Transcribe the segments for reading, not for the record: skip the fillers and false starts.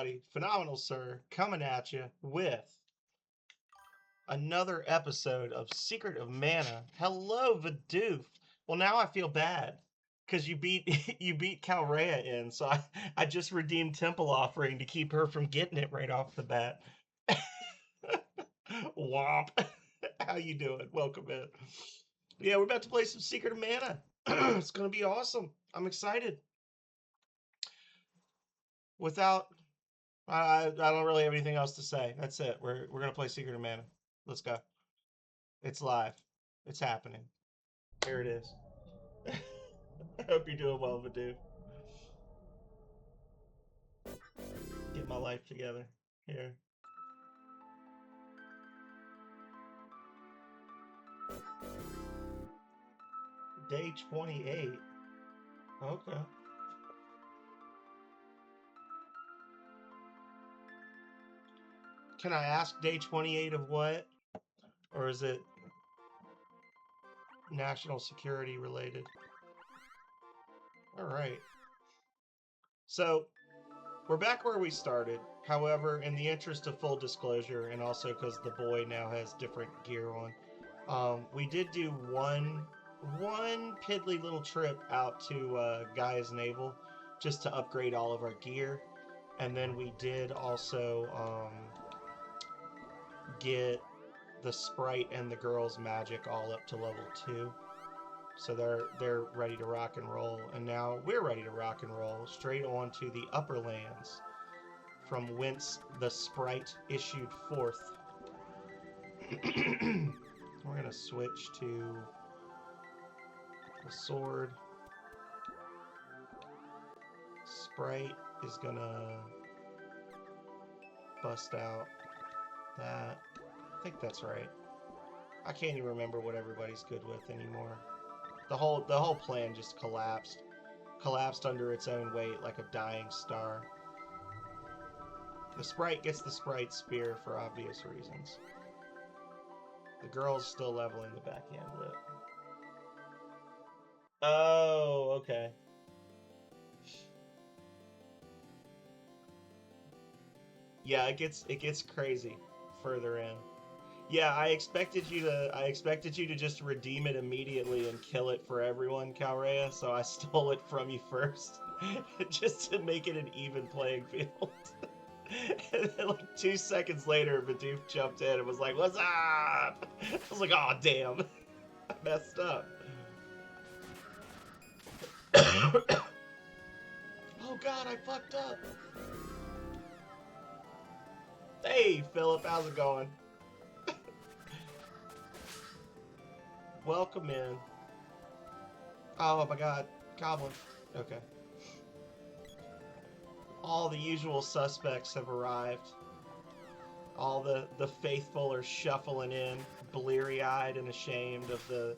everybody? Phenomenal Sir coming at you with another episode of Secret of Mana. Hello, Vidoof. Well, now I feel bad because you beat you beat Calrea in, so I just redeemed Temple Offering to keep her from getting it right off the bat. Womp. How you doing? Welcome in. Yeah, we're about to play some Secret of Mana. It's gonna be awesome. I'm excited. Without I don't really have anything else to say. That's it. We're gonna play Secret of Mana. Let's go. It's live. It's happening. Here it is. I hope you're doing well, Vidoof. Get my life together. Here. Day 28. Okay. Can I ask day 28 of what? Or is it national security related? All right. So, we're back where we started. However, in the interest of full disclosure, and also because the boy now has different gear on, we did do one piddly little trip out to Gaia's Navel just to upgrade all of our gear. And then we did also get the sprite and the girl's magic all up to level 2. So they're ready to rock and roll. And now we're ready to rock and roll straight on to the upper lands, from whence the sprite issued forth. We're going to switch to the sword. Sprite is going to bust out that. I think that's right. I can't even remember what everybody's good with anymore. The whole plan just collapsed. Collapsed under its own weight like a dying star. The sprite gets the sprite spear for obvious reasons. The girl's still leveling the backhand whip. Oh, okay. Yeah, it gets crazy further in. Yeah, I expected you to just redeem it immediately and kill it for everyone, Calrea, so I stole it from you first. Just to make it an even playing field. And then like 2 seconds later, Vidoof jumped in and was like, "What's up?" I was like, "Oh damn. I messed up." Oh god, I fucked up. Hey Philip, how's it going? Welcome in. Oh my god, Goblin. Okay. All the usual suspects have arrived. All the faithful are shuffling in, bleary-eyed and ashamed of the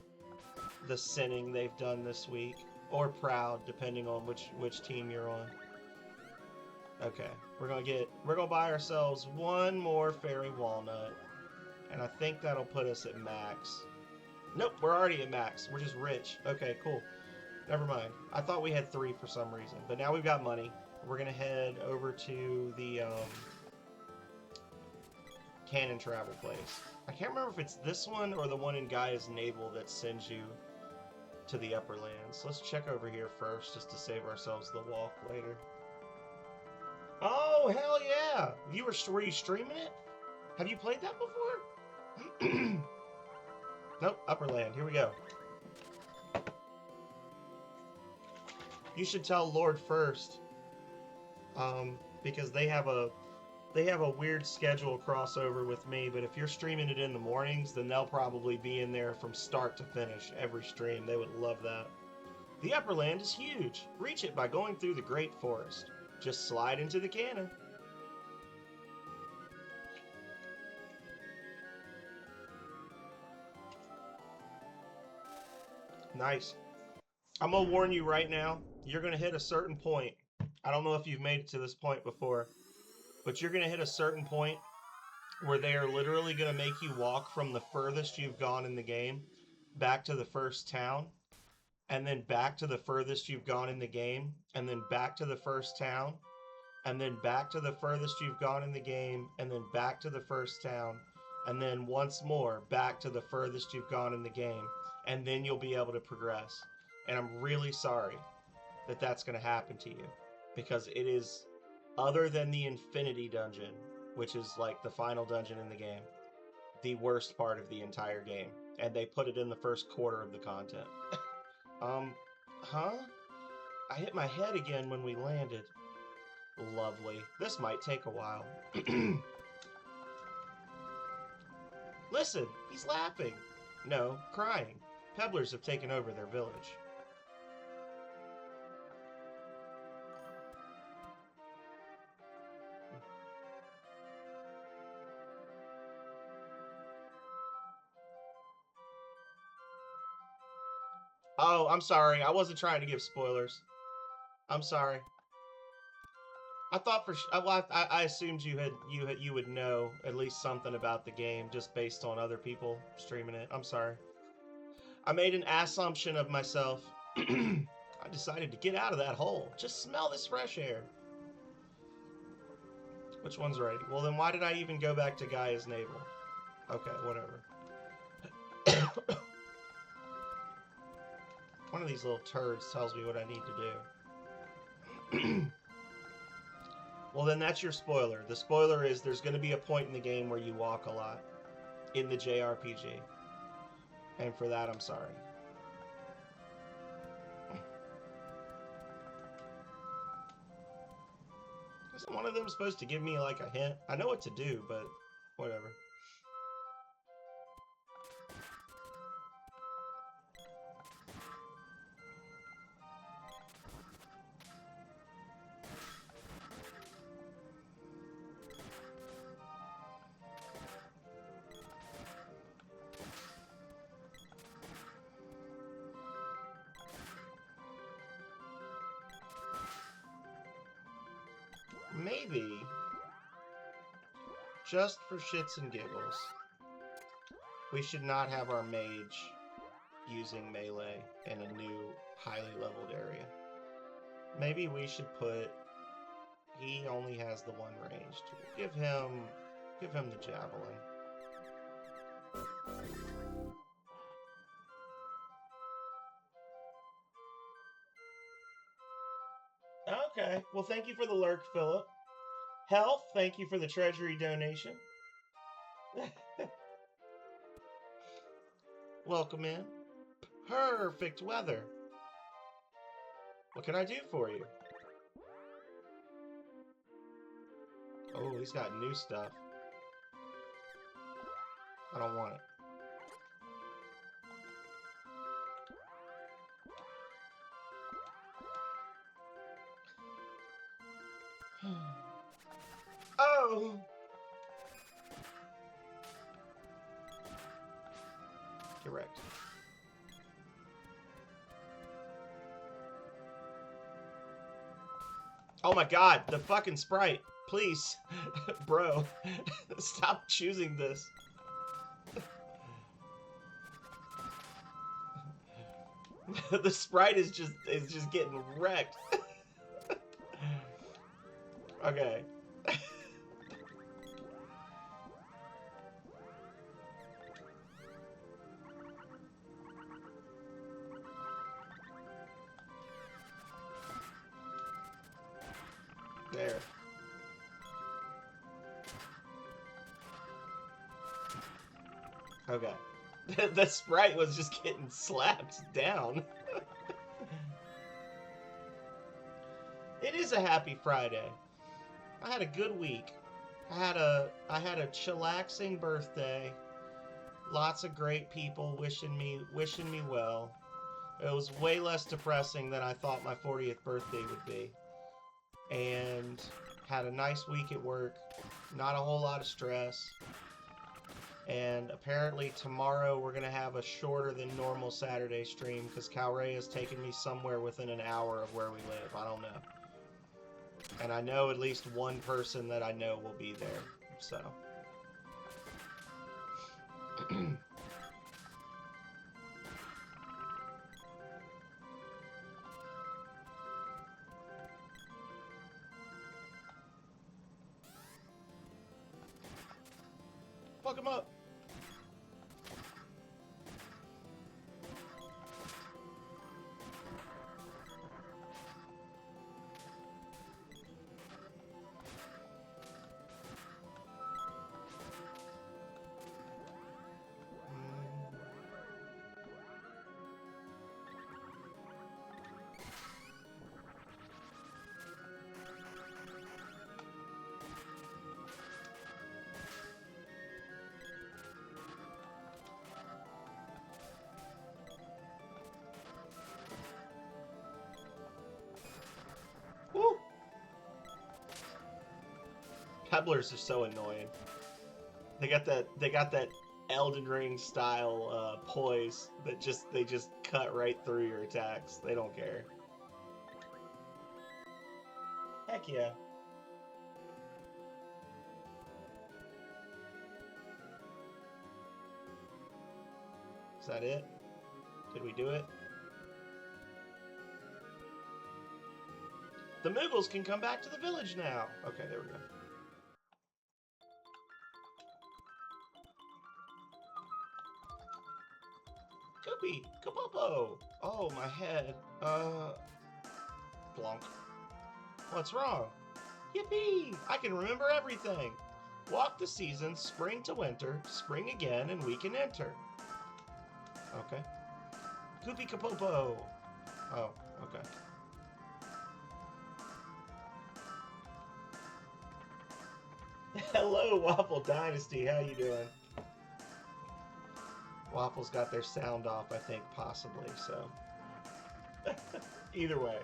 sinning they've done this week. Or proud, depending on which team you're on. Okay, we're gonna buy ourselves one more fairy walnut. And I think that'll put us at max. Nope, we're already at max. We're just rich. Okay, cool. Never mind. I thought we had 3 for some reason. But now we've got money. We're going to head over to the cannon travel place. I can't remember if it's this one or the one in Gaia's Navel that sends you to the upper lands. Let's check over here first just to save ourselves the walk later. Oh, hell yeah! Were you streaming it? Have you played that before? Nope, upper land. Here we go. You should tell Lord first, because they have a weird schedule crossover with me. But if you're streaming it in the mornings, then they'll probably be in there from start to finish every stream. They would love that. The upper land is huge. Reach it by going through the Great Forest. Just slide into the cannon. Nice. I'm going to warn you right now. You're going to hit a certain point. I don't know if you've made it to this point before, but you're going to hit a certain point where they are literally going to make you walk from the furthest you've gone in the game back to the first town, and then back to the furthest you've gone in the game, and then back to the first town, and then back to the furthest you've gone in the game, and then back to the first town, and then once more back to the furthest you've gone in the game, and then you'll be able to progress. And I'm really sorry that that's going to happen to you, because it is, other than the Infinity Dungeon, which is like the final dungeon in the game, the worst part of the entire game. And they put it in the first quarter of the content. Huh? I hit my head again when we landed. Lovely. This might take a while. Listen, he's laughing. No, crying. Pebblers have taken over their village. Oh, I'm sorry. I wasn't trying to give spoilers. I'm sorry. I thought for well, I assumed you would know at least something about the game just based on other people streaming it. I'm sorry. I made an assumption of myself. I decided to get out of that hole. Just smell this fresh air. Which one's ready? Well, then why did I even go back to Gaia's navel? Okay, whatever. One of these little turds tells me what I need to do. Well, then that's your spoiler. The spoiler is there's going to be a point in the game where you walk a lot in the JRPG. And for that, I'm sorry. Isn't one of them supposed to give me like a hint? I know what to do, but whatever. Maybe, just for shits and giggles, we should not have our mage using melee in a new, highly leveled area. Maybe we should put, he only has the one range. Give him the javelin. Okay, well thank you for the lurk, Philip. Health, thank you for the treasury donation. Welcome in. Perfect weather. What can I do for you? Oh, he's got new stuff. I don't want it. Oh! Correct. Oh my god, the fucking sprite. Please, bro, stop choosing this. The sprite is just getting wrecked. Okay. There. Okay. The sprite was just getting slapped down. It is a happy Friday. I had a good week. I had a chillaxing birthday. Lots of great people wishing me well. It was way less depressing than I thought my 40th birthday would be. And had a nice week at work. Not a whole lot of stress. And apparently tomorrow we're going to have a shorter than normal Saturday stream because Calray has taken me somewhere within an hour of where we live. I don't know. And I know at least one person that I know will be there. So. Fuck him up. Woo! Pebblers are so annoying. They got that Elden Ring style poise that they just cut right through your attacks. They don't care. Heck yeah. Is that it? Did we do it? The Moogles can come back to the village now. Okay, there we go. Koopy, Kapopo. Oh, my head. Blonk. What's wrong? Yippee! I can remember everything. Walk the seasons, spring to winter, spring again, and we can enter. Okay. Koopy Kapopo. Oh, okay. Hello, Waffle Dynasty. How you doing? Waffle's got their sound off, I think, possibly, so. Either way.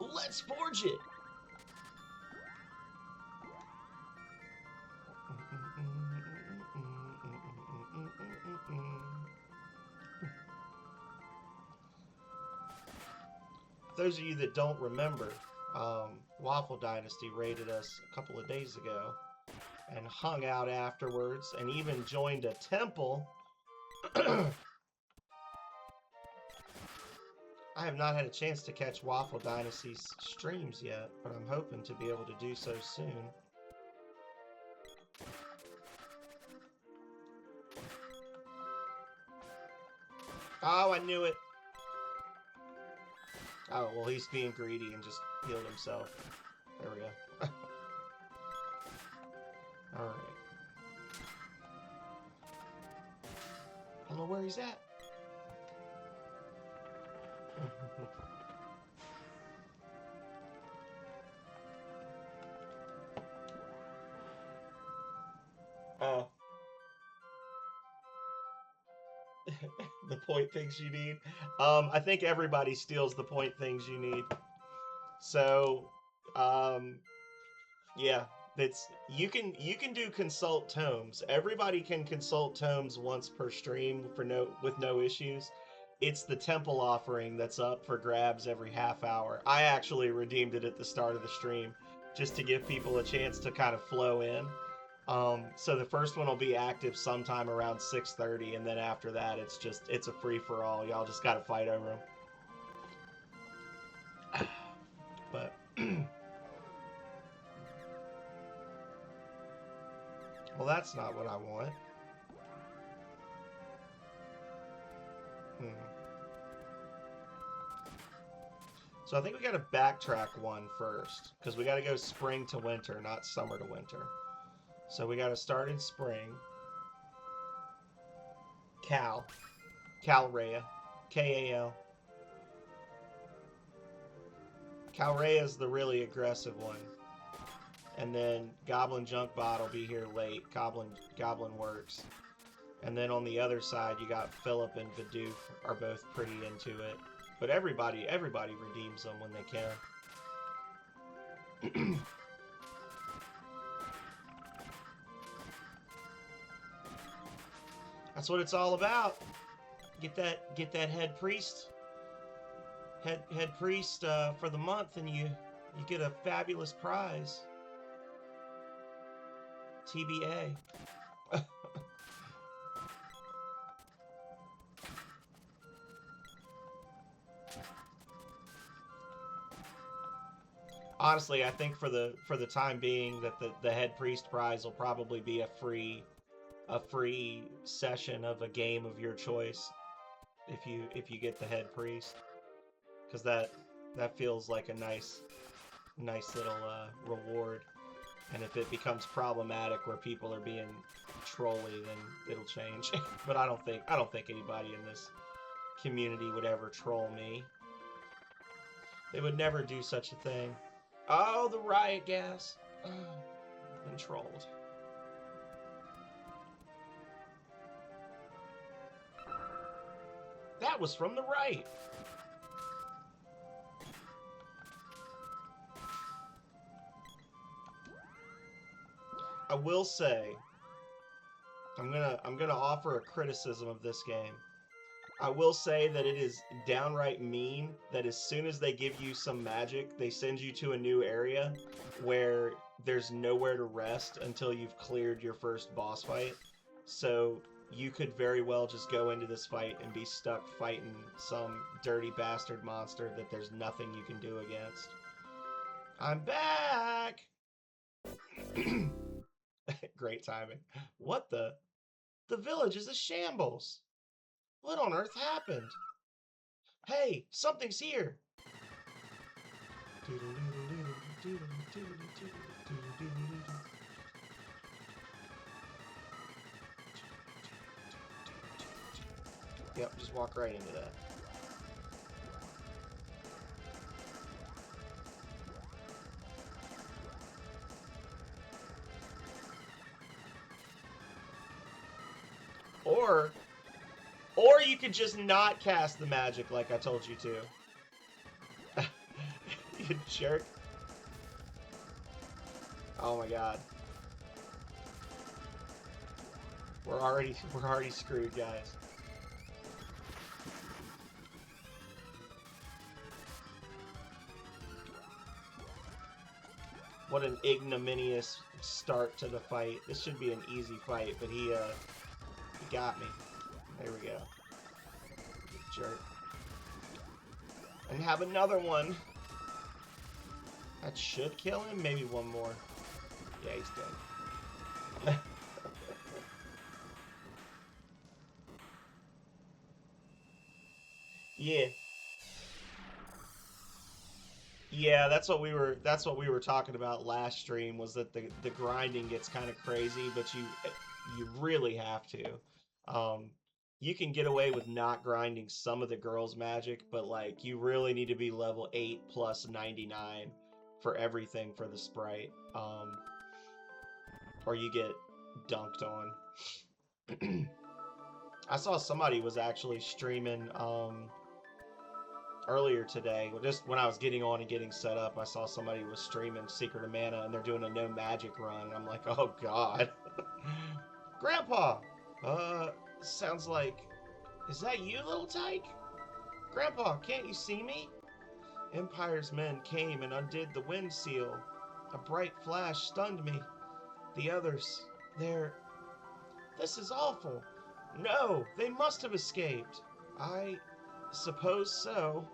Let's forge it. Those of you that don't remember, Waffle Dynasty raided us a couple of days ago and hung out afterwards and even joined a temple. I have not had a chance to catch Waffle Dynasty's streams yet, but I'm hoping to be able to do so soon. Oh, I knew it. Oh, well, he's being greedy and just healed himself. There we go. Alright. I don't know where he's at. Oh. The point things you need. I think everybody steals the point things you need. So, yeah, you can do consult tomes. Everybody can consult tomes once per stream with no issues. It's the temple offering that's up for grabs every half hour. I actually redeemed it at the start of the stream just to give people a chance to kind of flow in. So the first one will be active sometime around 6:30, and then after that, it's a free-for-all. Y'all just gotta fight over them. But well, that's not what I want. So I think we gotta backtrack one first, because we gotta go spring to winter, not summer to winter. So we got to start in spring. Calrea. K-A-L. Calrea is the really aggressive one. And then Goblin Junkbot will be here late. Goblin works. And then on the other side, you got Philip and Vidoof are both pretty into it. But everybody redeems them when they can. That's what it's all about. Get that head priest for the month, and you get a fabulous prize. TBA. Honestly, I think for the time being that the head priest prize will probably be a free session of a game of your choice if you get the head priest, because that feels like a nice little reward. And if it becomes problematic where people are being trolly, then it'll change. But I don't think anybody in this community would ever troll me. They would never do such a thing. Oh, the riot gas. Oh, been trolled. That was from the right. I will say, I'm gonna offer a criticism of this game. I will say that it is downright mean that as soon as they give you some magic, they send you to a new area where there's nowhere to rest until you've cleared your first boss fight. So you could very well just go into this fight and be stuck fighting some dirty bastard monster that there's nothing you can do against. I'm back! Great timing. What the? The village is a shambles. What on earth happened? Hey, something's here. Yep, just walk right into that. Or you could just not cast the magic like I told you to. You jerk. Oh my god. We're already screwed, guys. What an ignominious start to the fight. This should be an easy fight, but he got me. There we go. Jerk. And have another one. That should kill him. Maybe one more. Yeah, he's dead. Yeah. Yeah, that's what we were talking about last stream, was that the grinding gets kind of crazy, but you really have to. You can get away with not grinding some of the girls' magic, but like you really need to be level 8 plus 99 for everything for the sprite, or you get dunked on. I saw somebody was actually streaming earlier today, just when I was getting on and getting set up. I saw somebody was streaming Secret of Mana, and they're doing a no magic run, and I'm like, oh god. Grandpa! Sounds like... Is that you, little tyke? Grandpa, can't you see me? Empire's men came and undid the wind seal. A bright flash stunned me. The others, they're... This is awful. No, they must have escaped. I suppose so.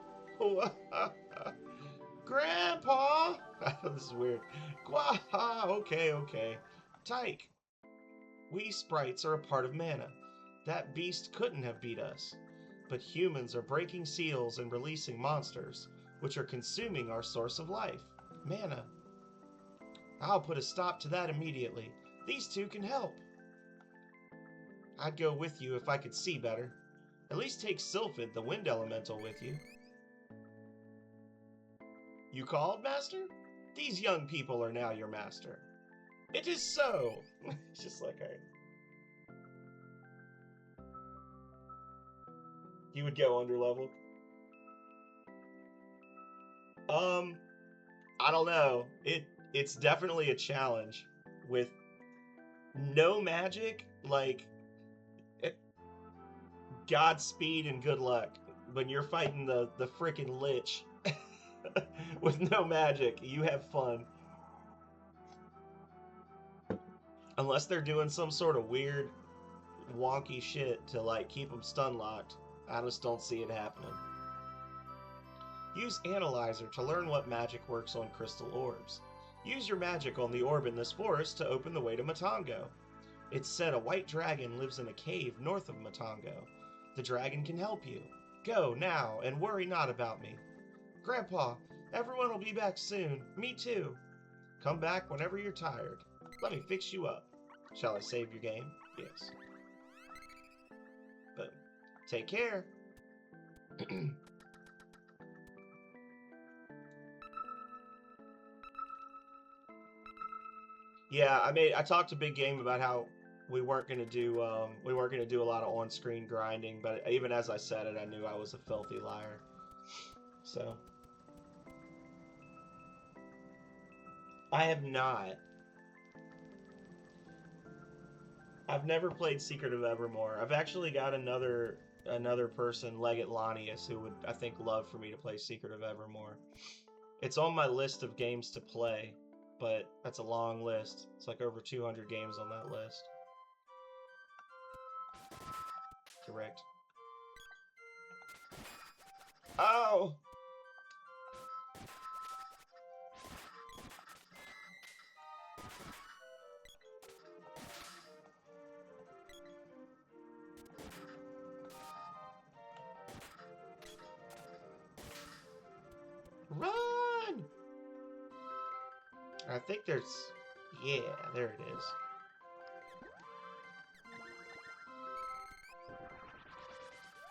Grandpa! This is weird. Okay. Tyke. We sprites are a part of Mana. That beast couldn't have beat us. But humans are breaking seals and releasing monsters, which are consuming our source of life, Mana. I'll put a stop to that immediately. These two can help. I'd go with you if I could see better. At least take Sylphid, the wind elemental, with you. You called, master? These young people are now your master. It is so. Just like I... You would go underleveled? I don't know. It's definitely a challenge. With no magic, like... Godspeed and good luck when you're fighting the frickin' Lich. With no magic, you have fun. Unless they're doing some sort of weird, wonky shit to, like, keep them stun locked. I just don't see it happening. Use Analyzer to learn what magic works on crystal orbs. Use your magic on the orb in this forest to open the way to Matango. It's said a white dragon lives in a cave north of Matango. The dragon can help you. Go now, and worry not about me. Grandpa, everyone will be back soon. Me too. Come back whenever you're tired. Let me fix you up. Shall I save your game? Yes. But take care. Yeah, I talked to Big Game about how we weren't gonna do a lot of on-screen grinding, but even as I said it, I knew I was a filthy liar. So I have not. I've never played Secret of Evermore. I've actually got another person, Leggett Lanius, who would, I think, love for me to play Secret of Evermore. It's on my list of games to play, but that's a long list. It's like over 200 games on that list. Correct. Oh! Run! I think there's... Yeah, there it is.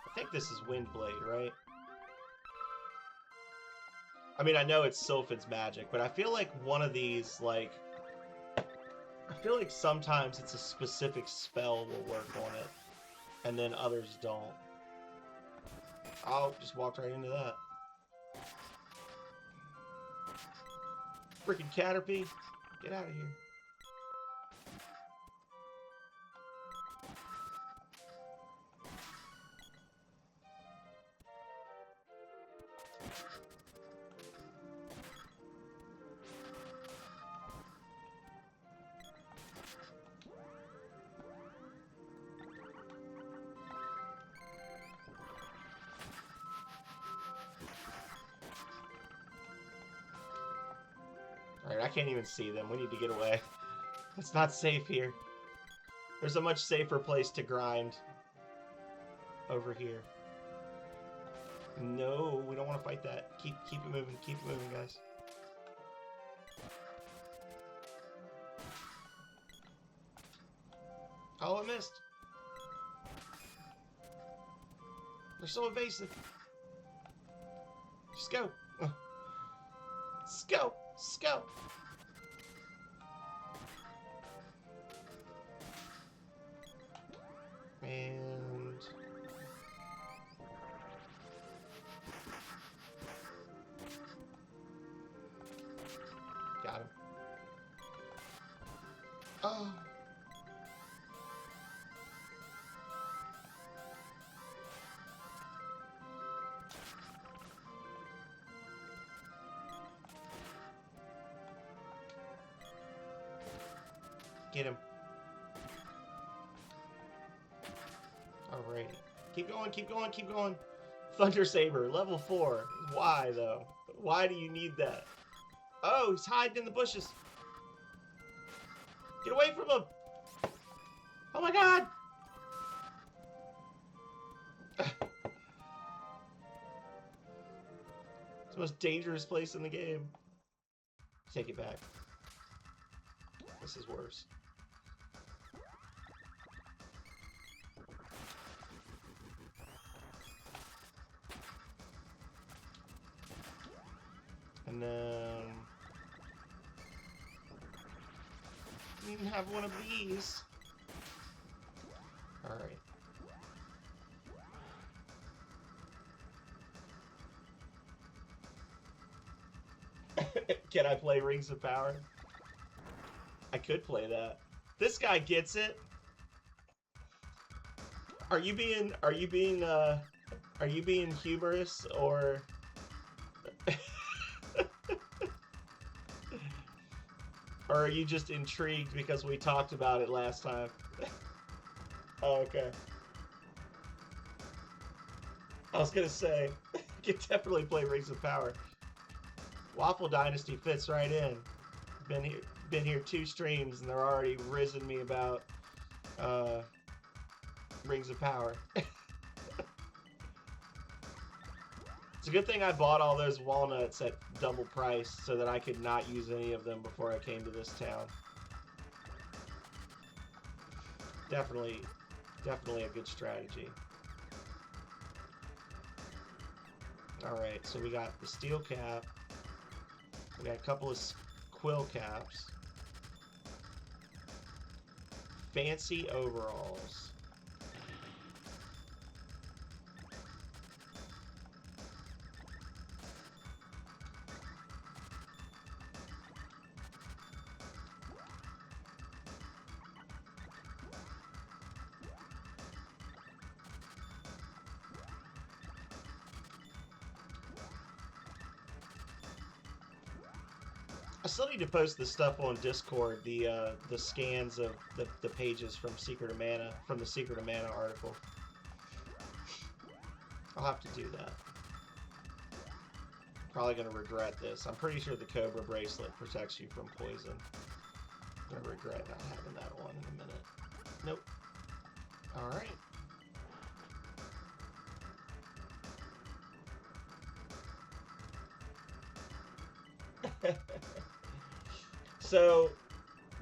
I think this is Windblade, right? I mean, I know it's Sylphid's magic, but I feel like one of these, like... I feel like sometimes it's a specific spell will work on it, and then others don't. Oh, just walked right into that. Freaking Caterpie, get out of here. Alright, I can't even see them. We need to get away. It's not safe here. There's a much safer place to grind. Over here. No, we don't want to fight that. Keep it moving. Keep it moving, guys. Oh, I missed. They're so evasive. Just go. Let's go. Let's go. And... got him. Oh. Get him. Alrighty. Keep going, keep going, keep going. Thunder Saber, level 4. Why, though? Why do you need that? Oh, he's hiding in the bushes. Get away from him! Oh my god! It's the most dangerous place in the game. Take it back. This is worse. And then... you can have one of these. Alright. Can I play Rings of Power? I could play that. This guy gets it. Are you being humorous or Or are you just intrigued because we talked about it last time? Oh, okay. I was gonna say, you could definitely play Rings of Power. Waffle Dynasty fits right in. Been here, been here 2 streams, and they're already rizzing me about uh, Rings of Power. It's a good thing I bought all those walnuts at double price so that I could not use any of them before I came to this town. Definitely a good strategy. Alright, so we got the steel cap. We got a couple of quill caps. Fancy overalls. I still need to post this stuff on Discord, the scans of the pages from Secret of Mana, from the Secret of Mana article. I'll have to do that. Probably gonna regret this. I'm pretty sure the Cobra bracelet protects you from poison. I'm gonna regret not having that on in a minute. Nope. Alright. So,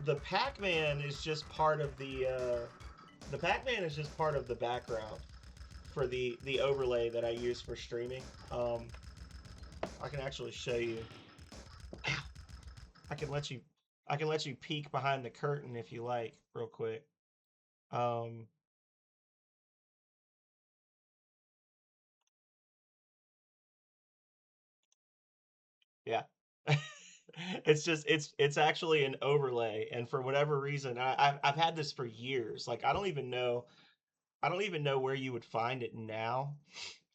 the Pac-Man is just part of the Pac-Man is just part of the background for the overlay that I use for streaming. I can actually show you. I can let you peek behind the curtain if you like, real quick. Yeah. It's actually an overlay, and for whatever reason, I've had this for years. Like I don't even know where you would find it now.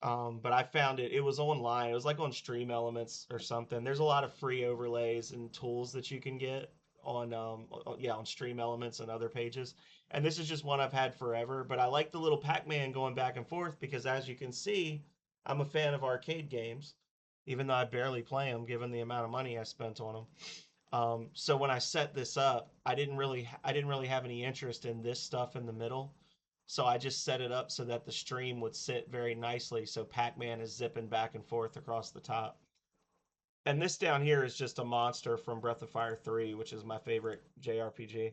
But I found it. It was online. It was like on Stream Elements or something. There's a lot of free overlays and tools that you can get on on Stream Elements and other pages. And this is just one I've had forever. But I like the little Pac-Man going back and forth because, as you can see, I'm a fan of arcade games, even though I barely play them, given the amount of money I spent on them. So when I set this up, I didn't really have any interest in this stuff in the middle. So I just set it up so that the stream would sit very nicely so Pac-Man is zipping back and forth across the top. And this down here is just a monster from Breath of Fire 3, which is my favorite JRPG.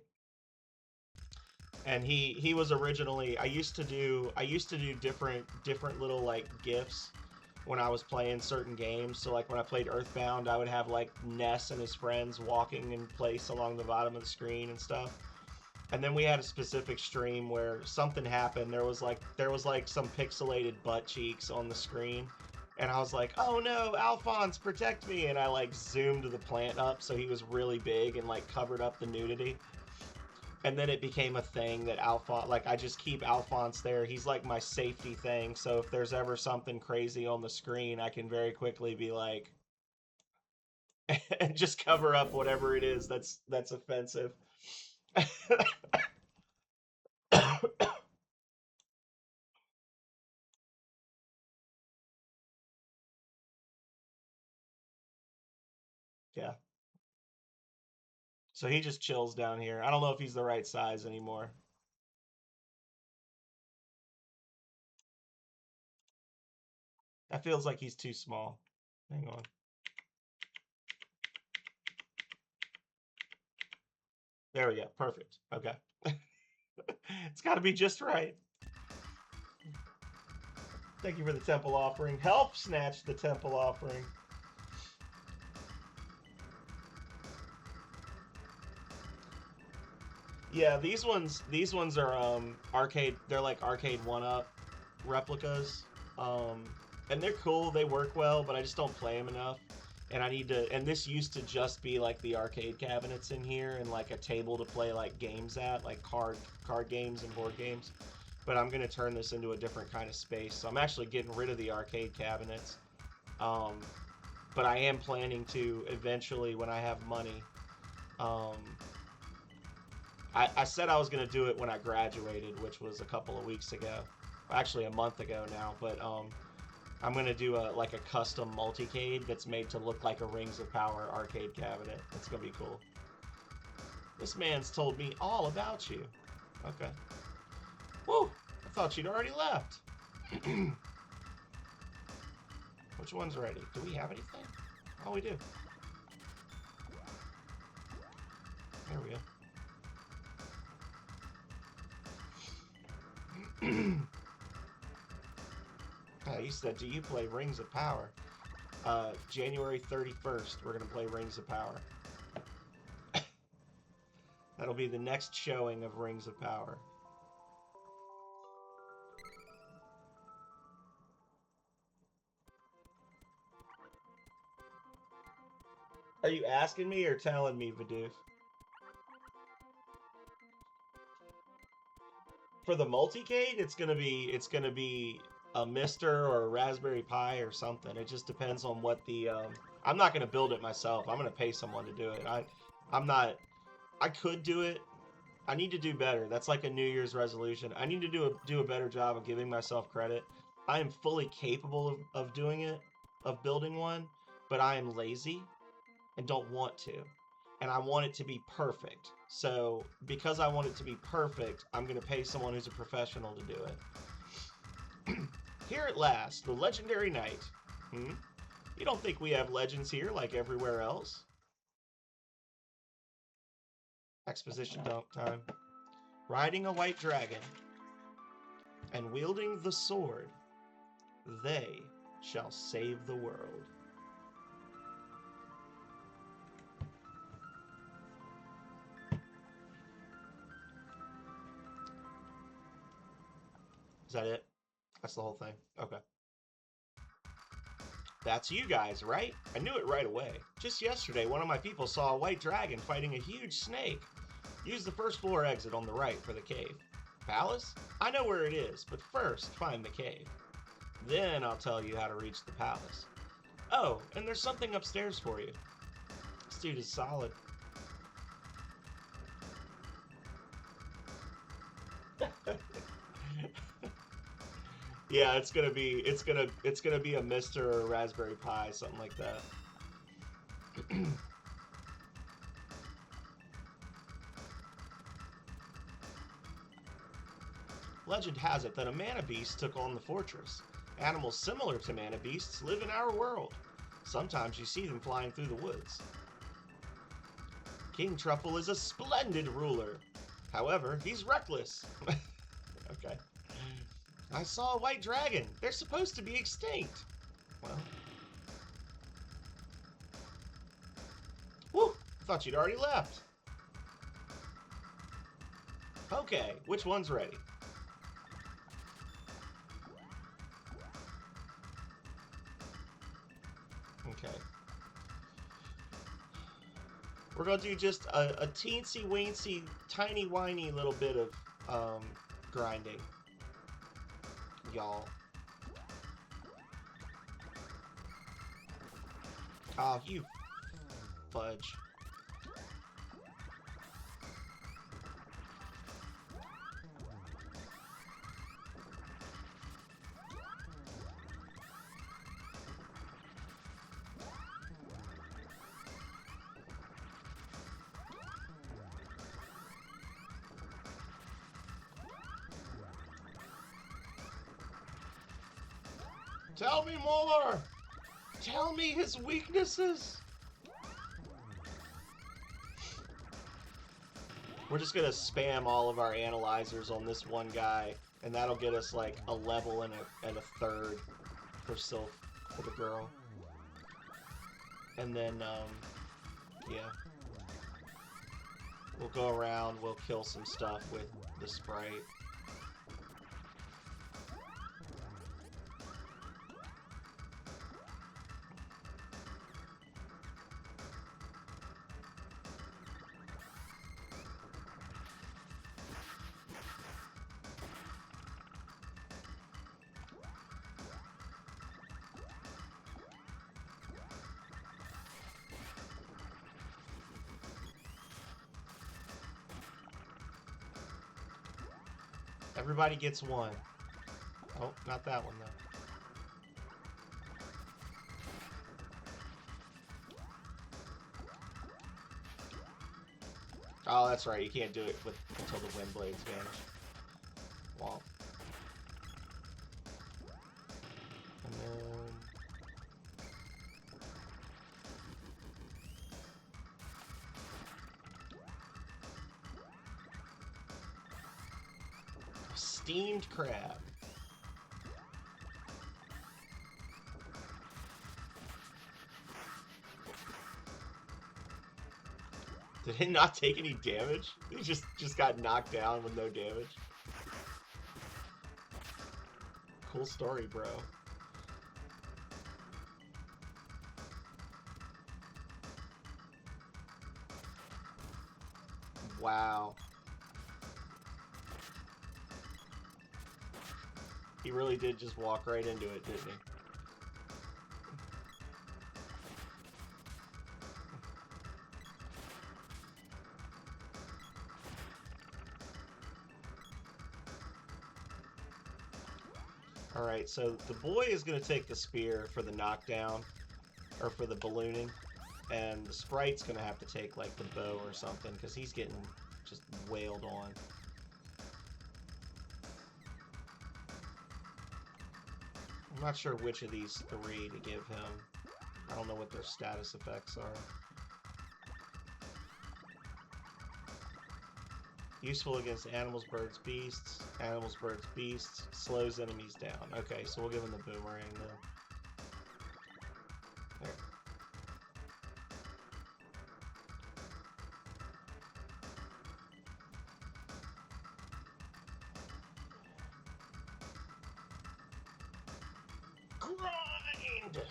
And he was originally I used to do different little like gifs when I was playing certain games. So like when I played Earthbound, I would have like Ness and his friends walking in place along the bottom of the screen and stuff. And then we had a specific stream where something happened. There was like some pixelated butt cheeks on the screen. And I was like, "Oh no, Alphonse, protect me." And I like zoomed the plant up so he was really big and like covered up the nudity. And then it became a thing that Alphonse, like I just keep Alphonse there. He's like my safety thing. So if there's ever something crazy on the screen, I can very quickly be like, and just cover up whatever it is that's offensive. Yeah. So he just chills down here. I don't know if he's the right size anymore. That feels like he's too small. Hang on. There we go. Perfect. Okay. It's got to be just right. Thank you for the temple offering. Help snatch the temple offering. Yeah, these ones are arcade. They're like arcade 1-up replicas. And they're cool. They work well, but I just don't play them enough. And I need to. And this used to just be like the arcade cabinets in here and like a table to play like games at, like card games and board games. But I'm gonna turn this into a different kind of space. So I'm actually getting rid of the arcade cabinets. But I am planning to eventually, when I have money, Um, I said I was going to do it when I graduated, which was a couple of weeks ago. Actually, a month ago now. But I'm going to do like a custom multicade that's made to look like a Rings of Power arcade cabinet. It's going to be cool. This man's told me all about you. Okay. Woo! I thought you'd already left. Which one's ready? Do we have anything? Oh, we do. There we go. You said, do you play Rings of Power? January 31st, we're going to play Rings of Power. That'll be the next showing of Rings of Power. Are you asking me or telling me, Vidoof? For the multicade, it's gonna be a Mister or a Raspberry Pi or something. It just depends on what the I'm not gonna build it myself. I'm gonna pay someone to do it. I'm not. I could do it. I need to do better. That's like a New Year's resolution. I need to do a better job of giving myself credit. I am fully capable of doing it, of building one, but I am lazy and don't want to. And I want it to be perfect. So, because I want it to be perfect, I'm going to pay someone who's a professional to do it. Here at last, the legendary knight. You don't think we have legends here like everywhere else? Exposition dump time. Riding a white dragon and wielding the sword, they shall save the world. Is that it? That's the whole thing. Okay. That's you guys, right? I knew it right away. Just yesterday, one of my people saw a white dragon fighting a huge snake. Use the first floor exit on the right for the cave. Palace? I know where it is, but first, find the cave. Then I'll tell you how to reach the palace. Oh, and there's something upstairs for you. This dude is solid. Yeah, it's gonna be a Mister or a Raspberry Pi, something like that. Legend has it that a mana beast took on the fortress. Animals similar to mana beasts live in our world. Sometimes you see them flying through the woods. King Truffle is a splendid ruler. However, he's reckless. Okay. I saw a white dragon. They're supposed to be extinct. Well. Whew! I thought you'd already left. Okay, which one's ready? Okay. We're gonna do just a teensy-weensy, tiny-whiny little bit of grinding. Y'all. Oh, you fudge. Tell me more! Tell me his weaknesses! We're just gonna spam all of our analyzers on this one guy, and that'll get us like a level and a third for Sylph, for the girl. And then, yeah. We'll go around, we'll kill some stuff with the Sprite. Everybody gets one. Oh, not that one, though. Oh, that's right. You can't do it until the wind blades vanish. Wow. And then... steamed crab. Did it not take any damage? He just got knocked down with no damage. Cool story, bro. Wow. He really did just walk right into it, didn't he? Alright, so the boy is going to take the spear for the knockdown, or for the ballooning, and the sprite's going to have to take, like, the bow or something, because he's getting just wailed on. I'm not sure which of these three to give him. I don't know what their status effects are. Useful against animals, birds, beasts. Animals, birds, beasts. Slows enemies down. Okay, so we'll give him the boomerang then. There. Grind!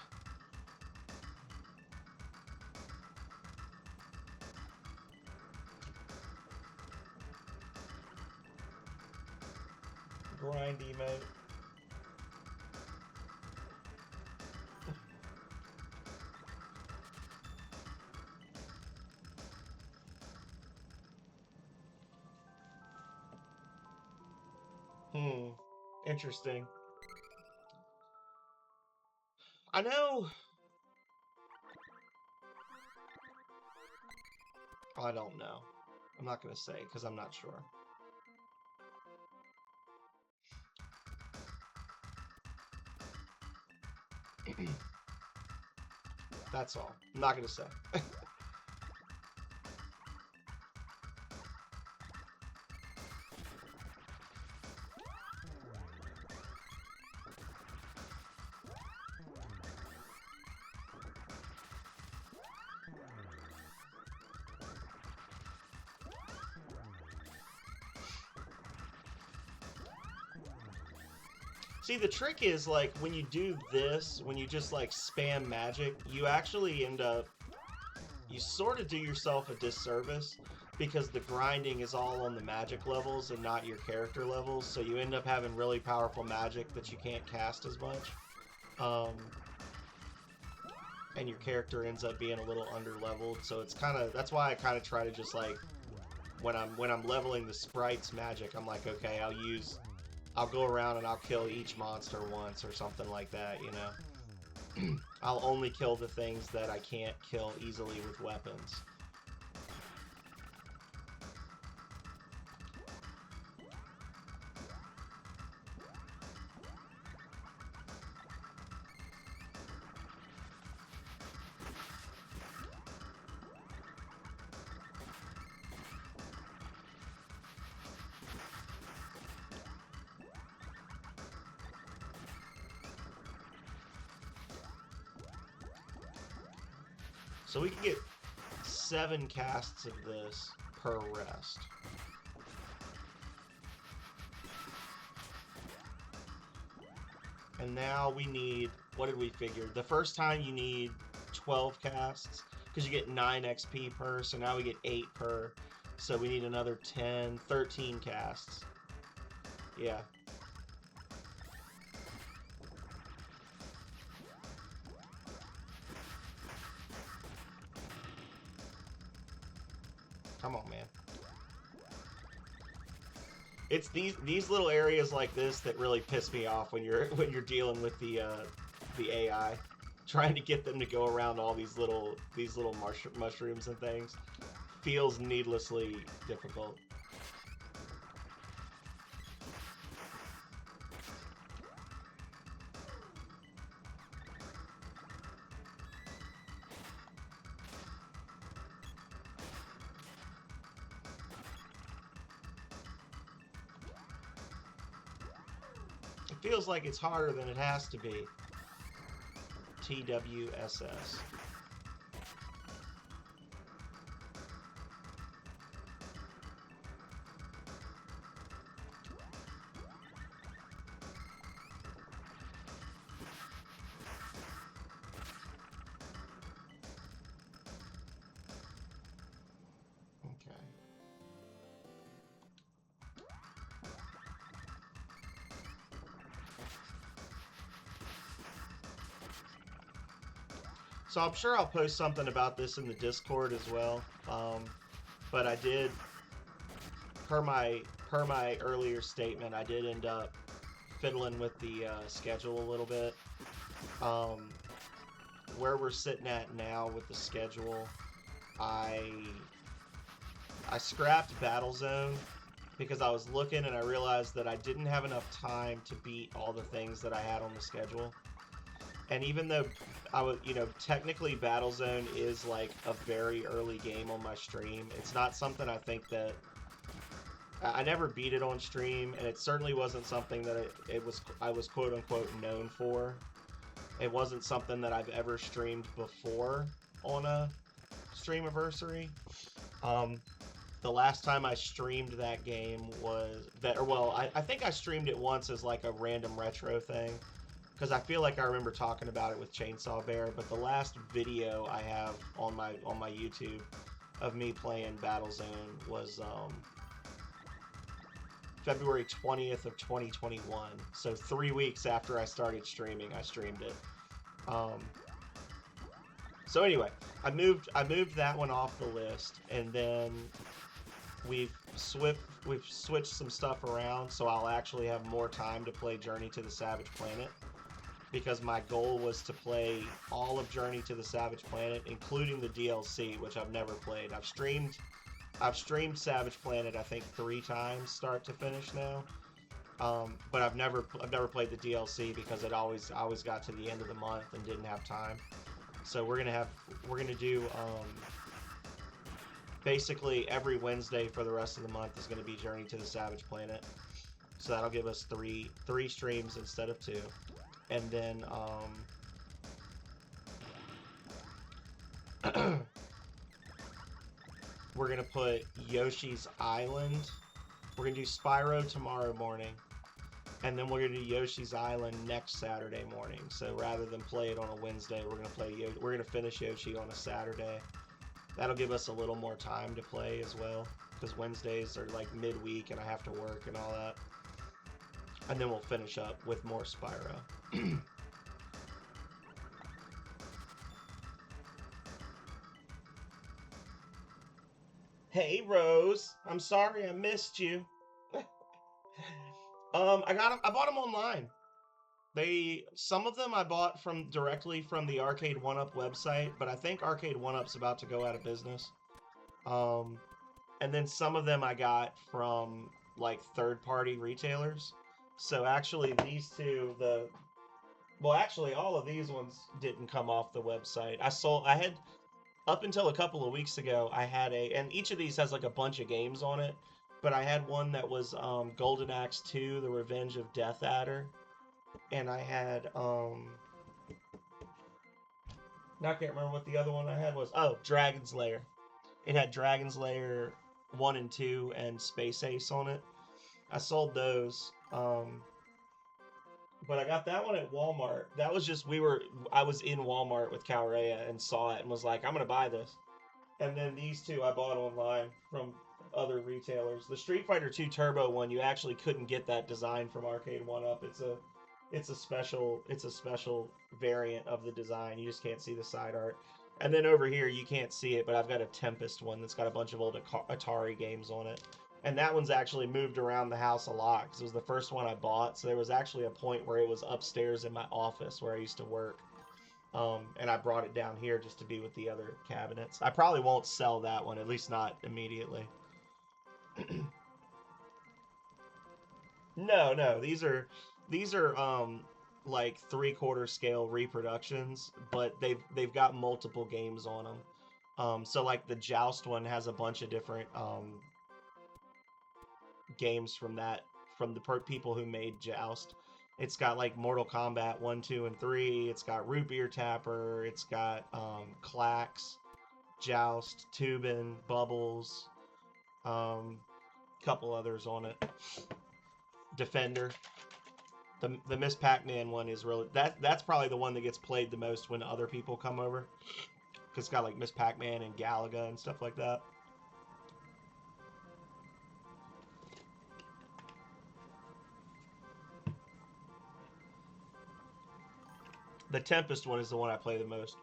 Grind emote. Interesting. I know. I don't know. I'm not going to say because I'm not sure. That's all. I'm not going to say. See, the trick is, like, when you do this, when you just, like, spam magic, you actually end up... You sort of do yourself a disservice, because the grinding is all on the magic levels and not your character levels, so you end up having really powerful magic that you can't cast as much. And your character ends up being a little under-leveled, so it's kind of... That's why I kind of try to just, like... When I'm leveling the sprite's magic, I'm like, okay, I'll go around and I'll kill each monster once or something like that, you know? I'll only kill the things that I can't kill easily with weapons. So we can get 7 casts of this per rest. And now we need, what did we figure? The first time you need 12 casts, because you get 9 XP per, so now we get 8 per. So we need another 10, 13 casts. Yeah. Come on, man. It's these little areas like this that really piss me off when you're dealing with the AI, trying to get them to go around all these little mushrooms and things feels needlessly difficult. It feels like it's harder than it has to be. TWSS. Okay. So I'm sure I'll post something about this in the Discord as well. But I did, per my earlier statement, I did end up fiddling with the schedule a little bit. Where we're sitting at now with the schedule, I scrapped Battlezone because I was looking and I realized that I didn't have enough time to beat all the things that I had on the schedule. And even though I would, technically Battlezone is like a very early game on my stream, it's not something I think that I never beat it on stream, and it certainly wasn't something that I was quote unquote known for. It wasn't something that I've ever streamed before on a STREAMAVERSARY. The last time I streamed that game was I think I streamed it once as like a random retro thing, because I feel like I remember talking about it with Chainsaw Bear. But the last video I have on my YouTube of me playing Battlezone was February 20th of 2021. So 3 weeks after I started streaming, I streamed it. So anyway, I moved that one off the list, and then we've switched some stuff around, so I'll actually have more time to play Journey to the Savage Planet, because my goal was to play all of Journey to the Savage Planet, including the DLC, which I've never played. I've streamed Savage Planet I think 3 times start to finish now, but I've never played the DLC because I always got to the end of the month and didn't have time. So we're gonna do basically every Wednesday for the rest of the month is gonna be Journey to the Savage Planet. So that'll give us three streams instead of 2, and then we're gonna put Yoshi's Island. We're gonna do Spyro tomorrow morning, and then we're gonna do Yoshi's Island next Saturday morning. So rather than play it on a Wednesday, we're gonna finish Yoshi on a Saturday. That'll give us a little more time to play as well, because Wednesdays are like midweek and I have to work and all that. And then we'll finish up with more Spyro. Hey Rose, I'm sorry I missed you. I bought them online. Some of them I bought directly from the Arcade 1UP website, but I think Arcade 1UP's about to go out of business. And then some of them I got from like third-party retailers. So actually these two, actually all of these ones didn't come off the website. I had up until a couple of weeks ago, and each of these has like a bunch of games on it, but I had one that was Golden Axe 2, The Revenge of Death Adder, and I had now I can't remember what the other one I had was. Oh, Dragon's Lair. It had Dragon's Lair 1 and 2 and Space Ace on it. I sold those. But I got that one at Walmart. That was just I was in Walmart with Calrea and saw it and was like, I'm gonna buy this. And then these two I bought online from other retailers. The Street Fighter 2 Turbo one, you actually couldn't get that design from Arcade 1UP. It's a special variant of the design. You just can't see the side art. And then over here you can't see it, but I've got a Tempest one that's got a bunch of old Atari games on it. And that one's actually moved around the house a lot because it was the first one I bought. So there was actually a point where it was upstairs in my office where I used to work. And I brought it down here just to be with the other cabinets. I probably won't sell that one, at least not immediately. No, these are like 3/4 scale reproductions, but they've got multiple games on them. So like the Joust one has a bunch of different games from the people who made Joust. It's got like Mortal Kombat 1, 2, and 3. It's got Root Beer Tapper. It's got Clax, Joust, Tubin, Bubbles, couple others on it. Defender. The Miss Pac-Man one is really that's probably the one that gets played the most when other people come over. Cause it's got like Miss Pac-Man and Galaga and stuff like that. The Tempest one is the one I play the most.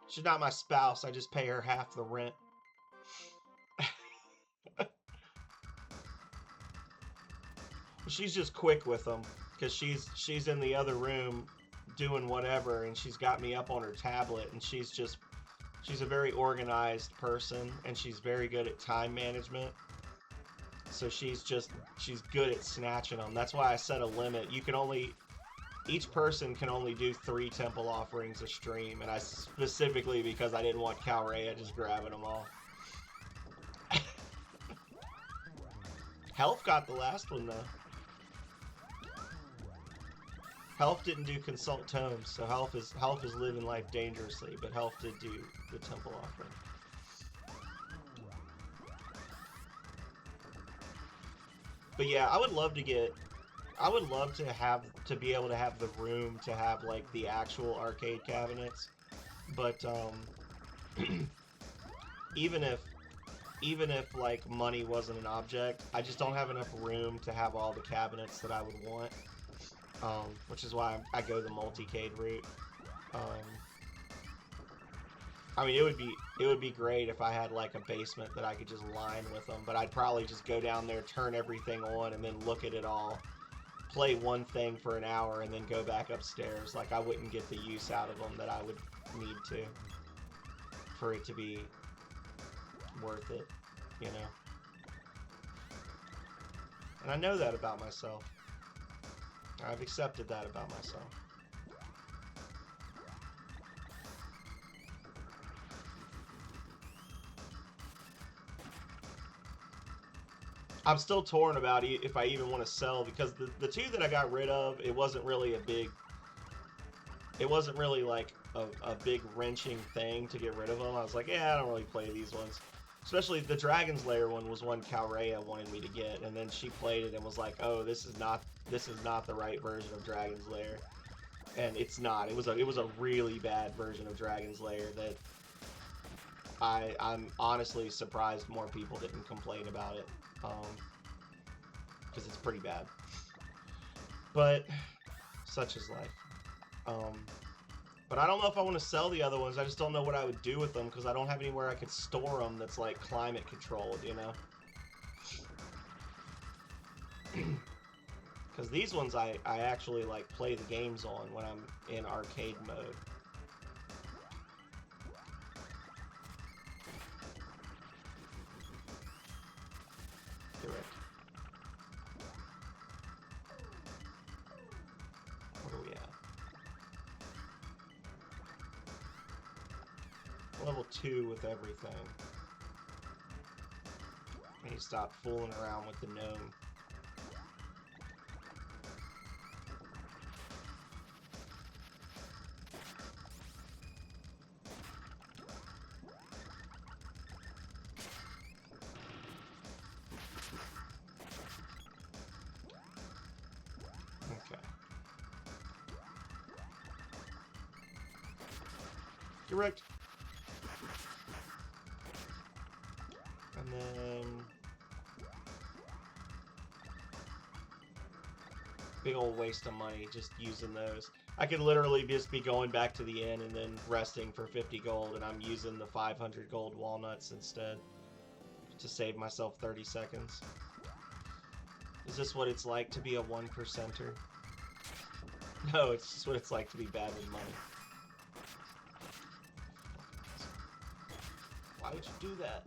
She's not my spouse. I just pay her half the rent. She's just quick with them because she's in the other room doing whatever, and she's got me up on her tablet, and she's a very organized person, and she's very good at time management. So she's good at snatching them. That's why I set a limit. Each person can only do 3 temple offerings a stream, and I specifically because I didn't want Calrea just grabbing them all. Health got the last one though. Health didn't do consult tomes, so Health is living life dangerously, but Health did do the temple offering. But yeah, I would love to be able to have the room to have like the actual arcade cabinets, but even if like money wasn't an object, I just don't have enough room to have all the cabinets that I would want. Which is why I go the multi-cade route. I mean, it would be great if I had like a basement that I could just line with them, but I'd probably just go down there, turn everything on, and then look at it all, play one thing for an hour, and then go back upstairs. Like, I wouldn't get the use out of them that I would need to for it to be worth it, you know? And I know that about myself. I've accepted that about myself. I'm still torn about if I even want to sell, because the 2 that I got rid of, it wasn't really like a big wrenching thing to get rid of them. I was like, yeah, I don't really play these ones. Especially the Dragon's Lair one was one Calrea wanted me to get, and then she played it and was like, "Oh, this is not the right version of Dragon's Lair," and it's not. It was a really bad version of Dragon's Lair that I'm honestly surprised more people didn't complain about it, because it's pretty bad. But such is life. But I don't know if I want to sell the other ones. I just don't know what I would do with them because I don't have anywhere I could store them that's like climate controlled, you know? Because these ones I actually like play the games on when I'm in arcade mode. Correct. What are we at? Level 2 with everything. I need to stop fooling around with the gnome. Okay. Correct. And then big old waste of money just using those. I could literally just be going back to the inn and then resting for 50 gold, and I'm using the 500 gold walnuts instead to save myself 30 seconds. Is this what it's like to be a 1%er? No, it's just what it's like to be bad with money. Why would you do that?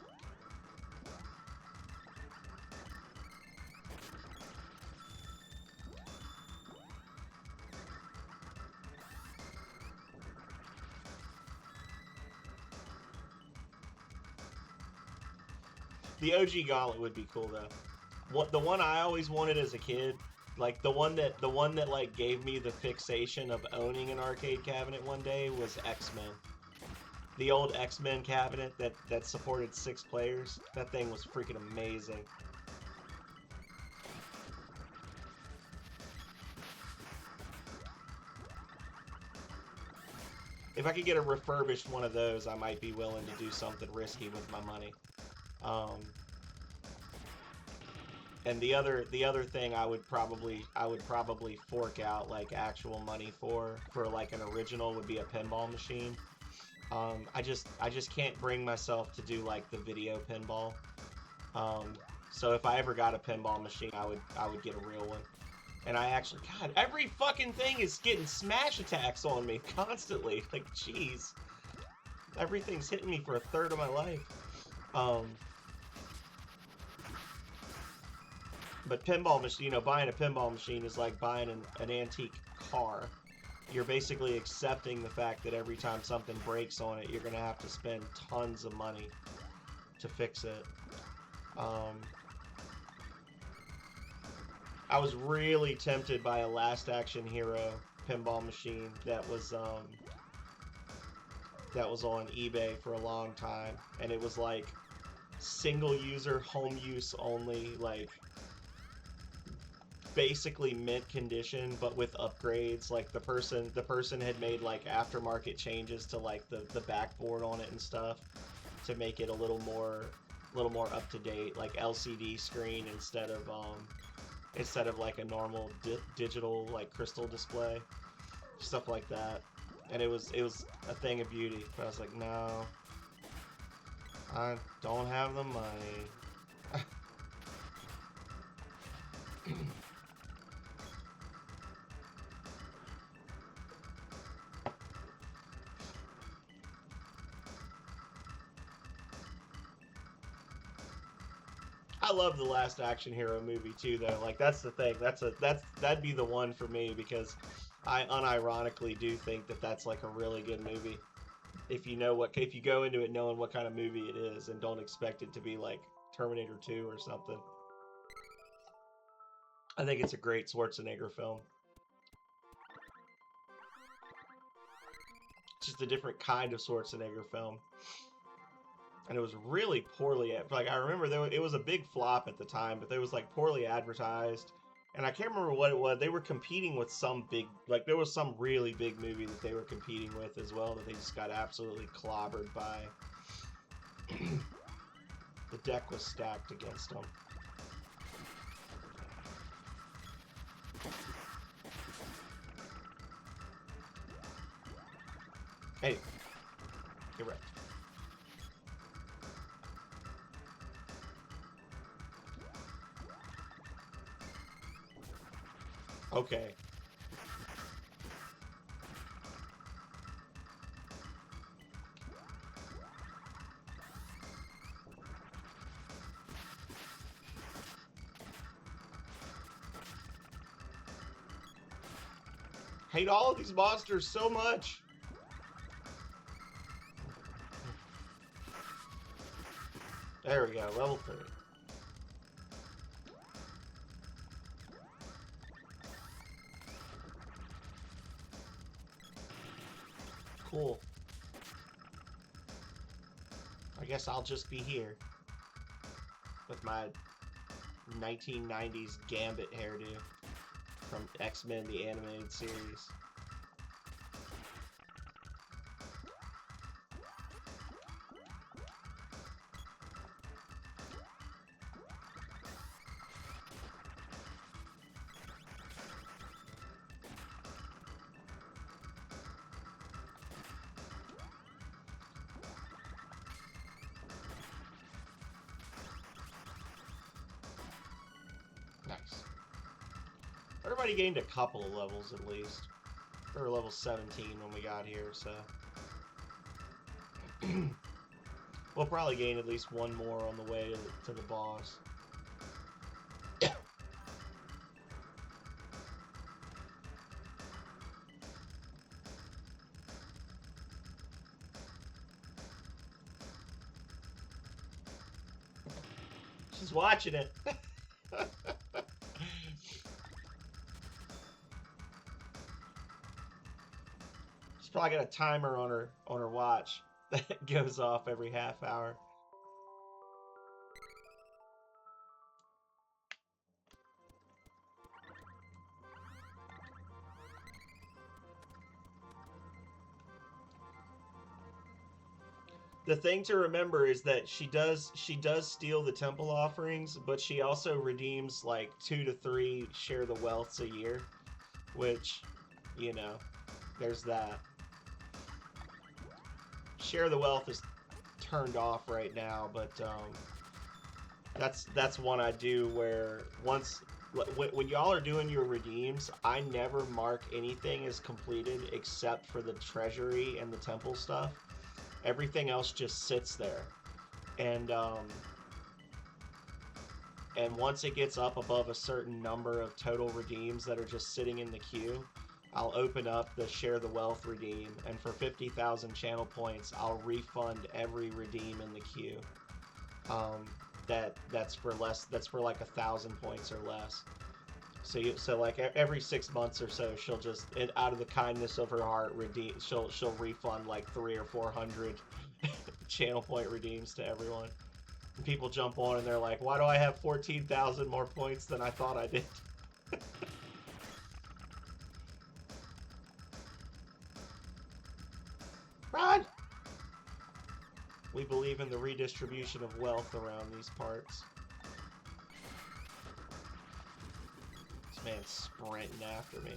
The OG Gauntlet would be cool though. The one I always wanted as a kid, like the one that like gave me the fixation of owning an arcade cabinet one day was X-Men. The old X-Men cabinet that supported 6 players. That thing was freaking amazing. If I could get a refurbished one of those, I might be willing to do something risky with my money. And the other thing I would probably fork out like actual money for like an original would be a pinball machine. I just can't bring myself to do like the video pinball. So if I ever got a pinball machine, I would get a real one. And I actually, God, every fucking thing is getting smash attacks on me constantly. Like, jeez, everything's hitting me for a third of my life. But pinball machine, you know, buying a pinball machine is like buying an antique car. You're basically accepting the fact that every time something breaks on it, you're gonna have to spend tons of money to fix it. I was really tempted by a Last Action Hero pinball machine that was on eBay for a long time, and it was like single user, home use only, like basically mint condition, but with upgrades. Like the person had made like aftermarket changes to like the backboard on it and stuff to make it a little more up to date, like LCD screen instead of like a normal digital like crystal display, stuff like that. And it was a thing of beauty, but I was like, no, I don't have the money. I love the Last Action Hero movie too, though. Like that's the thing. That'd be the one for me because I unironically do think that that's like a really good movie. If you go into it knowing what kind of movie it is and don't expect it to be like Terminator 2 or something. I think it's a great Schwarzenegger film. It's just a different kind of Schwarzenegger film. And it was really poorly, like I remember it was a big flop at the time, but it was like poorly advertised. And I can't remember what it was. They were competing with some big, like there was some really big movie that they were competing with as well that they just got absolutely clobbered by. The deck was stacked against them. Hey, you're right. Okay. Hate all of these monsters so much. There we go, level 3. Cool. I guess I'll just be here with my 1990s Gambit hairdo from X-Men the Animated Series. Everybody gained a couple of levels at least. We were level 17 when we got here, so... We'll probably gain at least one more on the way to the boss. She's watching it. She's probably got a timer on her watch that goes off every half hour. The thing to remember is that she does steal the temple offerings, but she also redeems like 2 to 3 share the wealths a year, which, you know, there's that. Share the wealth is turned off right now, but that's one I do where once when y'all are doing your redeems, I never mark anything as completed except for the treasury and the temple stuff. Everything else just sits there, and once it gets up above a certain number of total redeems that are just sitting in the queue, I'll open up the Share the Wealth redeem, and for 50,000 channel points, I'll refund every redeem in the queue. That's for less. That's for like 1,000 points or less. So like every 6 months or so, she'll just, out of the kindness of her heart, redeem. She'll refund like 300 or 400 channel point redeems to everyone. And people jump on and they're like, "Why do I have 14,000 more points than I thought I did?" Run! We believe in the redistribution of wealth around these parts. This man's sprinting after me.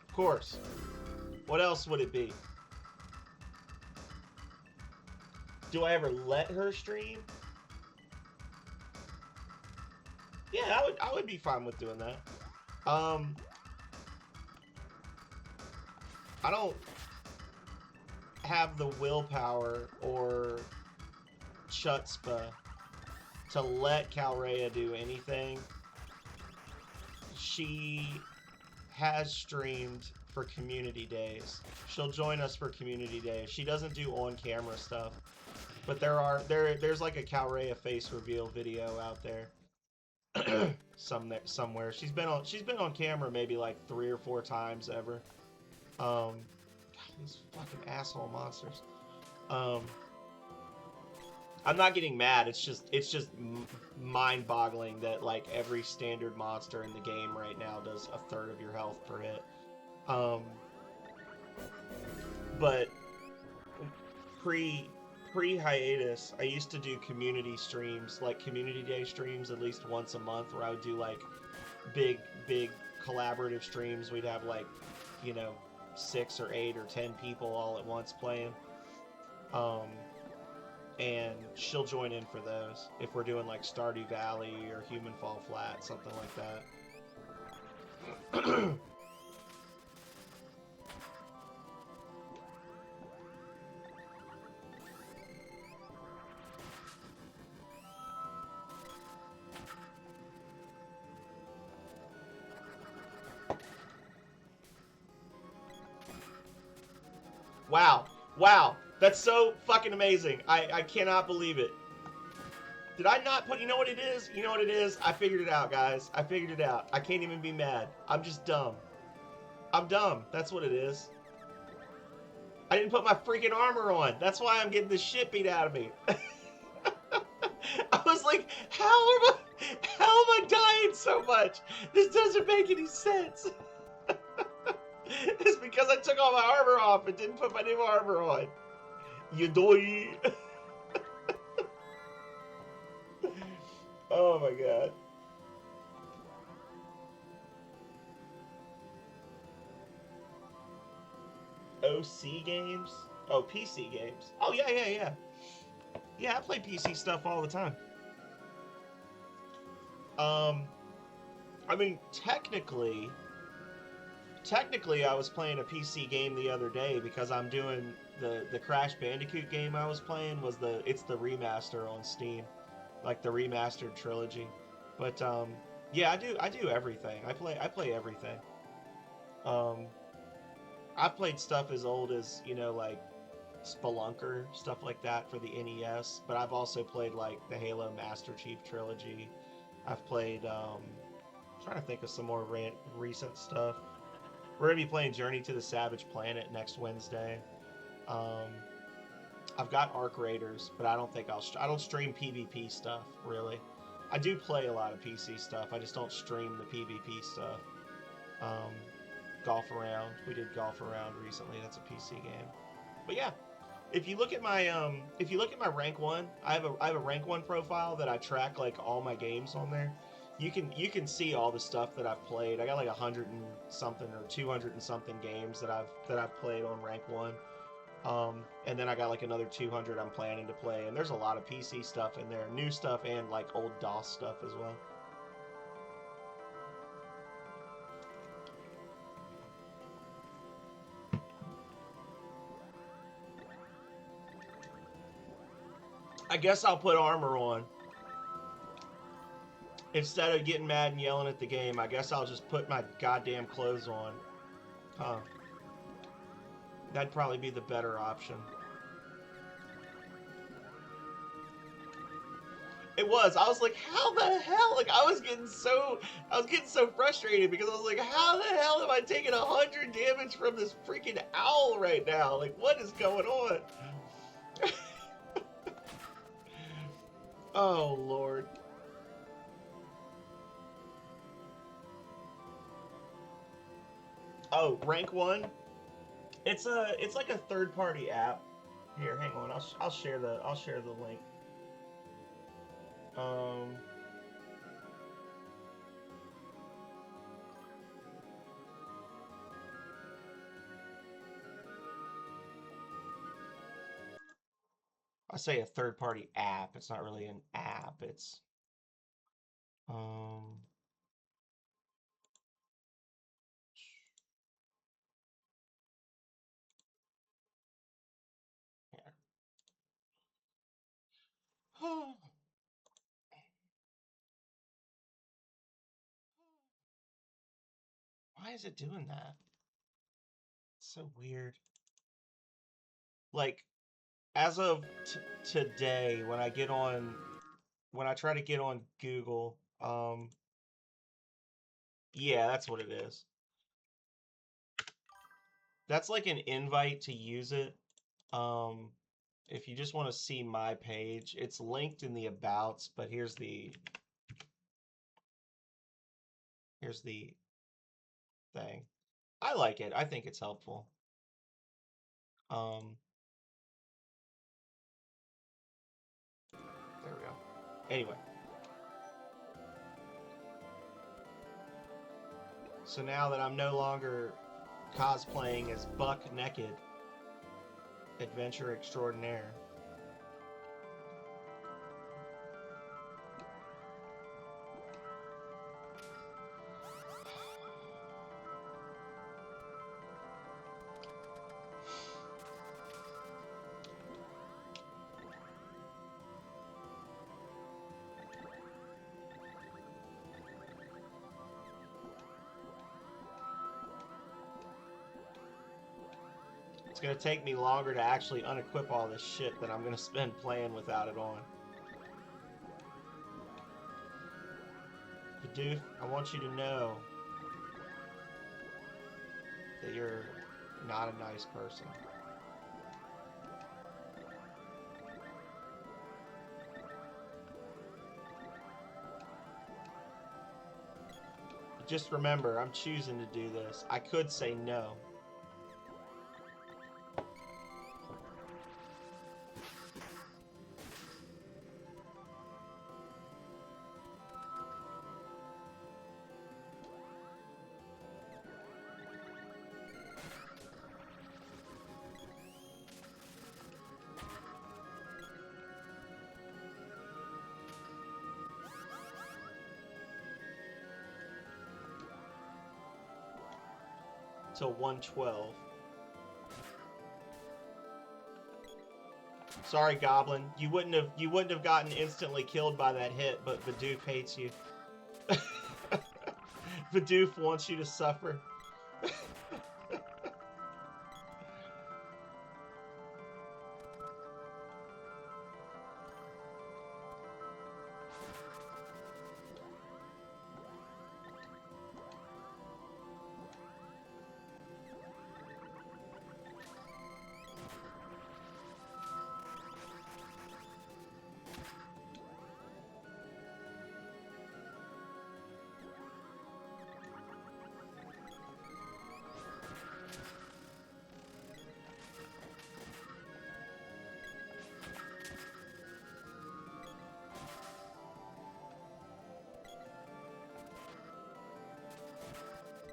Of course. What else would it be? Do I ever let her stream? Yeah, I would be fine with doing that. I don't have the willpower or chutzpah to let Calrea do anything. She has streamed for community days. She'll join us for community days. She doesn't do on-camera stuff, but there's like a Calrea face reveal video out there somewhere. She's been on camera maybe like 3 or 4 times ever. God, these fucking asshole monsters. I'm not getting mad. It's just mind-boggling that like every standard monster in the game right now does 1/3 of your health per hit. But pre-hiatus, I used to do community streams, like community day streams, at least once a month, where I would do like big collaborative streams. We'd have like, you know, 6 or 8 or 10 people all at once playing. And she'll join in for those if we're doing like Stardew Valley or Human Fall Flat, something like that. Wow, that's so fucking amazing. I cannot believe it. Did I not put, you know what it is? You know what it is? I figured it out, guys. I figured it out. I can't even be mad. I'm just dumb. I'm dumb. That's what it is. I didn't put my freaking armor on. That's why I'm getting the shit beat out of me. I was like, how am I dying so much? This doesn't make any sense. It's because I took all my armor off and didn't put my new armor on. You doy. Oh my god. OC games? Oh, PC games. Oh, yeah, yeah, yeah. Yeah, I play PC stuff all the time. I mean, technically, I was playing a PC game the other day because I'm doing the Crash Bandicoot game I was playing was it's the remaster on Steam, like the remastered trilogy. But yeah, I do everything. I play everything. Um, I've played stuff as old as like Spelunker, stuff like that for the NES. But I've also played like the Halo Master Chief trilogy. I've played. I'm trying to think of some more recent stuff. We're gonna be playing Journey to the Savage Planet next Wednesday. Um, I've got Arc Raiders, but I don't think I don't stream PvP stuff really. I do play a lot of PC stuff. I just don't stream the PvP stuff. Um, Golf Around. We did Golf Around recently. That's a PC game. But yeah, if you look at my rank one, I have a rank one profile that I track like all my games on there. You can see all the stuff that I've played. I got like 100 and something or 200 and something games that I've played on rank one. And then I got like another 200 I'm planning to play, and there's a lot of PC stuff in there, new stuff and like old DOS stuff as well. I guess I'll put armor on. Instead of getting mad and yelling at the game, I guess I'll just put my goddamn clothes on. Huh. That'd probably be the better option. It was. I was like, how the hell? Like, I was getting so frustrated because I was like, how the hell am I taking 100 damage from this freaking owl right now? Like, what is going on? Oh, Lord. Oh, rank one. It's like a third party app. Here, hang on. I'll share the link. Um, I say a third party app. It's not really an app. It's um. Here. Why is it doing that? It's so weird. Like as of today, when I try to get on Google, yeah, that's what it is. That's like an invite to use it. Um, if you just want to see my page, it's linked in the abouts, but here's the thing. I like it. I think it's helpful. Um, there we go. Anyway, so now that I'm no longer cosplaying as Buck Naked, Adventure Extraordinaire. It's gonna take me longer to actually unequip all this shit than I'm gonna spend playing without it on. But dude, I want you to know that you're not a nice person. Just remember, I'm choosing to do this. I could say no. till 112. Sorry, Goblin. You wouldn't have gotten instantly killed by that hit, but Bidoof hates you. Bidoof wants you to suffer.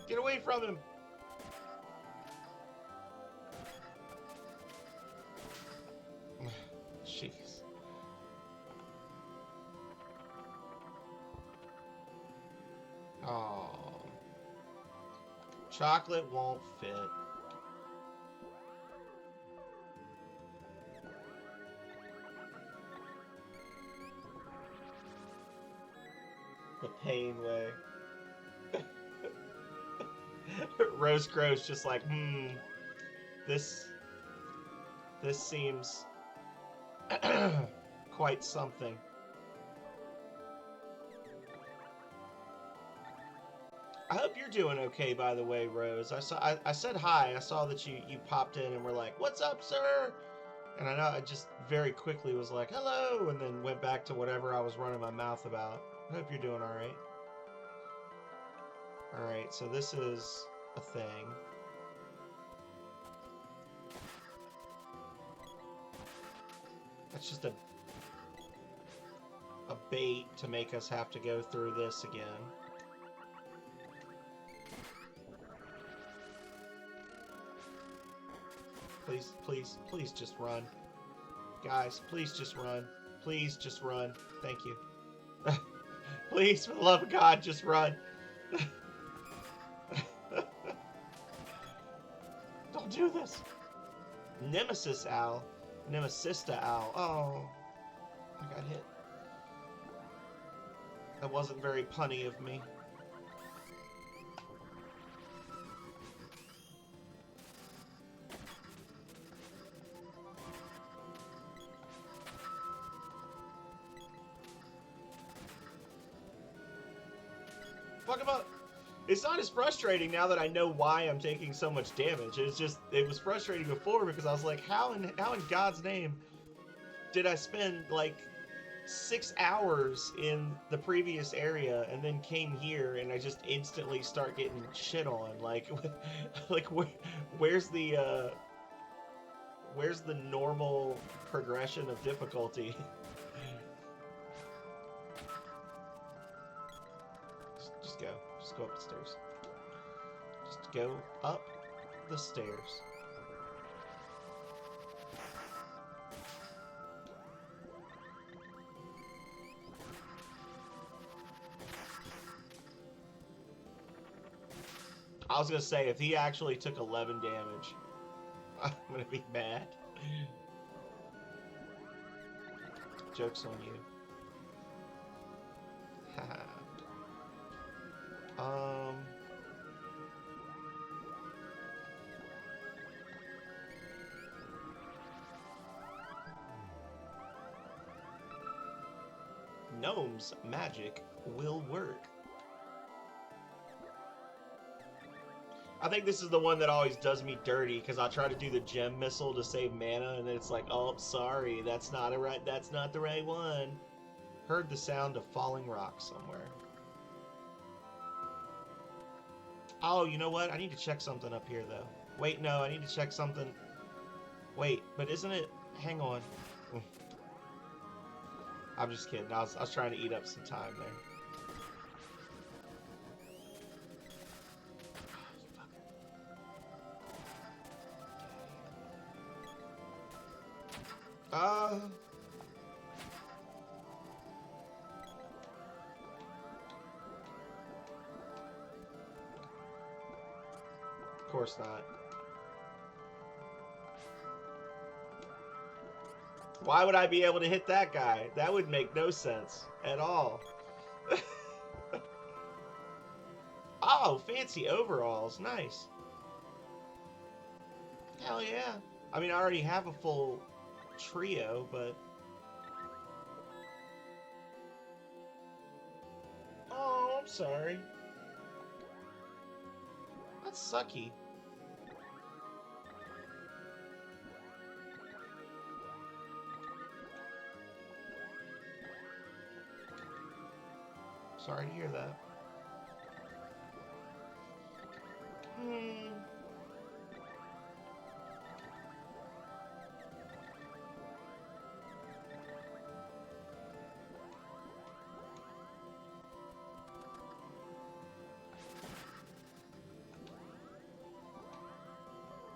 Get away from him! Jeez. Oh. Chocolate won't fit. The pain way. Rose Crow's just like, this seems quite something. I hope you're doing okay, by the way, Rose. I said hi. I saw that you popped in and were like, "What's up, sir?" And I know I just very quickly was like, "Hello," and then went back to whatever I was running my mouth about. I hope you're doing all right. All right, so this is a thing. That's just a bait to make us have to go through this again. Please, please, please just run. Guys, please just run. Please just run. Thank you. Please, for the love of God, just run. Don't do this. Nemesis Owl. Nemesista Owl. Oh. I got hit. That wasn't very punny of me. Fuck him up. It's not as frustrating now that I know why I'm taking so much damage. It's just, it was frustrating before because I was like, how in God's name did I spend like 6 hours in the previous area and then came here and I just instantly start getting shit on? Like, where's the normal progression of difficulty? Just go. Just go up the stairs. Just go up the stairs. I was gonna say, if he actually took 11 damage, I'm gonna be mad. Joke's on you. Haha. Gnome's magic will work. I think this is the one that always does me dirty because I try to do the gem missile to save mana and then it's like, oh, sorry, that's not the right one. Heard the sound of falling rocks somewhere. Oh, you know what? I need to check something up here, though. Wait, no, I need to check something. Wait, but isn't it... Hang on. I'm just kidding. I was trying to eat up some time there. Of course not. Why would I be able to hit that guy? That would make no sense at all. Oh, fancy overalls. Nice. Hell yeah. I mean, I already have a full trio, but... Oh, I'm sorry. That's sucky. Sorry to hear that.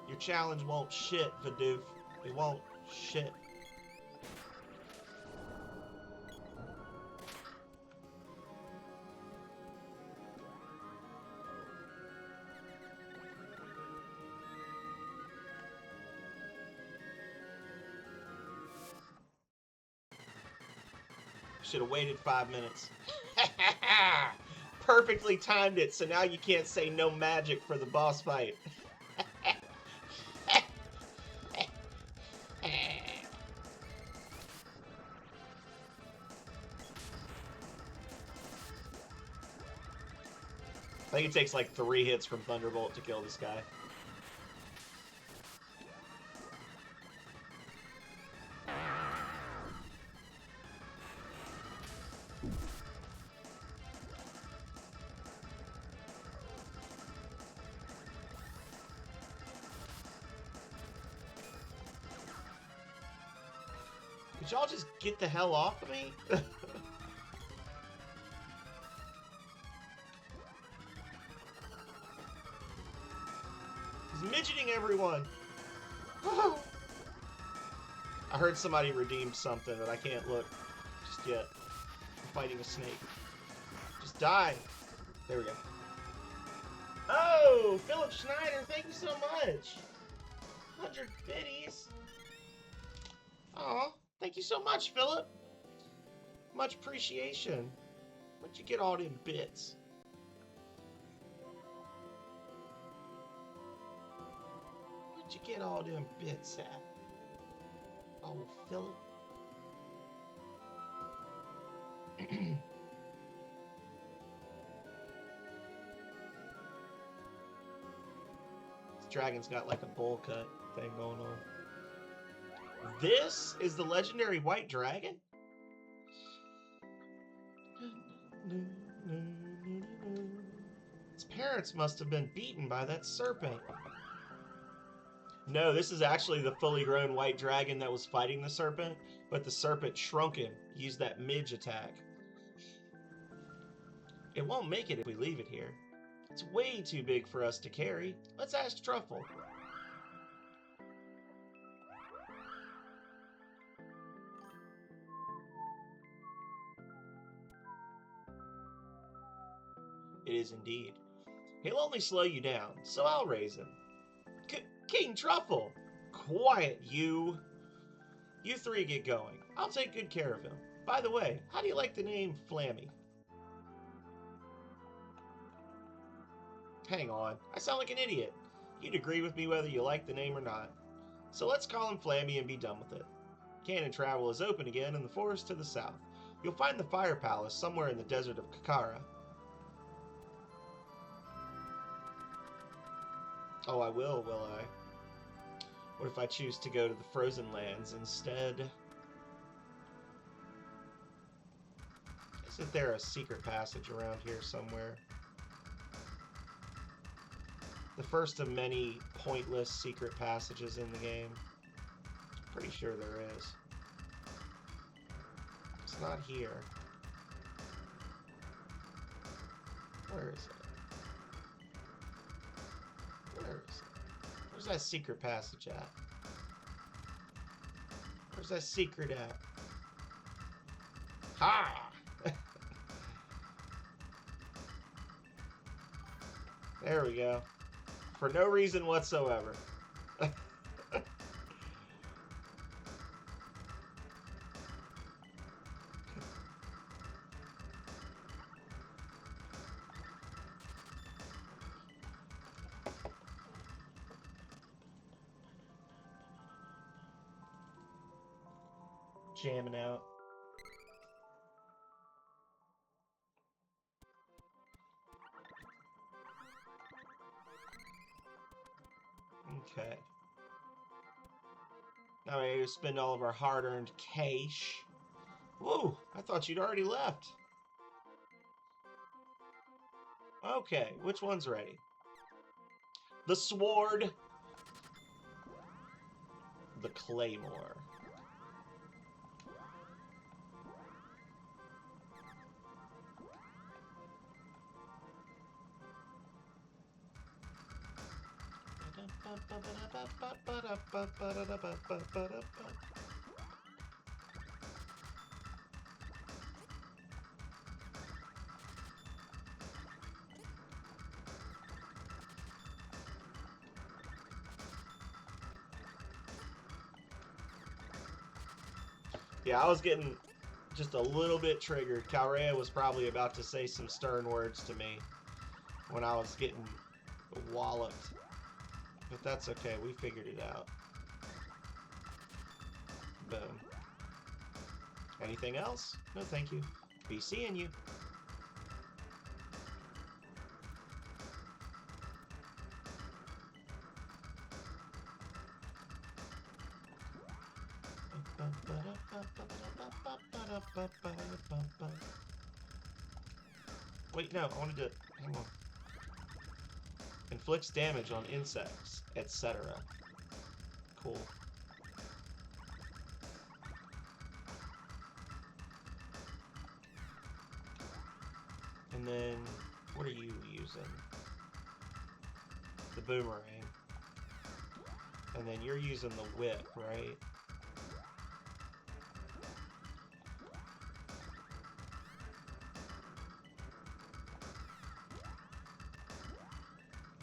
Your challenge won't shit, Vidoof. It won't shit. Should have waited 5 minutes. Perfectly timed it, so now you can't say no magic for the boss fight. I think it takes like 3 hits from Thunderbolt to kill this guy. Could y'all just get the hell off of me? He's midgeting everyone. I heard somebody redeemed something, but I can't look just yet. I'm fighting a snake. Just die. There we go. Oh, Philip Schneider, thank you so much. 100 biddies. Aw, thank you so much, Philip. Much appreciation. Where'd you get all them bits? Where'd you get all them bits at? Oh, Philip. This dragon's got like a bowl cut thing going on. This is the legendary white dragon? Its parents must have been beaten by that serpent. No, this is actually the fully grown white dragon that was fighting the serpent, but the serpent shrunk him, used that midge attack. It won't make it if we leave it here. It's way too big for us to carry. Let's ask Truffle. It is indeed. He'll only slow you down, so I'll raise him. King Truffle! Quiet, you! You three get going. I'll take good care of him. By the way, how do you like the name Flammy? Hang on, I sound like an idiot. You'd agree with me whether you like the name or not. So let's call him Flammy and be done with it. Canon travel is open again in the forest to the south. You'll find the Fire Palace somewhere in the desert of Kakara. Oh, I will I? What if I choose to go to the Frozen Lands instead? Isn't there a secret passage around here somewhere? The first of many pointless secret passages in the game. Pretty sure there is. It's not here. Where is it? Where is it? Where's that secret passage at? Where's that secret at? Ha! There we go. For no reason whatsoever. Jamming out. Okay. Now we gotta spend all of our hard-earned cash. Whoa, I thought you'd already left. Okay, which one's ready? The sword. The claymore. Yeah, I was getting just a little bit triggered. Calrea was probably about to say some stern words to me when I was getting walloped. But that's okay, we figured it out. Boom. Anything else? No, thank you. Be seeing you. Wait, no, I wanted to... Hang on. Inflicts damage on insects, etc. Cool. And then, what are you using? The boomerang. And then you're using the whip, right?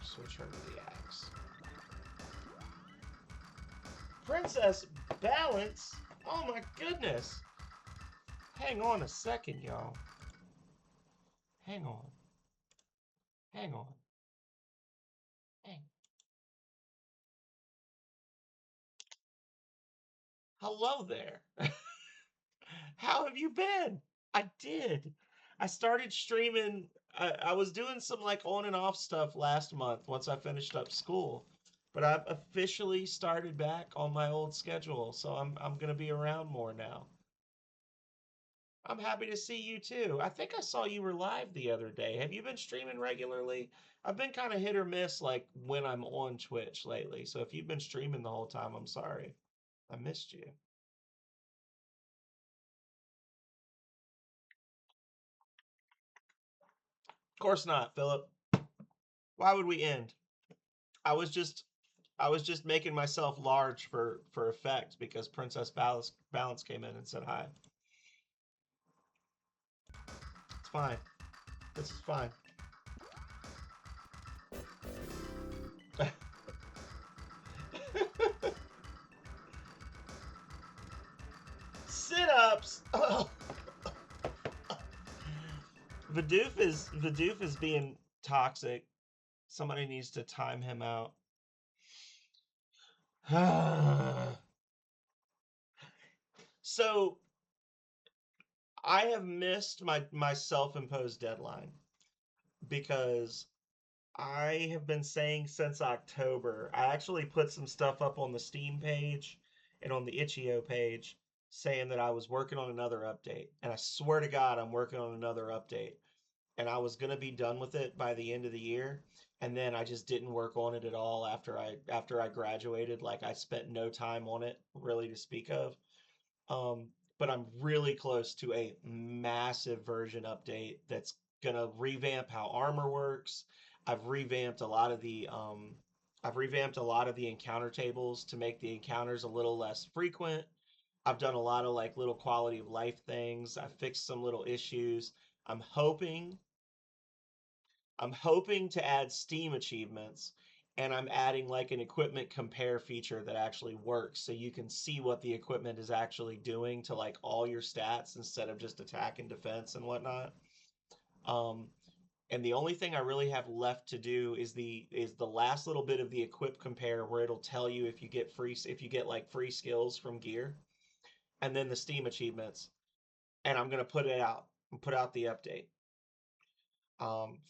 Switch her to the axe. Princess Balance? Oh my goodness! Hang on a second, y'all. Hang on. Hang on. Hang. Hello there. How have you been? I did. I started streaming. I was doing some like on and off stuff last month once I finished up school, but I've officially started back on my old schedule, so I'm gonna be around more now. I'm happy to see you too. I think I saw you were live the other day. Have you been streaming regularly? I've been kind of hit or miss like when I'm on Twitch lately. So if you've been streaming the whole time, I'm sorry. I missed you. Of course not, Philip. Why would we end? I was just I was just making myself large for effect because Balance came in and said hi. It's fine. This is fine. Sit-ups. Oh. Vidoof is being toxic. Somebody needs to time him out. So I have missed my self-imposed deadline because I have been saying since October. I actually put some stuff up on the Steam page and on the Itch.io page saying that I was working on another update. And I swear to God, I'm working on another update. And I was going to be done with it by the end of the year. And then I just didn't work on it at all after I graduated. Like I spent no time on it really to speak of. But I'm really close to a massive version update that's gonna revamp how armor works. I've revamped a lot of the encounter tables to make the encounters a little less frequent. I've done a lot of like little quality of life things. I fixed some little issues. I'm hoping I'm hoping to add Steam achievements and I'm adding like an equipment compare feature that actually works, so you can see what the equipment is actually doing to like all your stats instead of just attack and defense and whatnot. Um, and the only thing I really have left to do is the last little bit of the equip compare, where it'll tell you if you get like free skills from gear, and then the Steam achievements. And I'm gonna put out the update.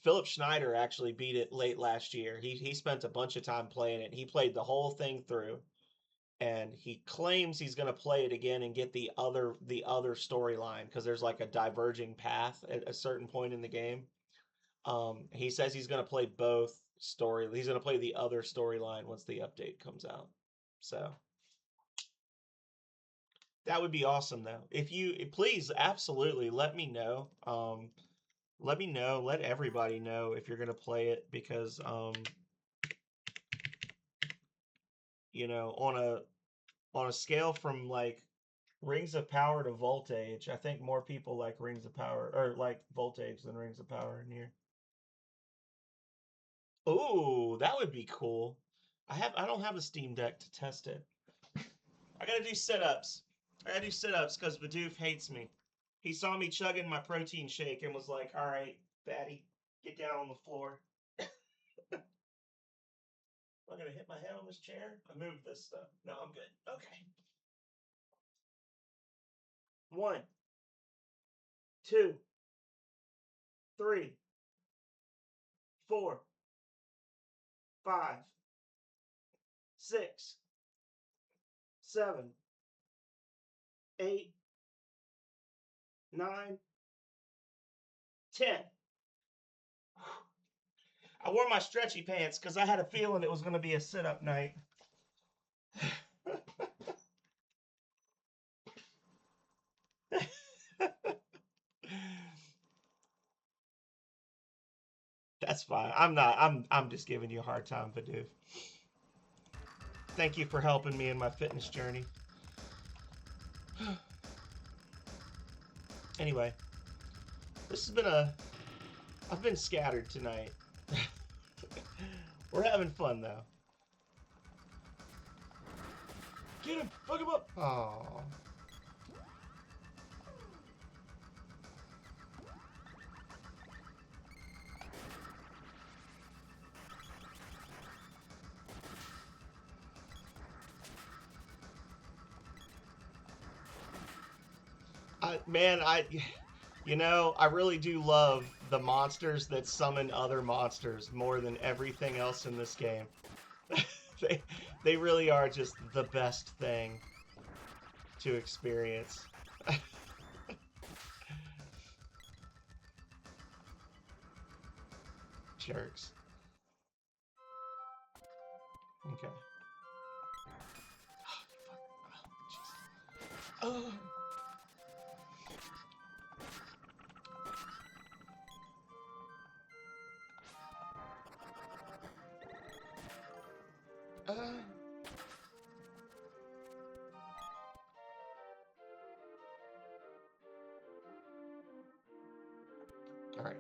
Philip Schneider actually beat it late last year. He spent a bunch of time playing it. He played the whole thing through, and he claims he's gonna play it again and get the other storyline, because there's like a diverging path at a certain point in the game. He says he's gonna play both story. He's gonna play the other storyline once the update comes out. So that would be awesome, though. If you please, absolutely let me know. Let me know. Let everybody know if you're gonna play it, because on a scale from like Rings of Power to Voltage, I think more people like Rings of Power, or like Voltage, than Rings of Power in here. Ooh, that would be cool. I don't have a Steam Deck to test it. I gotta do sit-ups. I gotta do sit-ups because Vidoof hates me. He saw me chugging my protein shake and was like, "All right, fatty, get down on the floor." Am I gonna hit my head on this chair? I moved this stuff. No, I'm good. Okay. 1, 2, 3, 4, 5, 6, 7, 8, 9, 10. I wore my stretchy pants because I had a feeling it was going to be a sit-up night. That's fine. I'm not. I'm just giving you a hard time, Vidoof. Thank you for helping me in my fitness journey. Anyway, this has been I've been scattered tonight. We're having fun though. Get him! Fuck him up! Oh. I really do love the monsters that summon other monsters more than everything else in this game. They really are just the best thing to experience. Jerks. Okay. Oh. All right.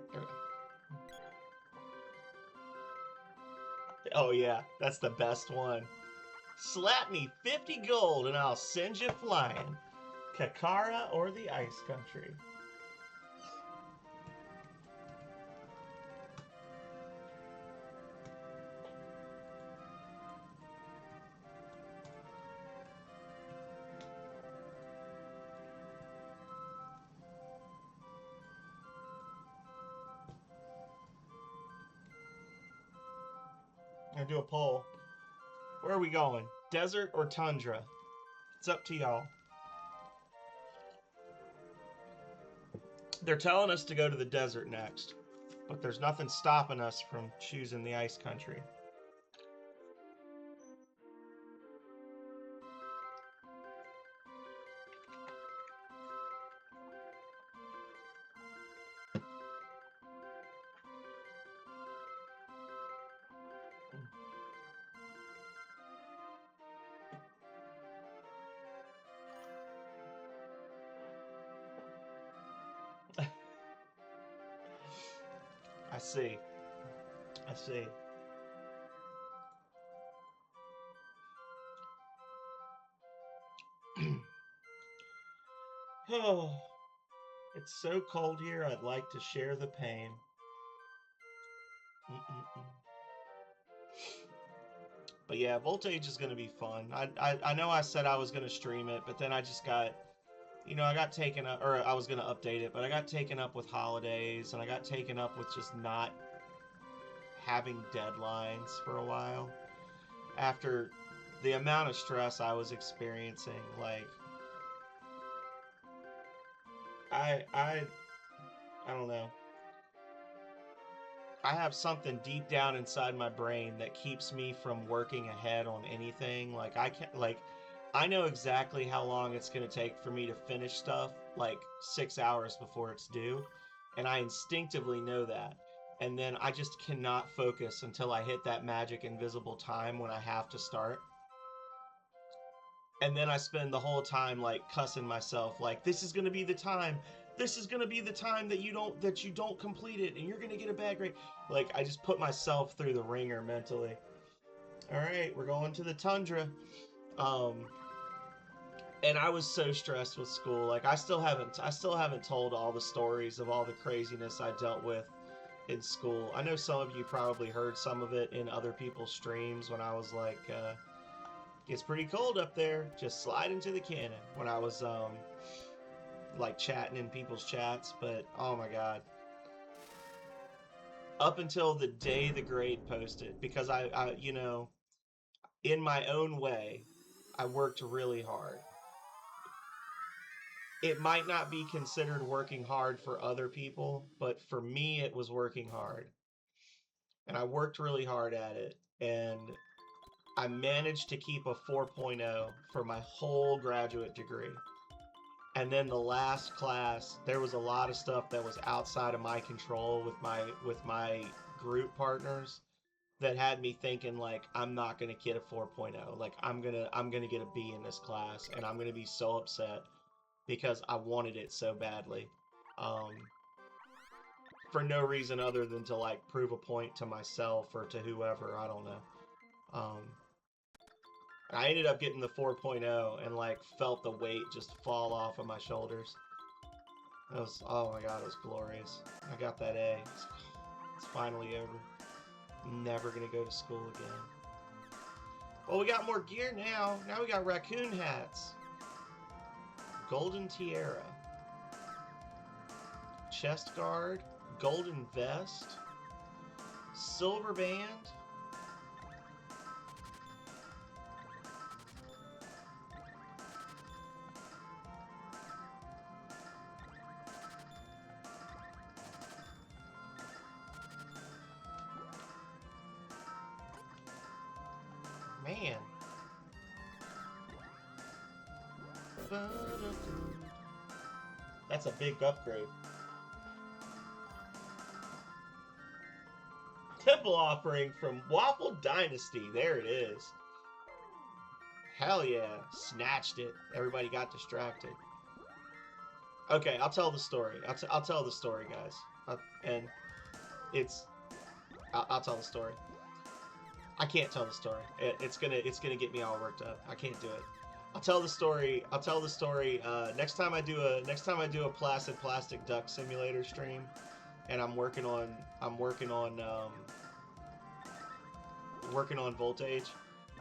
Oh yeah, that's the best one. Slap me 50 gold and I'll send you flying. Kakara or the Ice Country? I'm gonna do a poll. Where are we going? Desert or tundra? It's up to y'all. They're telling us to go to the desert next, but there's nothing stopping us from choosing the Ice Country. I see. I see. Oh, it's so cold here, I'd like to share the pain. Mm-mm-mm. But yeah, Voltage is going to be fun. I know I said I was going to stream it, but then I just got, you know, I got taken up, or I was going to update it, but I got taken up with holidays, and I got taken up with just not having deadlines for a while. After the amount of stress I was experiencing, like, I, I, I don't know. I have something deep down inside my brain that keeps me from working ahead on anything. Like I can like I know exactly how long it's going to take for me to finish stuff like 6 hours before it's due, and I instinctively know that. And then I just cannot focus until I hit that magic invisible time when I have to start. And then I spend the whole time like cussing myself like this is going to be the time. This is going to be the time that you don't complete it and you're going to get a bad grade. Like I just put myself through the ringer mentally. All right, we're going to the tundra. Um and I was so stressed with school. Like I still haven't told all the stories of all the craziness I dealt with in school. I know some of you probably heard some of it in other people's streams when I was like it's pretty cold up there. Just slide into the cannon when I was like chatting in people's chats, but oh my god. Up until the day the grade posted, because I you know, in my own way, I worked really hard. It might not be considered working hard for other people, but for me it was working hard. And I worked really hard at it. And I managed to keep a 4.0 for my whole graduate degree. And then the last class, there was a lot of stuff that was outside of my control with my group partners that had me thinking like I'm not going to get a 4.0. Like I'm going to get a B in this class and I'm going to be so upset because I wanted it so badly. Um for no reason other than to like prove a point to myself or to whoever, I don't know. Um I ended up getting the 4.0 and like felt the weight just fall off of my shoulders. It was, oh my god, it was glorious. I got that A. It's finally over. Never gonna go to school again. Well, we got more gear now. Now we got raccoon hats. Golden tiara. Chest guard. Golden vest. Silver band. Man. That's a big upgrade. Temple offering from Waffle Dynasty. There it is. Hell yeah. Snatched it. Everybody got distracted. Okay, I'll tell the story. I'll tell the story, guys. And it's... I'll tell the story. I can't tell the story. It's gonna get me all worked up. I can't do it. I'll tell the story. I'll tell the story next time I do a Placid Plastic Duck Simulator stream, and I'm working on Voltage.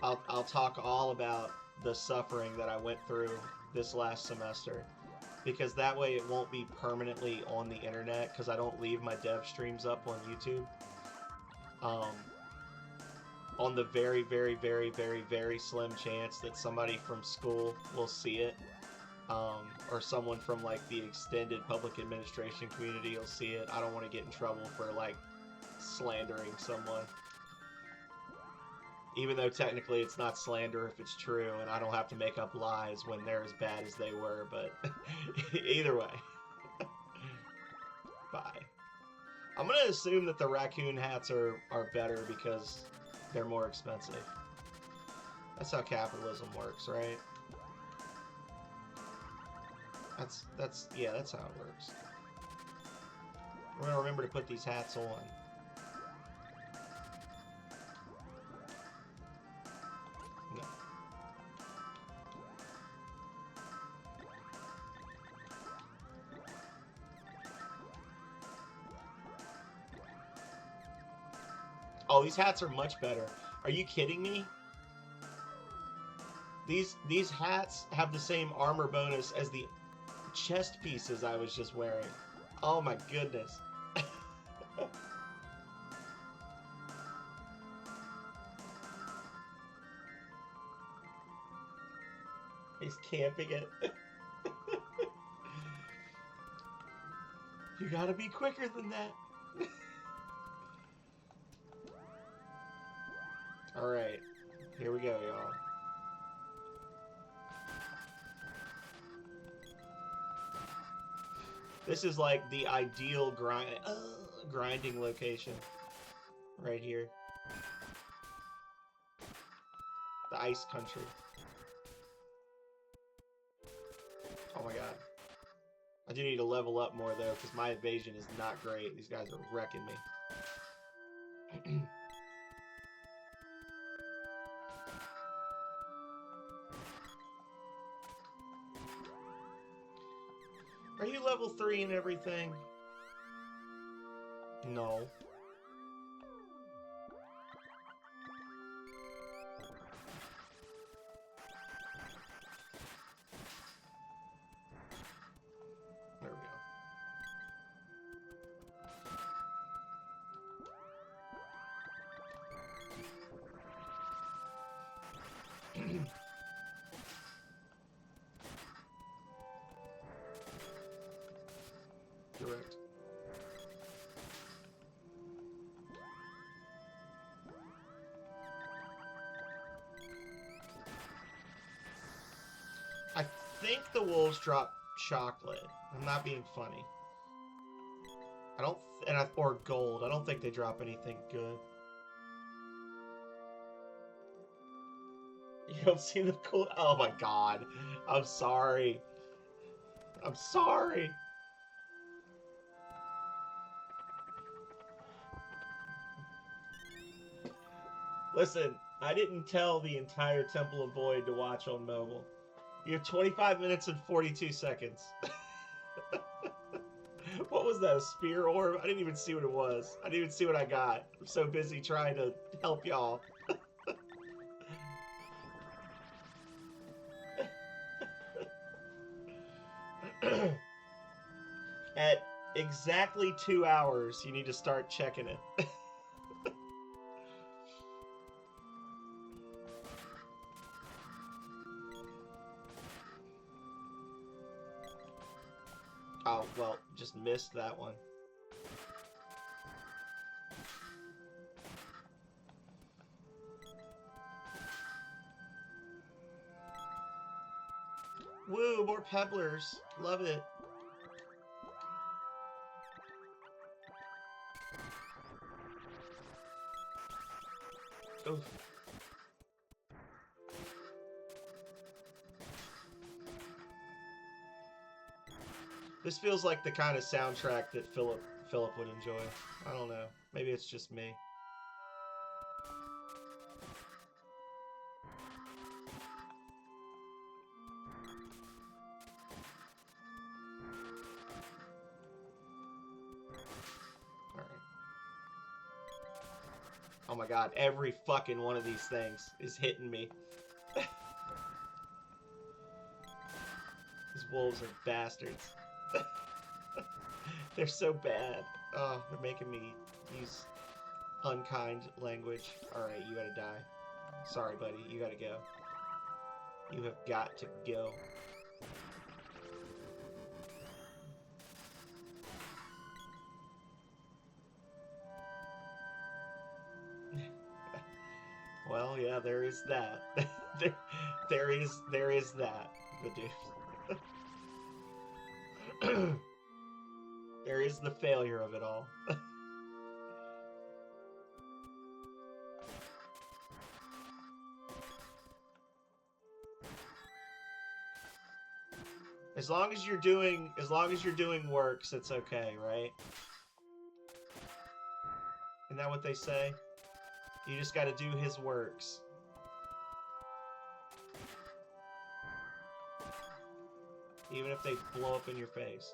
I'll talk all about the suffering that I went through this last semester, because that way it won't be permanently on the internet because I don't leave my dev streams up on YouTube. On the very, very, very, very, very slim chance that somebody from school will see it, or someone from like the extended public administration community will see it. I don't want to get in trouble for like slandering someone, even though technically it's not slander if it's true, and I don't have to make up lies when they're as bad as they were. But either way, bye. I'm gonna assume that the raccoon hats are better because they're more expensive. That's how capitalism works, right? That's yeah, that's how it works. We're gonna remember to put these hats on. No. Oh, these hats are much better. Are you kidding me? These hats have the same armor bonus as the chest pieces I was just wearing. Oh my goodness. He's camping it. You gotta be quicker than that. Alright, here we go, y'all. This is like the ideal grinding location. Right here. The ice country. Oh my god. I do need to level up more though, because my evasion is not great. These guys are wrecking me. Are you level 3 and everything? No. There we go. Correct. I think the wolves drop chocolate. I'm not being funny. I don't, or gold. I don't think they drop anything good. You don't see the cool. Oh my god. I'm sorry. I'm sorry. Listen, I didn't tell the entire Temple of Void to watch on mobile. You have 25 minutes and 42 seconds. What was that, a spear orb? I didn't even see what it was. I didn't even see what I got. I'm so busy trying to help y'all. At exactly 2 hours, you need to start checking it. Oh, well, just missed that one. Woo, more pebblers. Love it. Oof. This feels like the kind of soundtrack that Philip would enjoy. I don't know. Maybe it's just me. Alright. Oh my god, every fucking one of these things is hitting me. These wolves are bastards. They're so bad. Oh, they're making me use unkind language. Alright, you gotta die. Sorry, buddy. You gotta go. You have got to go. Well, yeah, there is that. there is that, the dude. There is the failure of it all. As long as you're doing works, it's okay, right? Isn't that what they say? You just gotta do his works. Even if they blow up in your face.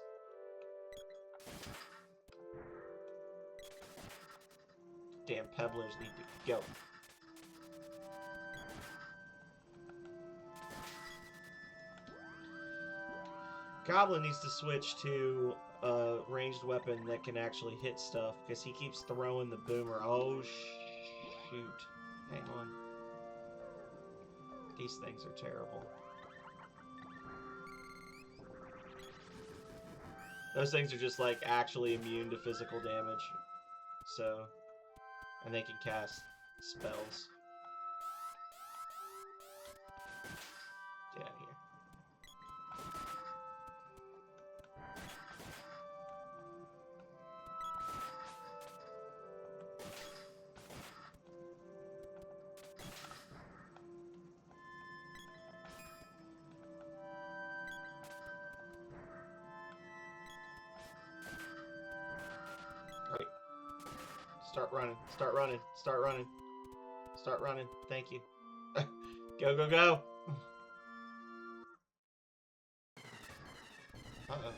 Damn pebblers need to go. Goblin needs to switch to a ranged weapon that can actually hit stuff, because he keeps throwing the boomer. Oh, shoot. Hang on. These things are terrible. Those things are just, like, actually immune to physical damage. So, and they can cast spells. Get out of here. Start running, start running, start running. Start running. Thank you. Go, go, go! Uh-oh.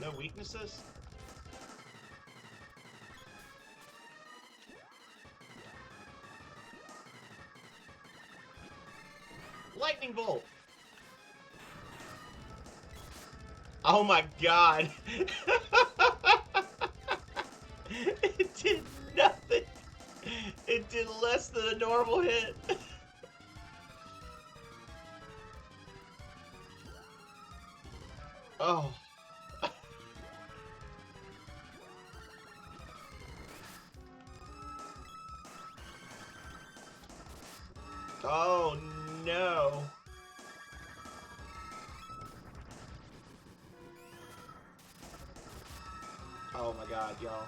No weaknesses? Lightning bolt! Oh my god! It did nothing! It did less than a normal hit! Oh. Oh no. Oh my god, y'all.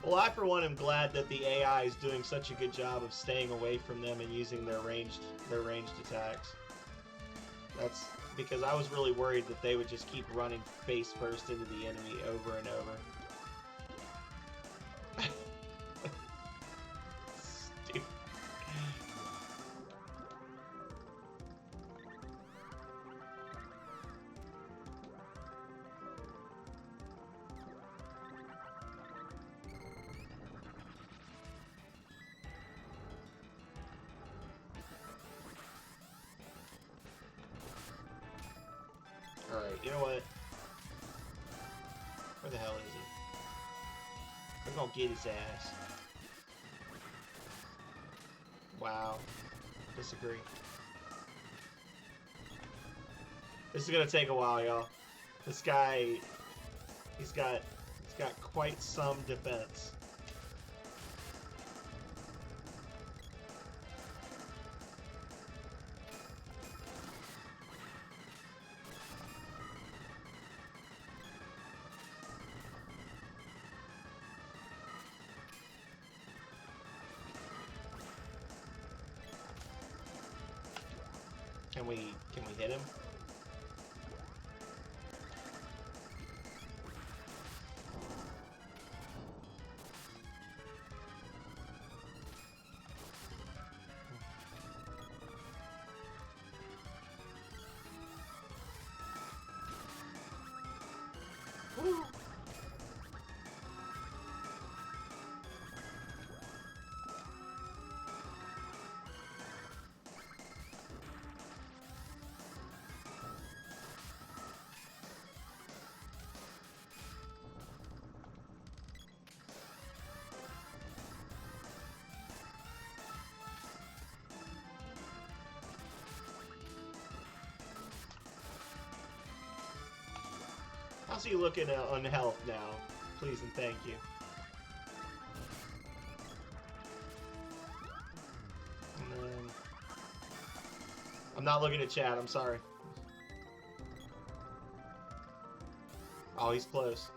Well, I for one am glad that the AI is doing such a good job of staying away from them and using their ranged attacks. That's because I was really worried that they would just keep running face first into the enemy over and over. Stupid. Alright, you know what? Where the hell is he? We're gonna get his ass. Wow. Disagree. This is gonna take a while, y'all. This guy, he's got quite some defense. Can we hit him? Woo. How's he looking on health now? Please and thank you. And then... I'm not looking at chat, I'm sorry. Oh, he's close.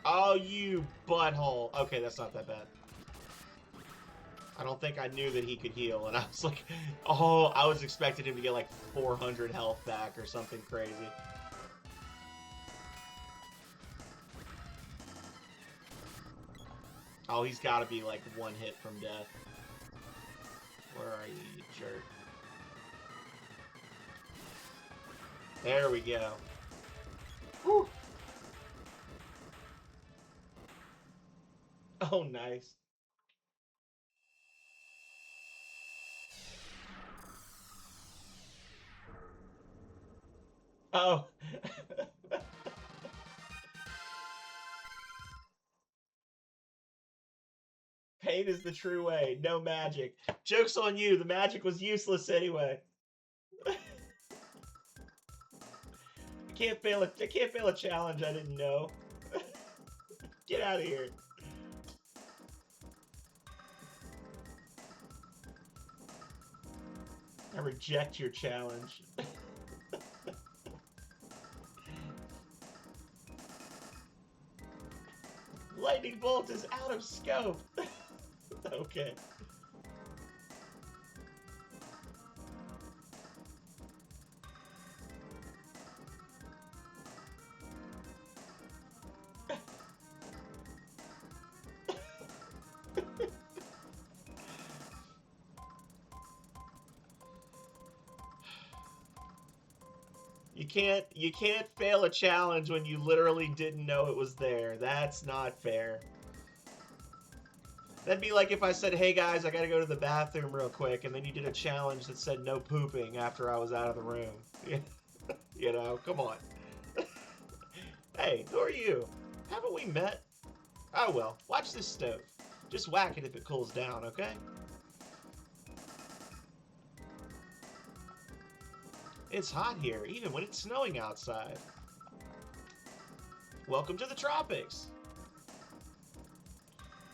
Oh, you butthole. Okay, that's not that bad. I don't think I knew that he could heal, and I was like, oh, I was expecting him to get like 400 health back or something crazy. Oh, he's got to be like one hit from death. Where are you, you jerk? There we go. Whew. Oh, nice. Oh. Pain is the true way. No magic. Joke's on you. The magic was useless anyway. I can't fail a challenge I didn't know. Get out of here. I reject your challenge. Lightning bolt is out of scope. Okay. You can't fail a challenge when you literally didn't know it was there. That's not fair. That'd be like if I said, hey guys, I gotta go to the bathroom real quick, and then you did a challenge that said no pooping after I was out of the room. You know, come on. Hey, who are you? Haven't we met? Oh well, watch this stove. Just whack it if it cools down, okay? It's hot here, even when it's snowing outside. Welcome to the tropics.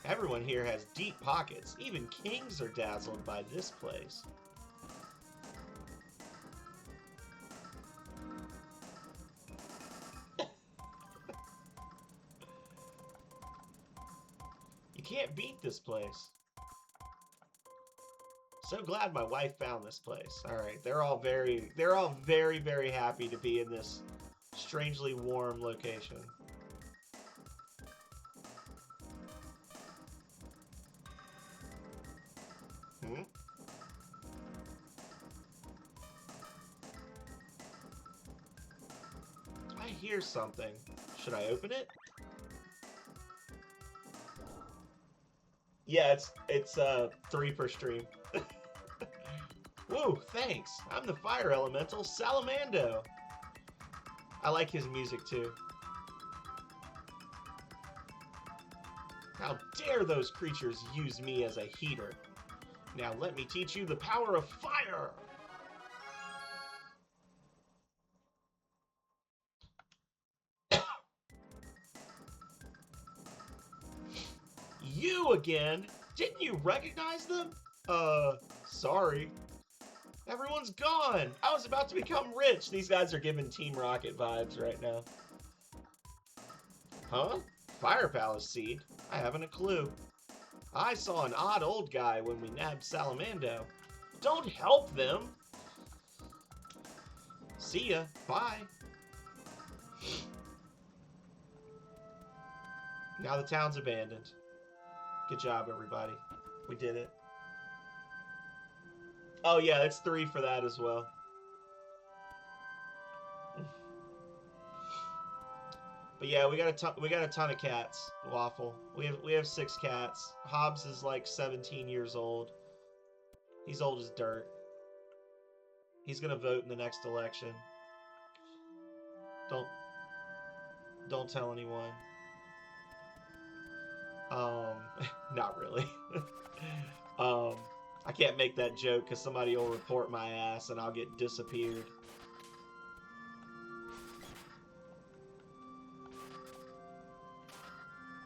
Everyone here has deep pockets. Even kings are dazzled by this place. You can't beat this place. So glad my wife found this place. All right, they're all very, very happy to be in this strangely warm location. Hmm? I hear something. Should I open it? Yeah, it's 3 per stream. Whoa, thanks. I'm the fire elemental, Salamando. I like his music too. How dare those creatures use me as a heater? Now let me teach you the power of fire! You again? Didn't you recognize them? Sorry. Everyone's gone! I was about to become rich! These guys are giving Team Rocket vibes right now. Huh? Fire Palace Seed? I haven't a clue. I saw an odd old guy when we nabbed Salamando. Don't help them! See ya. Bye. Now the town's abandoned. Good job, everybody. We did it. Oh yeah, it's 3 for that as well. But yeah, we got a ton of cats. Waffle. We have 6 cats. Hobbs is like 17 years old. He's old as dirt. He's gonna vote in the next election. Don't tell anyone. Not really. I can't make that joke because somebody will report my ass and I'll get disappeared.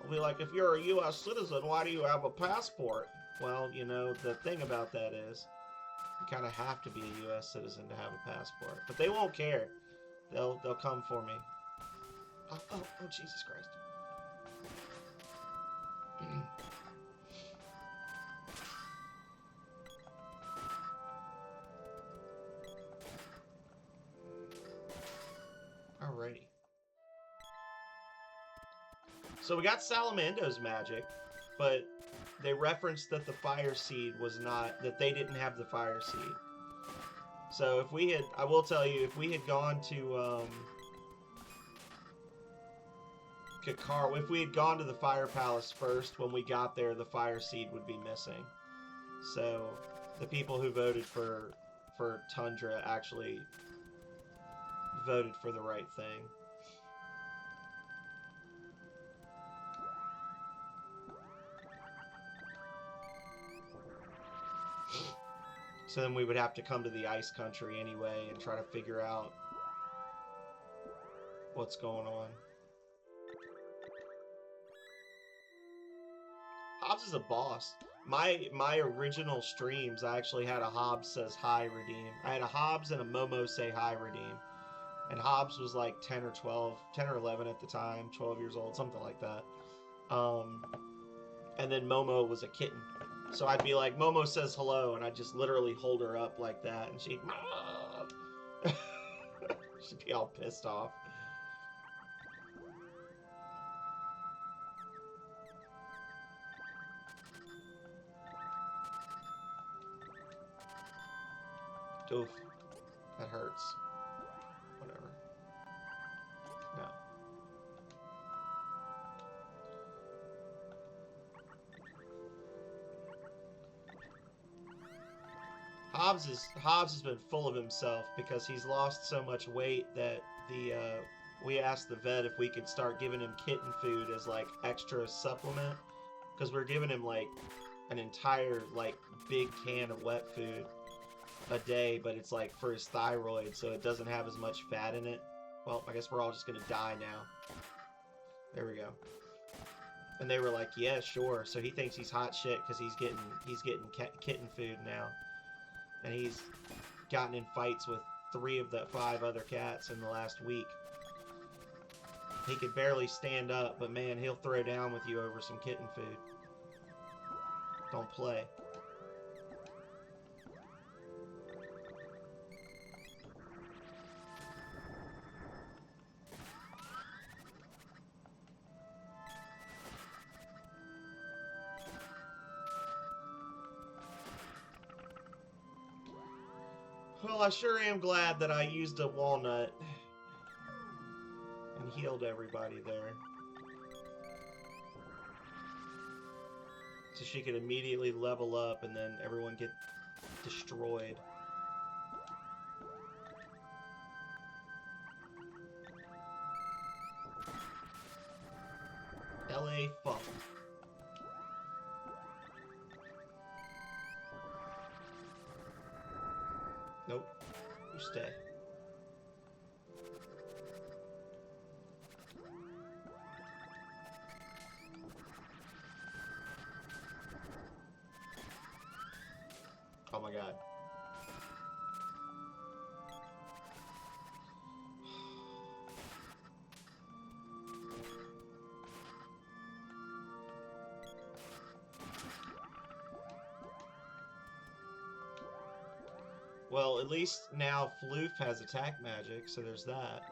I'll be like, if you're a U.S. citizen, why do you have a passport? Well, you know, the thing about that is you kind of have to be a U.S. citizen to have a passport. But they won't care. They'll come for me. Oh, Jesus Christ. So we got Salamando's magic, but they referenced that the Fire Seed was not, that they didn't have the Fire Seed. So if we had, I will tell you, if we had gone to Kakar, if we had gone to the Fire Palace first, when we got there, the Fire Seed would be missing. So the people who voted for Tundra actually voted for the right thing. So then we would have to come to the ice country anyway and try to figure out what's going on. Hobbs is a boss. My original streams, I actually had a Hobbs says hi redeem. I had a Hobbs and a Momo say hi redeem. And Hobbs was like 10 or 11 at the time, 12 years old, something like that. And then Momo was a kitten. So I'd be like, Momo says hello, and I'd just literally hold her up like that, and she'd she'd be all pissed off. Oof. That hurts. Whatever. No. Hobbs has been full of himself because he's lost so much weight that we asked the vet if we could start giving him kitten food as like extra supplement, because we're giving him like an entire like big can of wet food a day, but it's like for his thyroid, so it doesn't have as much fat in it. Well, I guess we're all just gonna die now. There we go. And they were like, yeah, sure. So he thinks he's hot shit because he's getting kitten food now, and he's gotten in fights with 3 of the 5 other cats in the last week. He could barely stand up, but man, he'll throw down with you over some kitten food. Don't play. Well, I sure am glad that I used a walnut and healed everybody there. So she could immediately level up and then everyone get destroyed. LA fuck. Nope. You stay. Oh my god. Well, at least now Floof has attack magic, so there's that.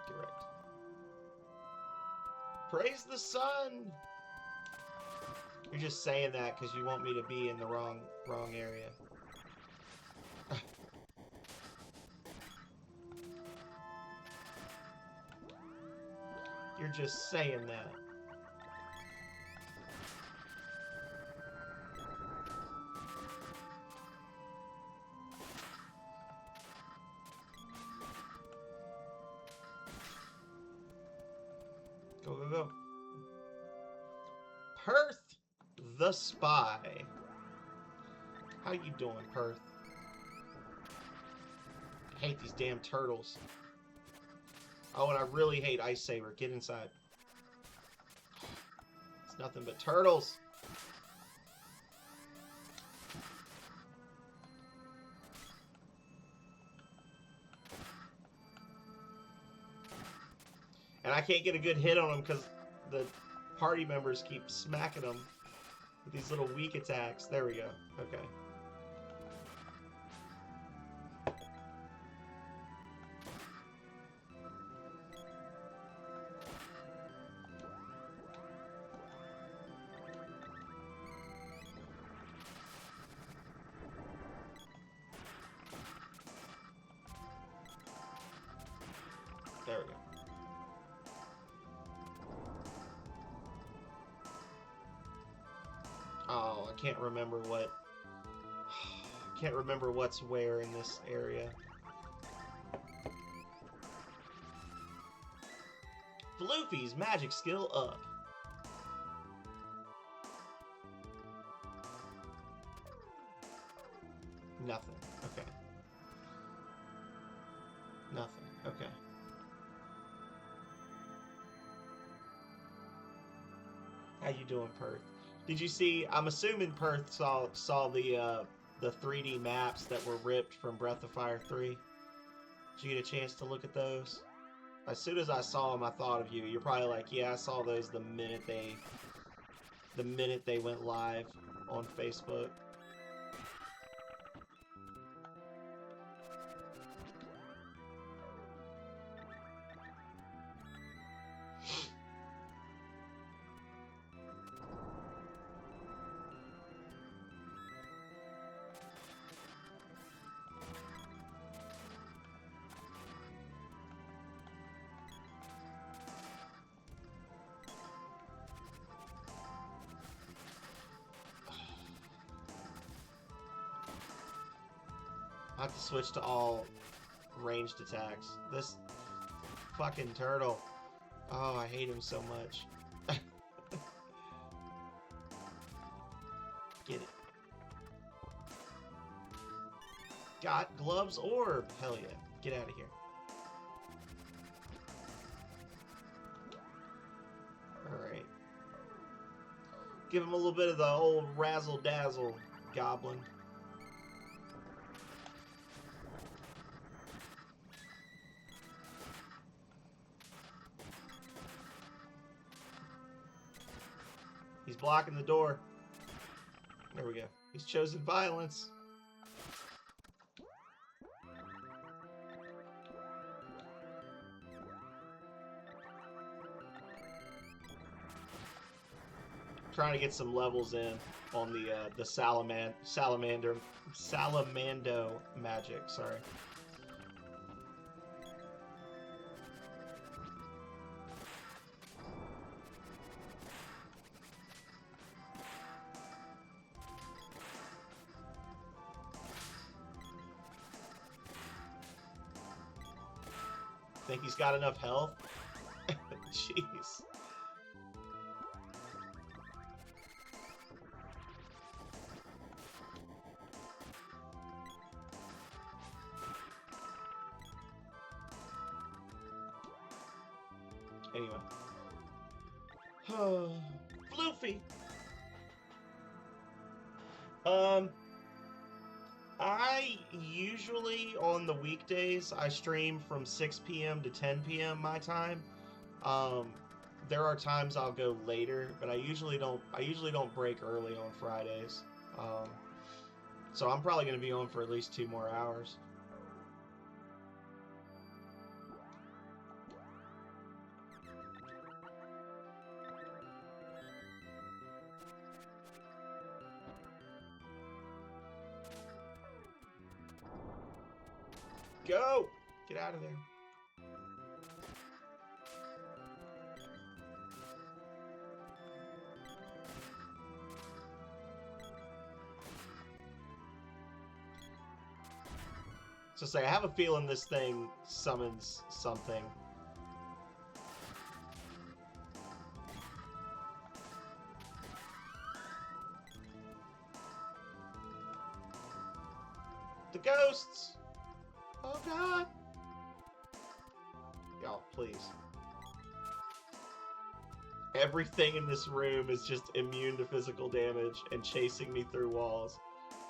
Correct. Praise the sun! You're just saying that because you want me to be in the wrong area. You're just saying that. Go, go, go. Perth the Spy. How you doing, Perth? I hate these damn turtles. Oh, and I really hate Ice Saber. Get inside. It's nothing but turtles. And I can't get a good hit on them because the party members keep smacking them with these little weak attacks. There we go. Okay. There we go. Oh, I can't remember what... I can't remember what's where in this area. Floofy's magic skill up. Nothing. Okay. Nothing. Okay. How you doing, Perth? Did you see? I'm assuming Perth saw the 3D maps that were ripped from Breath of Fire 3. Did you get a chance to look at those? As soon as I saw them, I thought of you. You're probably like, yeah, I saw those the minute they went live on Facebook. I have to switch to all ranged attacks. This fucking turtle. Oh, I hate him so much. Get it. Got gloves orb. Hell yeah. Get out of here. Alright. Give him a little bit of the old razzle-dazzle, goblin. He's blocking the door. There we go. He's chosen violence. Trying to get some levels in on the salamando magic. Sorry. Think he's got enough health? Jeez. Anyway. Floofy! I usually, on the weekdays, I stream from 6 p.m. to 10 p.m. my time. There are times I'll go later, but I usually don't break early on Fridays. So I'm probably going to be on for at least 2 more hours. Go! Get out of there. So say, I have a feeling this thing summons something. The ghosts! Oh god! Y'all, please. Everything in this room is just immune to physical damage and chasing me through walls.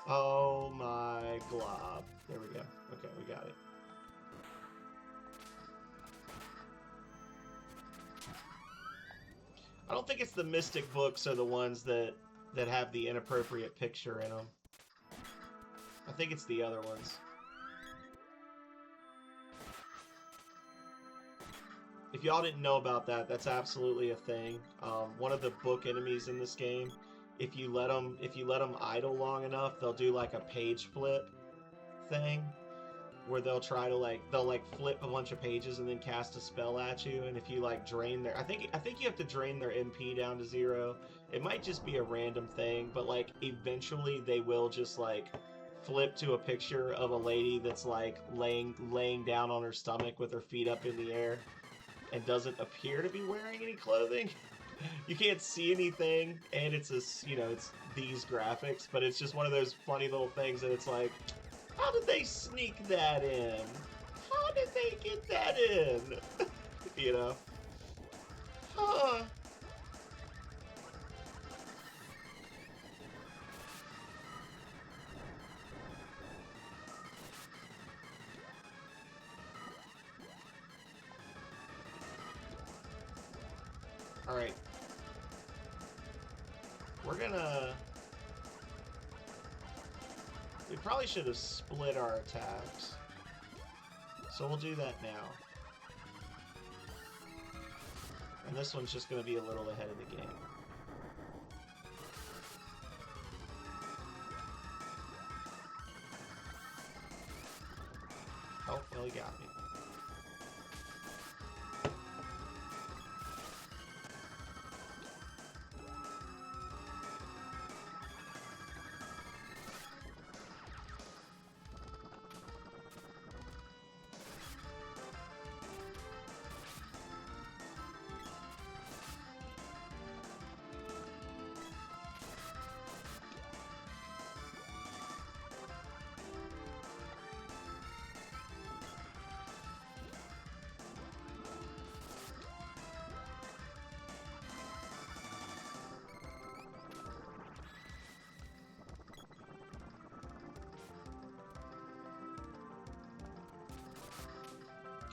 Oh my glob. There we go. Okay, we got it. I don't think it's the Mystic books are the ones that have the inappropriate picture in them. I think it's the other ones. If y'all didn't know about that, that's absolutely a thing. One of the book enemies in this game, if you let them idle long enough, they'll do like a page flip thing, where they'll try to they'll flip a bunch of pages and then cast a spell at you, and if you drain their, I think you have to drain their MP down to 0. It might just be a random thing, but eventually they will just flip to a picture of a lady that's laying down on her stomach with her feet up in the air and doesn't appear to be wearing any clothing. You can't see anything, and it's it's these graphics, but it's just one of those funny little things that it's like, how did they sneak that in? How did they get that in? You know? Huh. Alright. We're gonna... We probably should have split our attacks. So we'll do that now. And this one's just gonna be a little ahead of the game. Oh, well, he got me.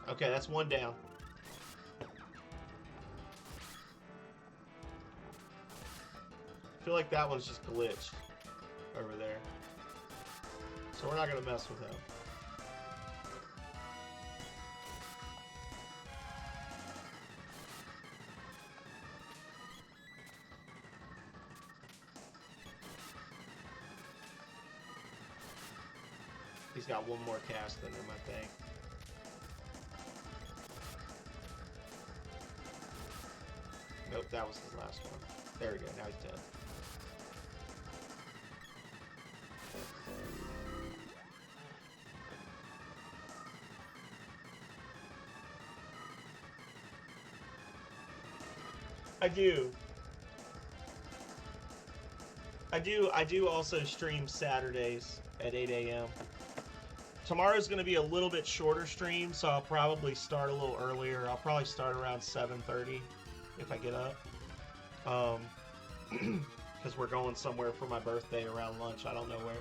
Okay, that's one down. I feel like that one's just glitched over there. So we're not going to mess with him. He's got one more cast in him, I think. Nope, that was his last one. There we go, now he's dead. I do also stream Saturdays at 8 a.m. Tomorrow's going to be a little bit shorter stream, so I'll probably start a little earlier. I'll probably start around 7:30 if I get up. Because we're going somewhere for my birthday around lunch. I don't know where.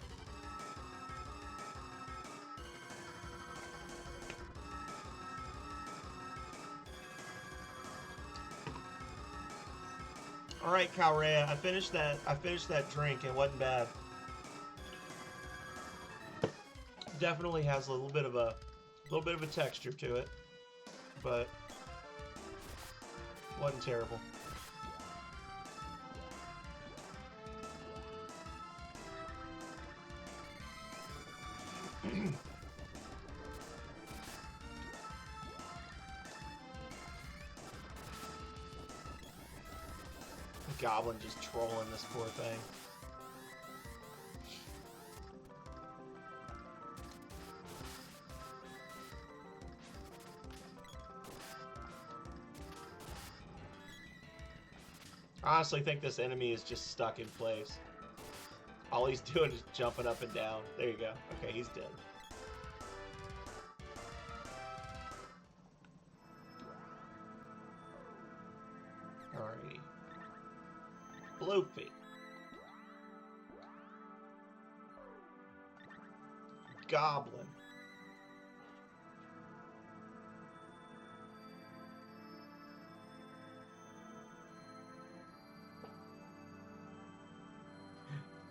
All right, Calrea, I finished that drink. It wasn't bad. Definitely has a little bit of a texture to it, but wasn't terrible. Goblin just trolling this poor thing. I honestly think this enemy is just stuck in place. All he's doing is jumping up and down. There you go. Okay, he's dead. Alrighty. Bloopy. Goblin.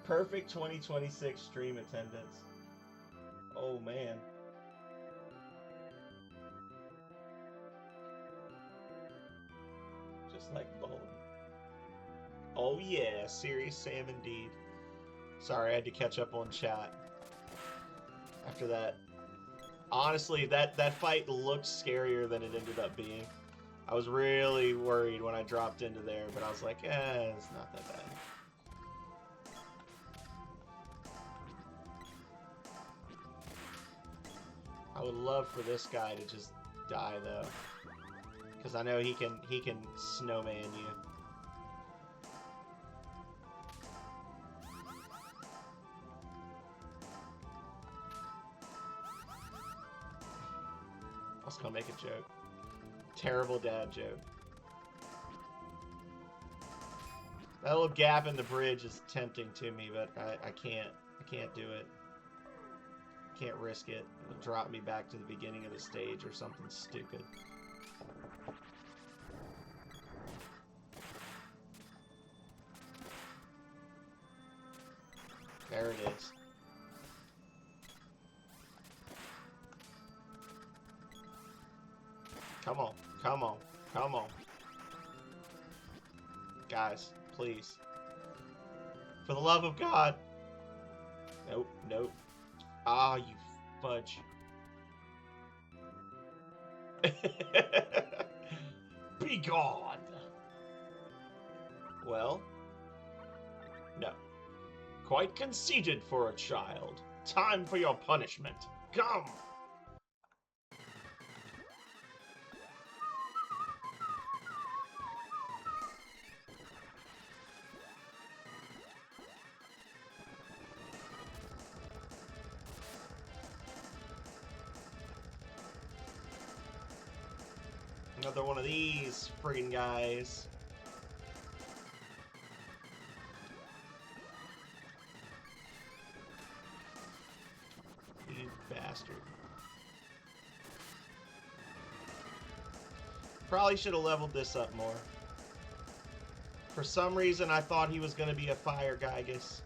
Perfect 2026 stream attendance. Oh man. Just like bowling. Oh yeah, serious Sam indeed. Sorry, I had to catch up on chat. After that Honestly, that fight looked scarier than it ended up being. I was really worried when I dropped into there, but I was like, it's not that bad. I would love for this guy to just die though, because I know he can snowman you. I was gonna make a joke. Terrible dad joke. That little gap in the bridge is tempting to me, but I can't do it. Can't risk it. It'll drop me back to the beginning of the stage or something stupid. There it is. Come on, come on, come on. Guys, please. For the love of God. Nope, nope. Ah, you fudge. Be gone. Well, no. Quite conceited for a child. Time for your punishment. Come! Another one of these friggin' guys. You bastard. Probably should have leveled this up more. For some reason, I thought he was going to be a fire Gygus.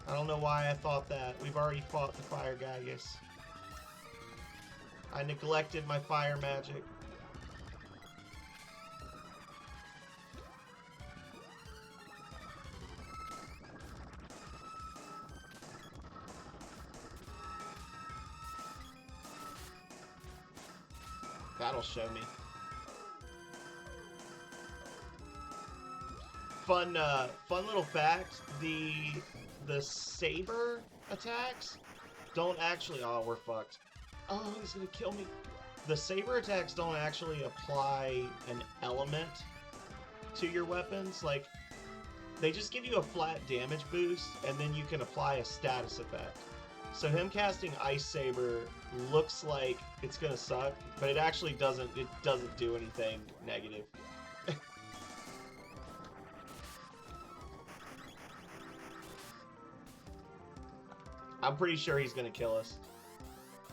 I don't know why I thought that. We've already fought the fire Gygus. I neglected my fire magic. That'll show me. Fun little fact: the saber attacks don't actually. Oh, we're fucked. Oh, he's gonna kill me. The saber attacks don't actually apply an element to your weapons. Like, they just give you a flat damage boost, and then you can apply a status effect. So him casting Ice Saber looks like it's gonna suck, but it actually doesn't. It doesn't do anything negative. I'm pretty sure he's gonna kill us.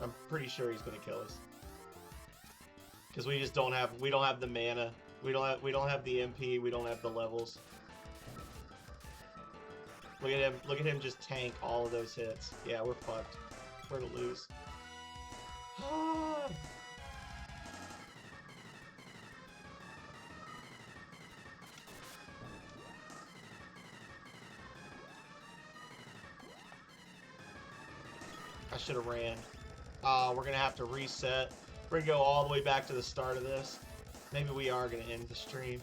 I'm pretty sure he's gonna kill us. Because we just don't have. We don't have the mana. We don't have the MP. We don't have the levels. Look at him. Look at him just tank all of those hits. Yeah, we're fucked. We're to lose. I should have ran. We're gonna have to reset. We're gonna go all the way back to the start of this. Maybe we are gonna end the stream.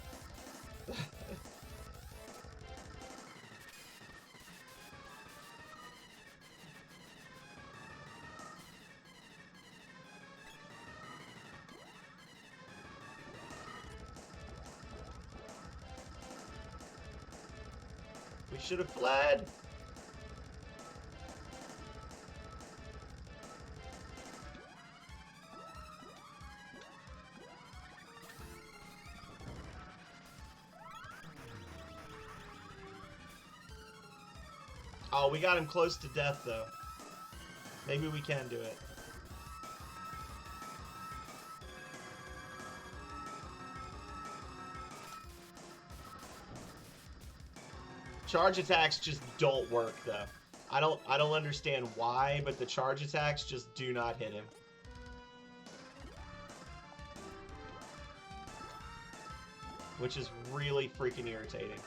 We should have fled. Oh, we got him close to death, though. Maybe we can do it. Charge attacks just don't work, though. I don't understand why, but the charge attacks just do not hit him. Which is really freaking irritating.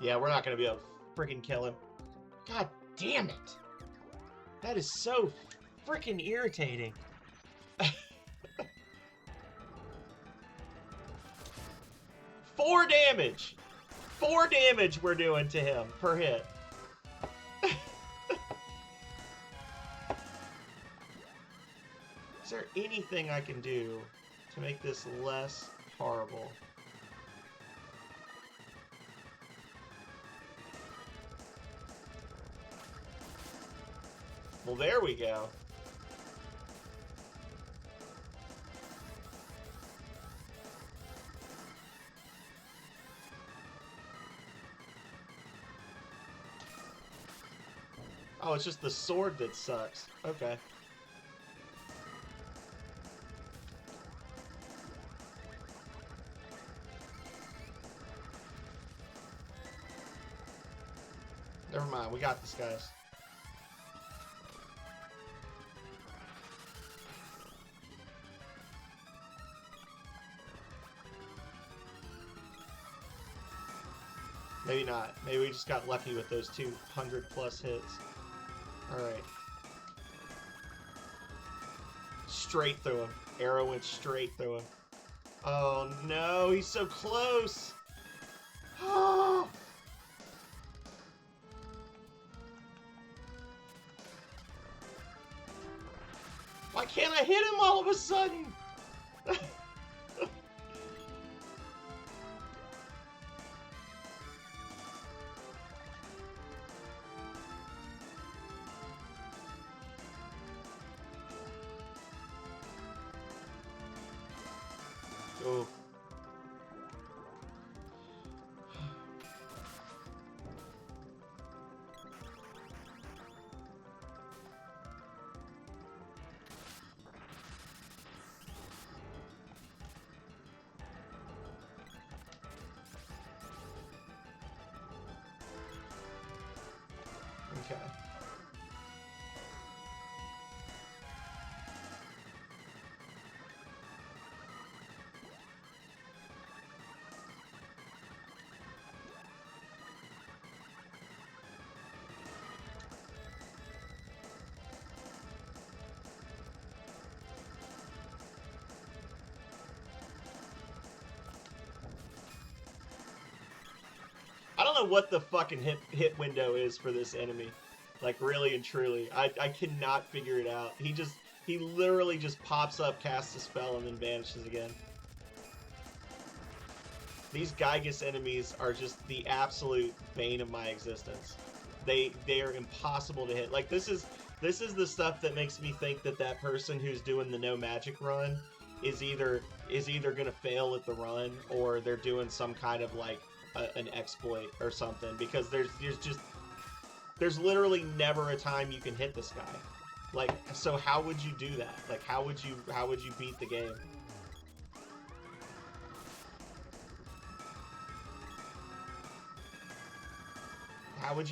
Yeah, we're not going to be able to freaking kill him. God damn it. That is so freaking irritating. 4 damage! 4 damage we're doing to him per hit. Is there anything I can do to make this less horrible? Well, there we go. Oh, it's just the sword that sucks. Okay. Never mind, we got this, guys. Maybe not. Maybe we just got lucky with those 200 plus hits. Alright. Straight through him. Arrow went straight through him. Oh no, he's so close! Why can't I hit him all of a sudden? Oh. Okay. I don't know what the fucking hit window is for this enemy. Like, really and truly. I cannot figure it out. He literally just pops up, casts a spell, and then vanishes again. These Gygus enemies are just the absolute bane of my existence. They are impossible to hit. Like, this is the stuff that makes me think that that person who's doing the no magic run is either gonna fail at the run, or they're doing some kind of like an exploit or something, because there's literally never a time you can hit this guy. Like, so how would you do that? Like, how would you beat the game? How would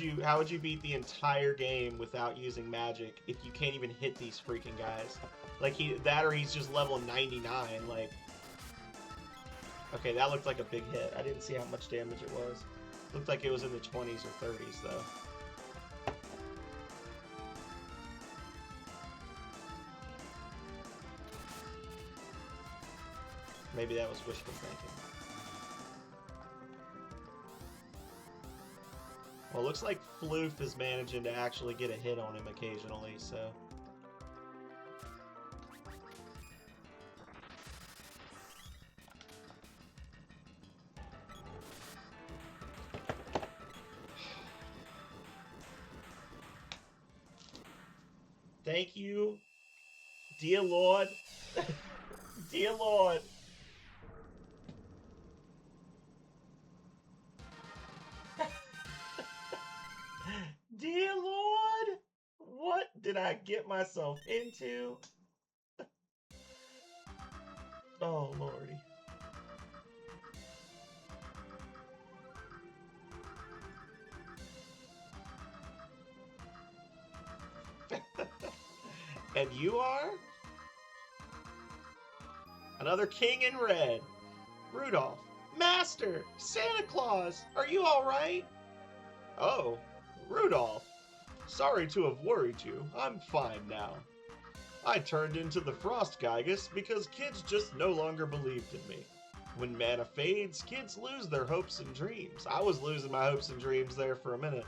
you beat the entire game without using magic if you can't even hit these freaking guys? Like, or he's just level 99, like. Okay, that looked like a big hit. I didn't see how much damage it was. Looked like it was in the 20s or 30s, though. Maybe that was wishful thinking. Well, it looks like Floof is managing to actually get a hit on him occasionally, so... Thank you, dear Lord. Dear Lord. Dear Lord, what did I get myself into? Oh, Lordy. And you are? Another king in red. Rudolph. Master! Santa Claus! Are you alright? Oh, Rudolph. Sorry to have worried you. I'm fine now. I turned into the Frost Gygus because kids just no longer believed in me. When mana fades, kids lose their hopes and dreams. I was losing my hopes and dreams there for a minute.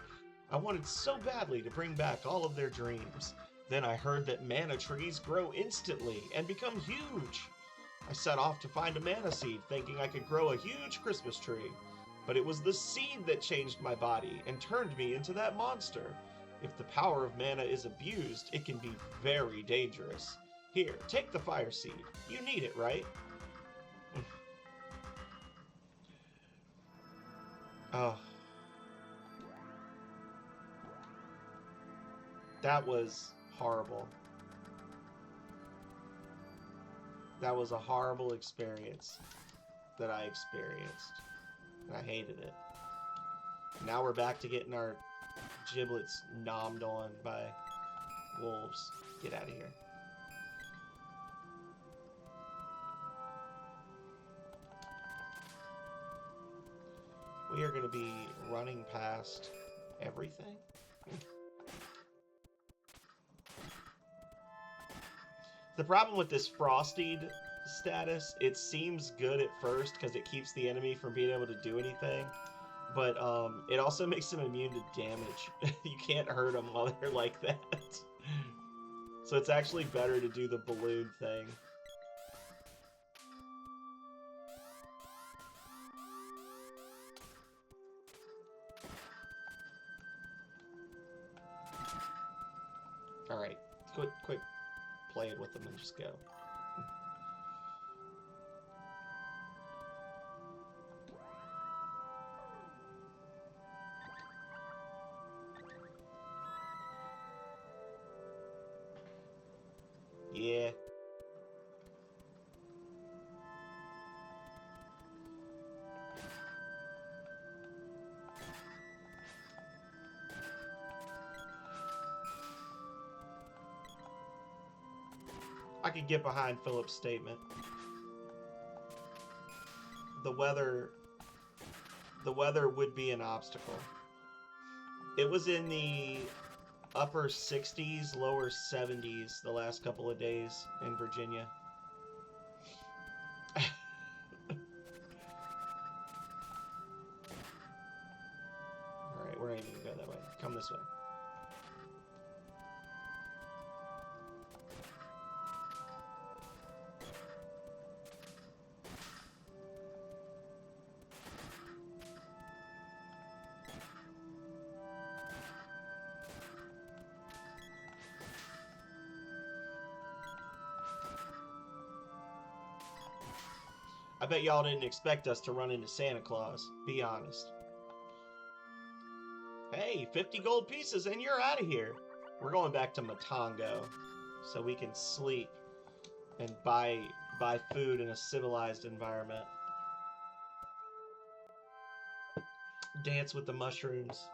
I wanted so badly to bring back all of their dreams. Then I heard that mana trees grow instantly and become huge. I set off to find a mana seed, thinking I could grow a huge Christmas tree. But it was the seed that changed my body and turned me into that monster. If the power of mana is abused, it can be very dangerous. Here, take the fire seed. You need it, right? Oh. That was horrible. That was a horrible experience that I experienced. And I hated it. Now we're back to getting our giblets nommed on by wolves. Get out of here. We are going to be running past everything. The problem with this Frosted status, it seems good at first because it keeps the enemy from being able to do anything, but it also makes them immune to damage. You can't hurt them while they're like that. So it's actually better to do the balloon thing. Alright, quick play it with them and just go. Yeah. I could get behind Philip's statement. The weather would be an obstacle. It was in the upper 60s, lower 70s the last couple of days in Virginia. Alright, we're not even gonna go that way. Come this way. I bet y'all didn't expect us to run into Santa Claus. Be honest. Hey, 50 gold pieces and you're out of here. We're going back to Matango so we can sleep and buy food in a civilized environment. Dance with the mushrooms.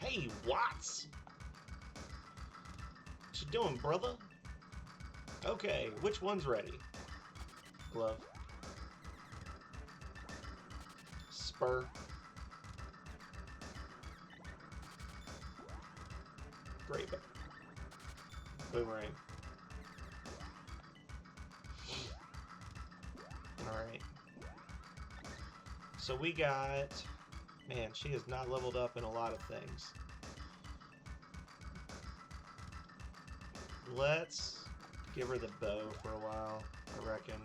Hey, Watts! What you doing, brother? Okay, which one's ready? Glove. Spur. Great. Boomerang. Alright. So we got... Man, she has not leveled up in a lot of things. Let's give her the bow for a while, I reckon.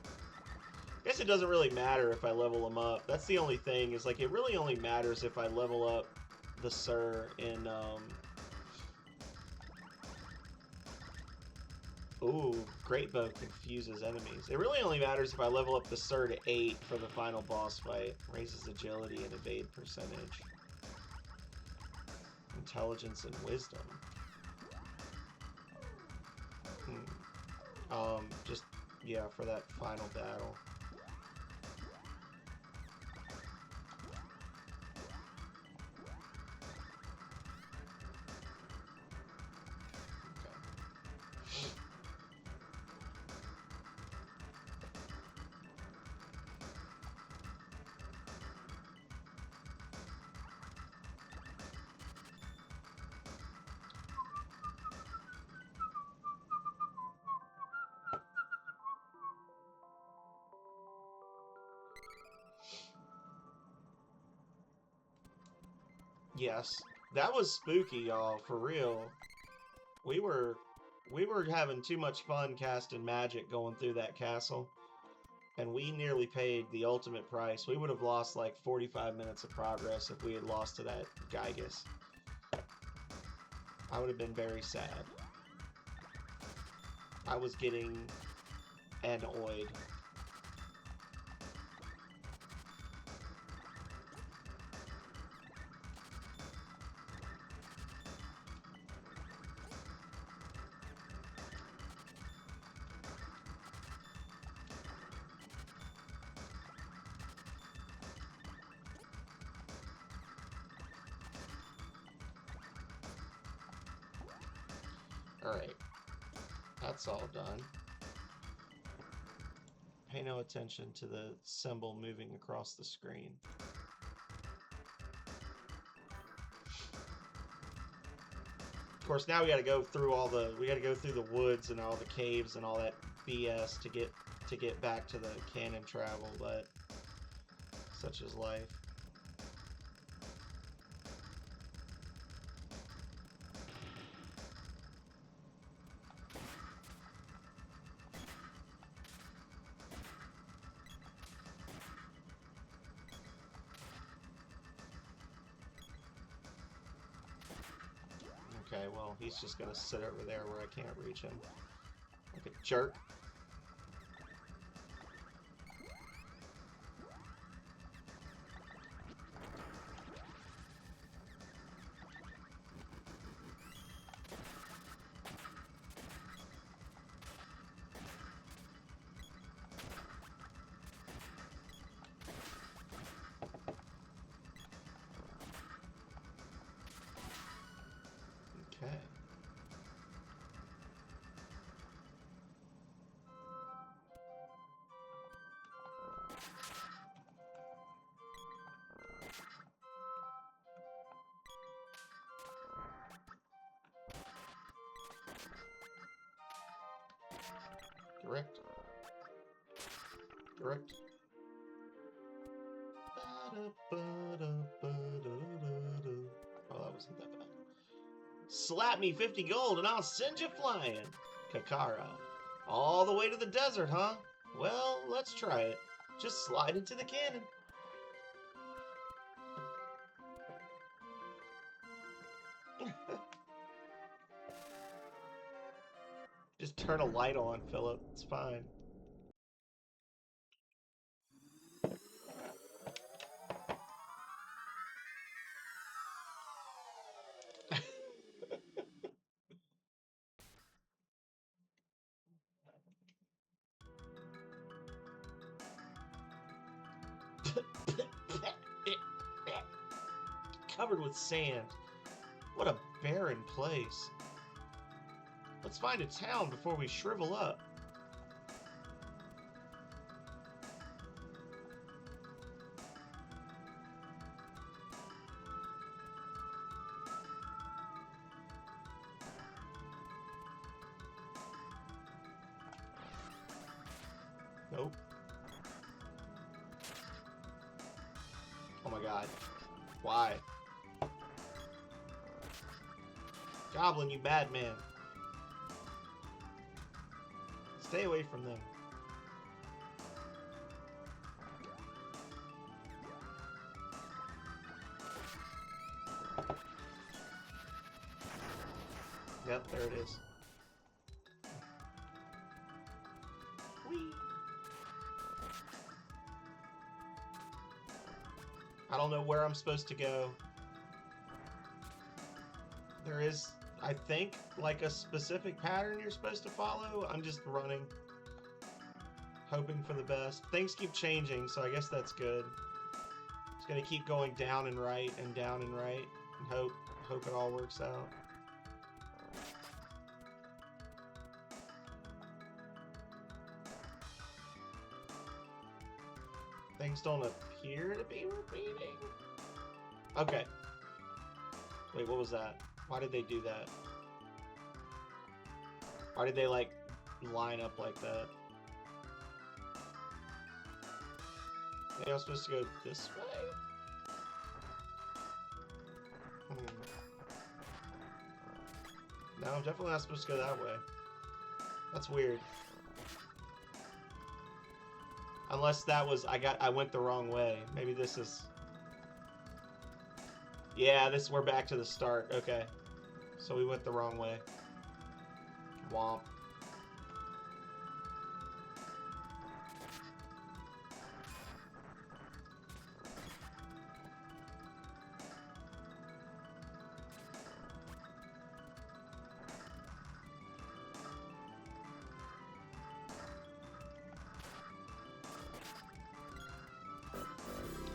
I guess it doesn't really matter if I level them up. That's the only thing, is like it really only matters if I level up the Sir in Ooh, Great Bow confuses enemies. It really only matters if I level up the Sir to 8 for the final boss fight. Raises agility and evade percentage. Intelligence and wisdom. Just, yeah, for that final battle. Yes, that was spooky, y'all, for real. We were having too much fun casting magic going through that castle, and we nearly paid the ultimate price. We would have lost like 45 minutes of progress if we had lost to that Gygus. I would have been very sad. I was getting annoyed. Alright. That's all done. Pay no attention to the symbol moving across the screen. Of course, now we gotta go through the woods and all the caves and all that BS to get back to the canon travel, but such is life. Okay, well, he's just gonna sit over there where I can't reach him. Like a jerk. Okay. Correct. Correct. Oh, that wasn't that bad. Slap me 50 gold and I'll send you flying. Kakara. All the way to the desert, huh? Well, let's try it. Just slide into the cannon. Just turn a light on, Philip. It's fine. Covered with sand. What a barren place. Let's find a town before we shrivel up. Nope. Oh my god. Why? Goblin, you bad man. Stay away from them. Yep, there it is. Whee! I don't know where I'm supposed to go. There is I think, like a specific pattern you're supposed to follow. I'm just running, hoping for the best. Things keep changing, so I guess that's good. It's gonna keep going down and right and down and right, and hope it all works out. Things don't appear to be repeating. Okay. Wait, what was that? Why did they do that? Why did they, like, line up like that? Maybe I'm supposed to go this way? No, I'm definitely not supposed to go that way. That's weird. Unless that was, I went the wrong way. Maybe this is... Yeah, we're back to the start. Okay. So we went the wrong way. Womp.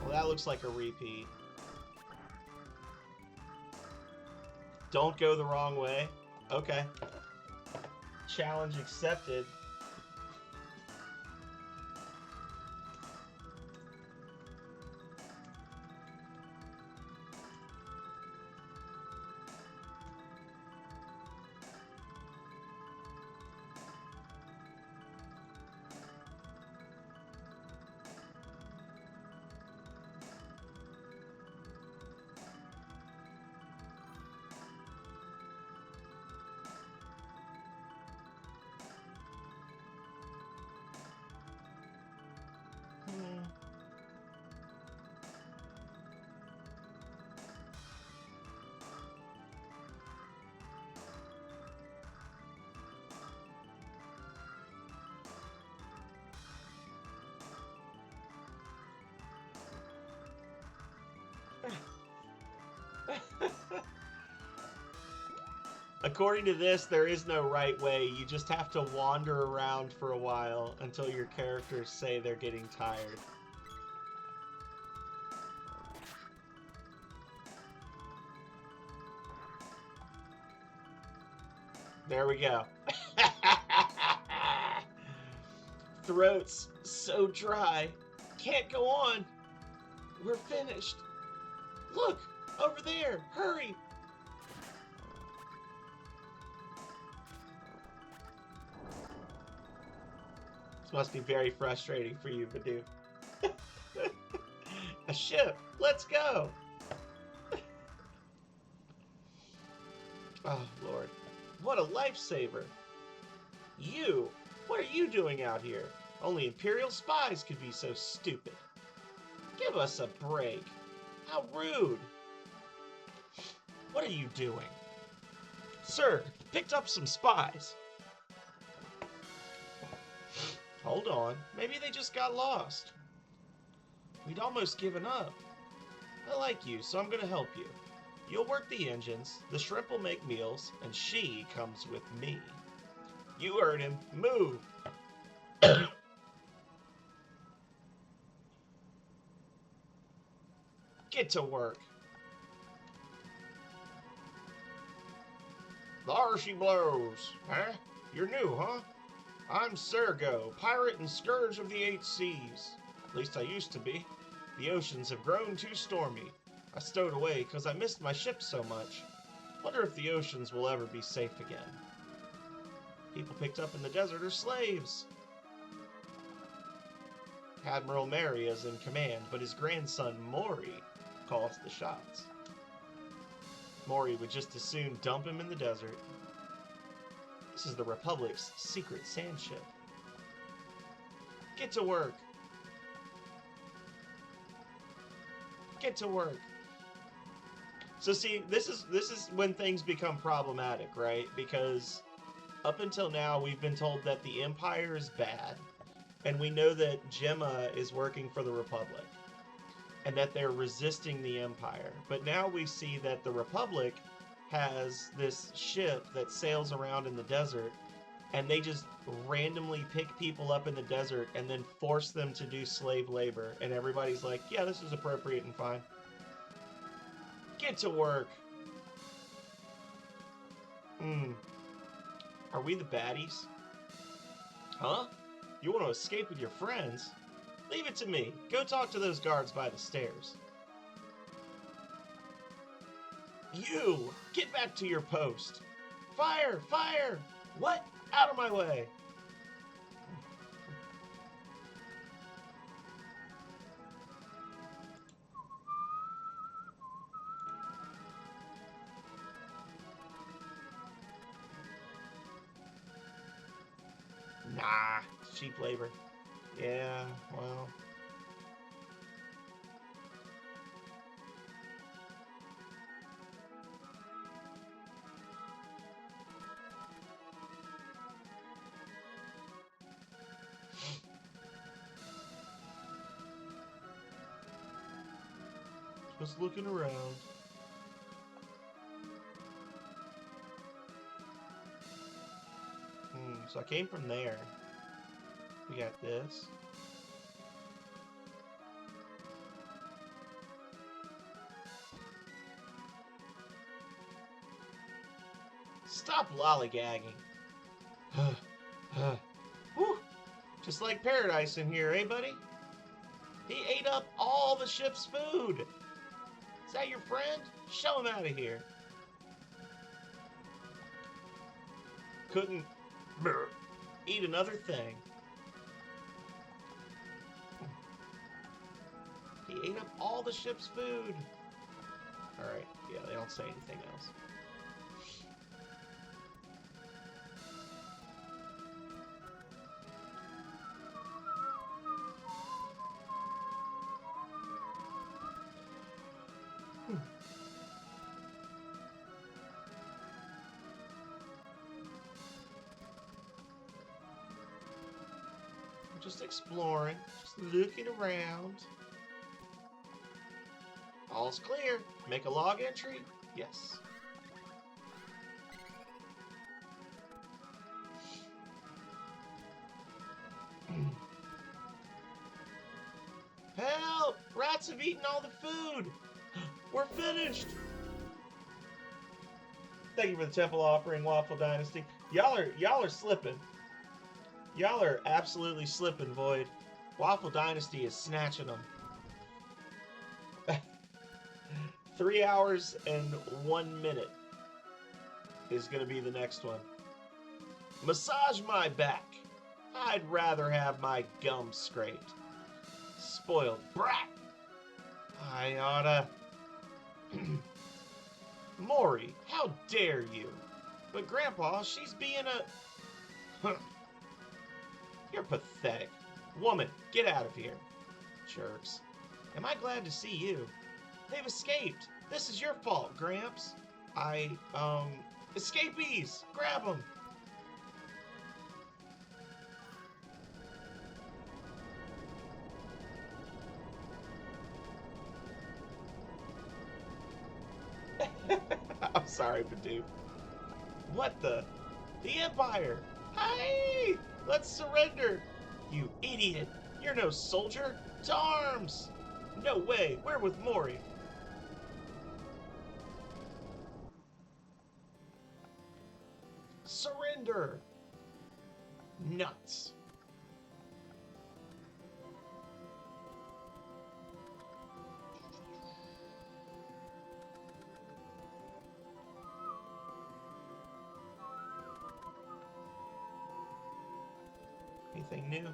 Well, that looks like a repeat. Don't go the wrong way. Okay. Challenge accepted. According to this, there is no right way. You just have to wander around for a while until your characters say they're getting tired. There we go. Throat's so dry. Can't go on. We're finished. Look, over there. Hurry. This must be very frustrating for you, Badoo. A ship. Let's go. Oh, Lord. What a lifesaver. You. What are you doing out here? Only Imperial spies could be so stupid. Give us a break. How rude. What are you doing? Sir, picked up some spies. Hold on. Maybe they just got lost. We'd almost given up. I like you, so I'm gonna help you. You'll work the engines, the shrimp will make meals, and she comes with me. You heard him. Move. Get to work. There she blows. Huh? You're new, huh? I'm Sergo, pirate and scourge of the 8 seas. At least I used to be. The oceans have grown too stormy. I stowed away because I missed my ship so much. Wonder if the oceans will ever be safe again. People picked up in the desert are slaves. Admiral Mary is in command, but his grandson Maury calls the shots. Maury would just as soon dump him in the desert. This is the Republic's secret sand ship. Get to work. Get to work. So see, this is when things become problematic, right? Because up until now, we've been told that the Empire is bad, and we know that Gemma is working for the Republic, and that they're resisting the Empire. But now we see that the Republic has this ship that sails around in the desert, and they just randomly pick people up in the desert and then force them to do slave labor. And everybody's like, yeah, this is appropriate and fine. Get to work. Are we the baddies? Huh? You want to escape with your friends? Leave it to me. Go talk to those guards by the stairs. You! Get back to your post! Fire! Fire! What? Out of my way! Nah, cheap labor. Yeah, well... Just looking around. So I came from there. We got this. Stop lollygagging. Whew. Just like paradise in here, eh, buddy? He ate up all the ship's food. Is that your friend? Show him out of here. Couldn't eat another thing. He ate up all the ship's food. Alright, yeah, they don't say anything else. Just exploring, just looking around. All's clear. Make a log entry? Yes. Help! Rats have eaten all the food! We're finished! Thank you for the temple offering, Waffle Dynasty. Y'all are slipping. Y'all are absolutely slipping, Void. Waffle Dynasty is snatching them. 3 hours and 1 minute is going to be the next one. Massage my back. I'd rather have my gum scraped. Spoiled brat. I oughta... Maury, how dare you? But Grandpa, she's being a... You're pathetic. Woman, get out of here. Jerks. Am I glad to see you? They've escaped. This is your fault, Gramps. Escapees! Grab them! I'm sorry, Badoo. What the? The Empire! Hey! Let's surrender! You idiot! You're no soldier! To arms! No way! We're with Maury! Surrender! Nuts! Anything new?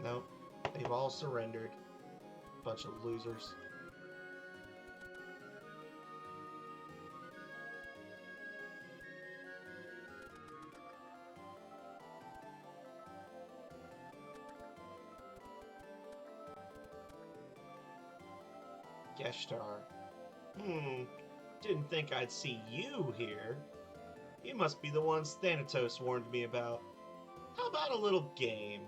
Nope. They've all surrendered. Bunch of losers. Geshtar. Didn't think I'd see you here. You must be the ones Thanatos warned me about. How about a little game?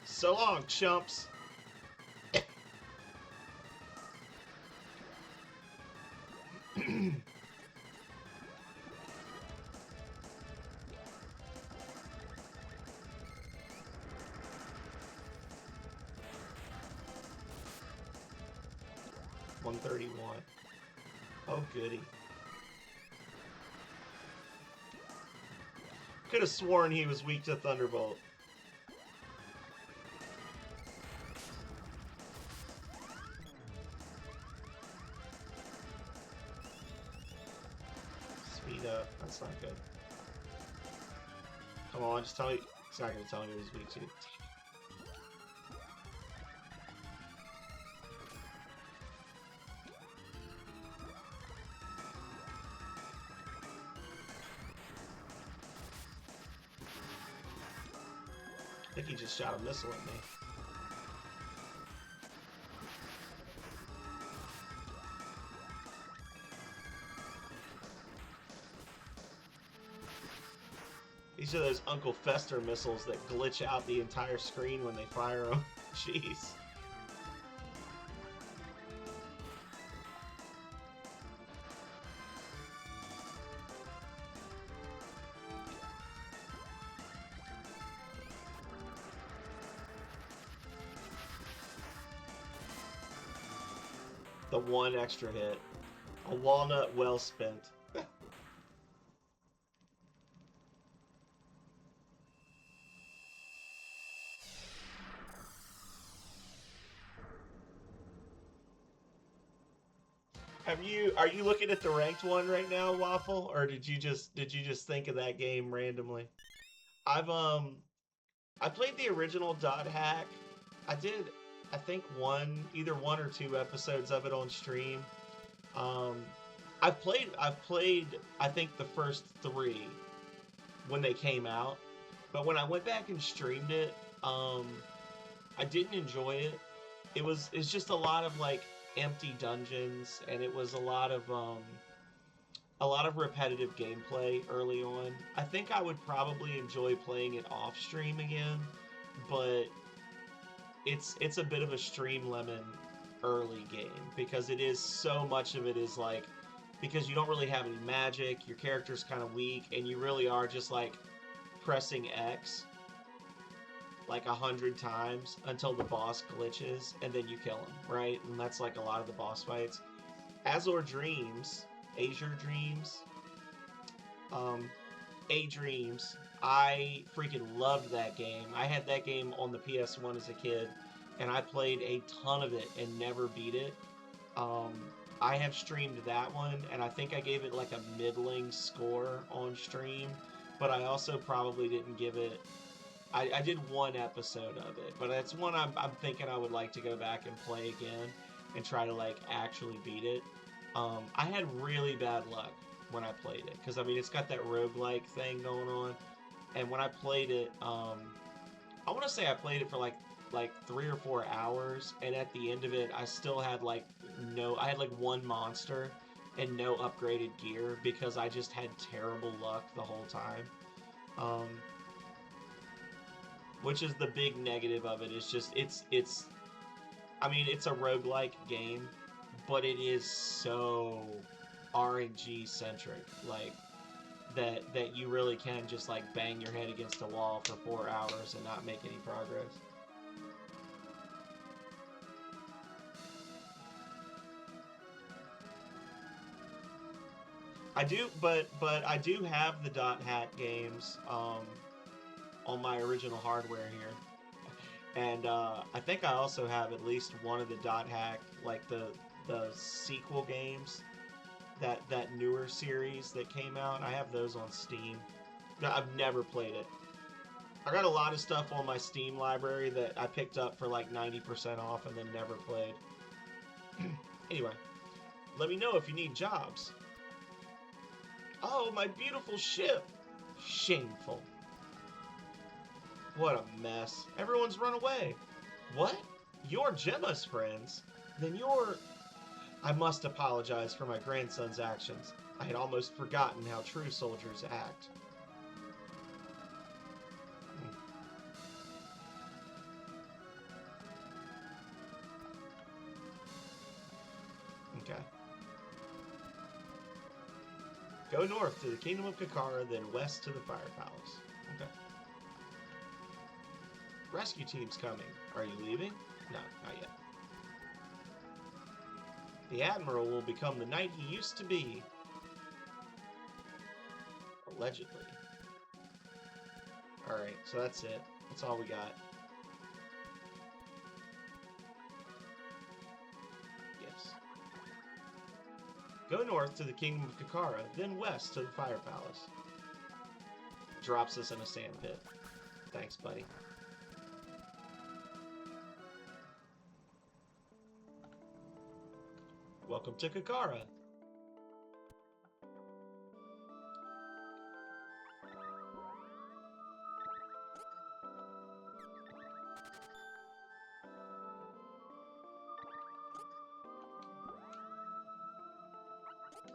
So long, chumps. 131. Oh, goody. Could have sworn he was weak to Thunderbolt. Speed up. That's not good. Come on, just tell me. He's not going to tell me what he's weak to. I think he just shot a missile at me. These are those Uncle Fester missiles that glitch out the entire screen when they fire them. Jeez. The one extra hit. A walnut well spent. Are you looking at the ranked one right now, Waffle, or did you just think of that game randomly? I played the original Dot Hack. I did, I think either one or two episodes of it on stream. I've played I think the first 3 when they came out, but when I went back and streamed it, I didn't enjoy it. It's just a lot of like empty dungeons, and it was a lot of repetitive gameplay early on. I think I would probably enjoy playing it off stream again, but it's a bit of a stream lemon early game, because it is so much of it is like, because you don't really have any magic, your character's kind of weak, and you really are just like pressing X like 100 times until the boss glitches, and then you kill him, right? And that's like a lot of the boss fights. Azure Dreams, I freaking loved that game. I had that game on the PS1 as a kid, and I played a ton of it and never beat it. I have streamed that one, and I think I gave it like a middling score on stream, but I also probably didn't give it... I did one episode of it, but it's one I'm thinking I would like to go back and play again and try to like actually beat it. I had really bad luck when I played it, because I mean it's got that roguelike thing going on, and when I played it, I want to say I played it for like 3 or 4 hours, and at the end of it I still had I had like one monster and no upgraded gear, because I just had terrible luck the whole time. Which is the big negative of it. It's just, I mean, it's a roguelike game, but it is so RNG centric, like, that you really can just, like, bang your head against a wall for 4 hours and not make any progress. I do, but I do have the Dot Hack games, on my original hardware here, and I think I also have at least one of the Dot Hack, like the sequel games, that newer series that came out. I have those on Steam. I've never played it. I got a lot of stuff on my Steam library that I picked up for like 90% off and then never played. Anyway, let me know if you need jobs. Oh, my beautiful ship! Shameful. What a mess. Everyone's run away. What? You're Gemma's friends? Then you're... I must apologize for my grandson's actions. I had almost forgotten how true soldiers act. Okay. Go north to the Kingdom of Kakara, then west to the Fire Palace. Okay. Rescue team's coming. Are you leaving? No, not yet. The Admiral will become the knight he used to be. Allegedly. Alright, so that's it. That's all we got. Yes. Go north to the Kingdom of Kakara, then west to the Fire Palace. Drops us in a sand pit. Thanks, buddy. Welcome to Kakara.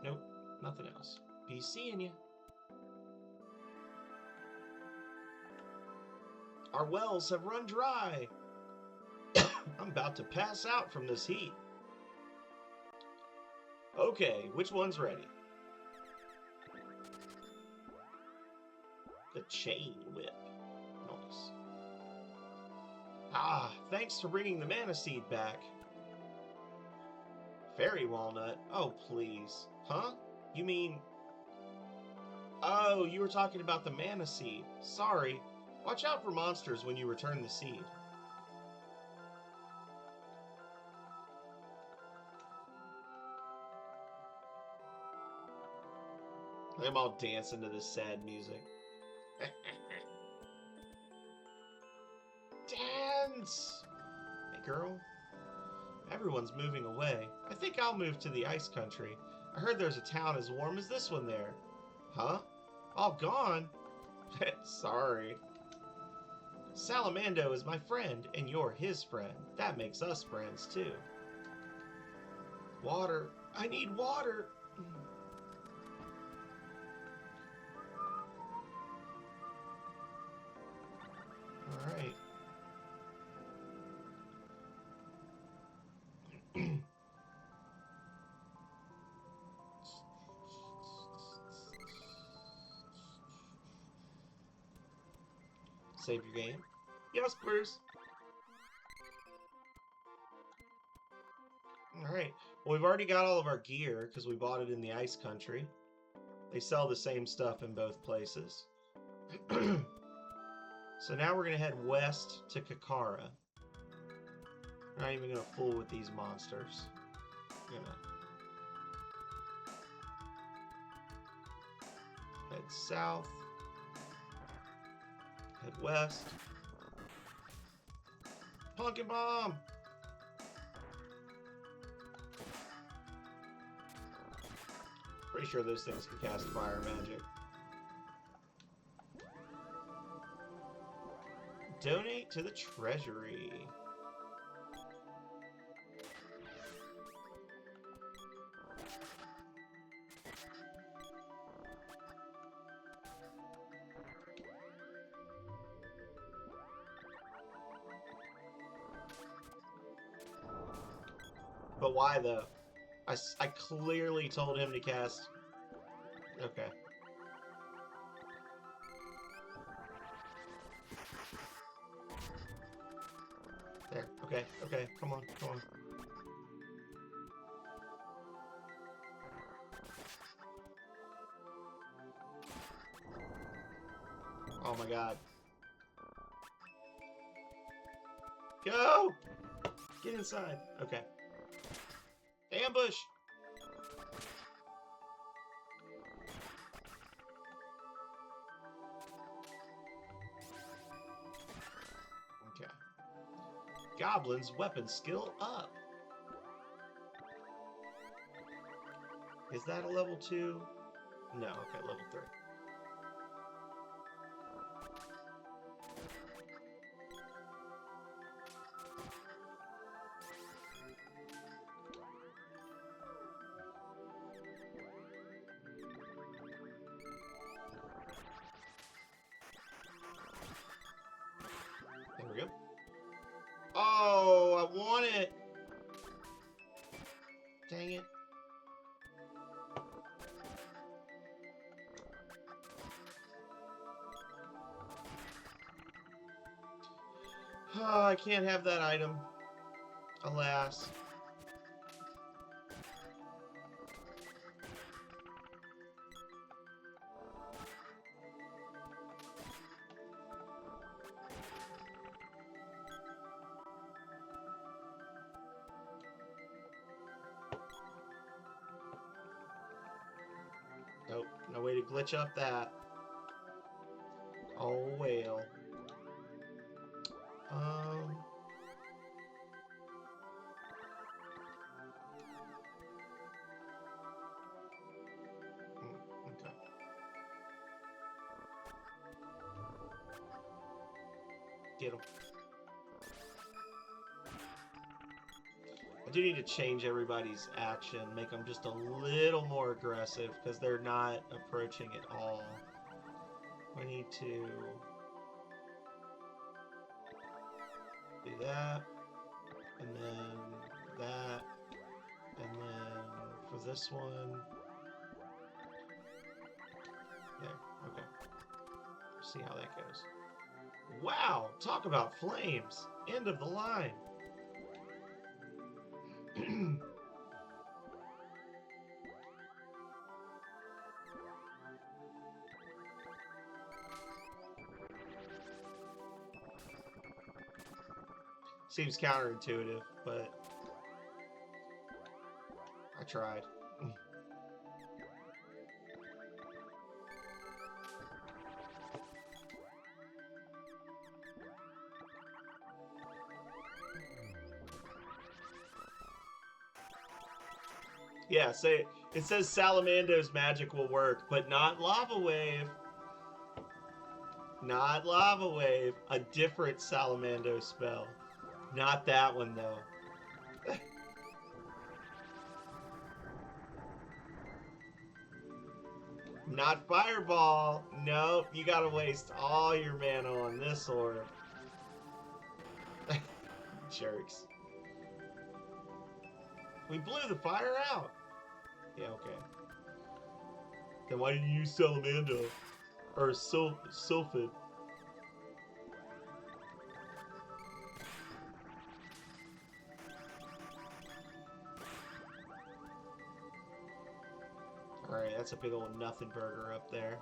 Nope, nothing else. Be seeing you. Our wells have run dry. I'm about to pass out from this heat. Okay, which one's ready? The chain whip. Nice. Ah, thanks for bringing the mana seed back. Fairy walnut? Oh, please. Huh? You mean... Oh, you were talking about the mana seed. Sorry. Watch out for monsters when you return the seed. I'm all dancing to this sad music. Dance! Hey, girl. Everyone's moving away. I think I'll move to the ice country. I heard there's a town as warm as this one there. Huh? All gone? Sorry. Salamando is my friend, and you're his friend. That makes us friends, too. Water. I need water. Alright. Save your game. Yes, please. Alright. Well, we've already got all of our gear because we bought it in the ice country. They sell the same stuff in both places. So now we're going to head west to Kakara. Not even going to fool with these monsters. Gonna head south. Head west. Pumpkin bomb! Pretty sure those things can cast fire magic. Donate to the treasury. But why, though? I clearly told him to cast... Okay. There. Okay, okay. Come on, come on. Oh my god. Go! Get inside. Okay. Ambush! Okay. Goblin's weapon skill up. Is that a level 2? No, okay, level 3. There we go. Oh, I want it! Dang it. Oh, I can't have that item. Alas. No way to glitch up that. Oh, well. Okay. Get him. I do need to change everybody's action, make them just a little more aggressive, because they're not approaching at all. We need to do that, and then that, and then for this one, there, okay. See how that goes. Wow, talk about flames! End of the line. Seems counterintuitive, but I tried. Yeah, say it says Salamando's magic will work, but not Lava Wave. Not Lava Wave. A different Salamando spell. Not that one, though. Not Fireball. Nope, you gotta waste all your mana on this orb. Jerks. We blew the fire out. Yeah, okay. Then why didn't you use Salamando? Or Sulfid? Alright, that's a big old nothing burger up there.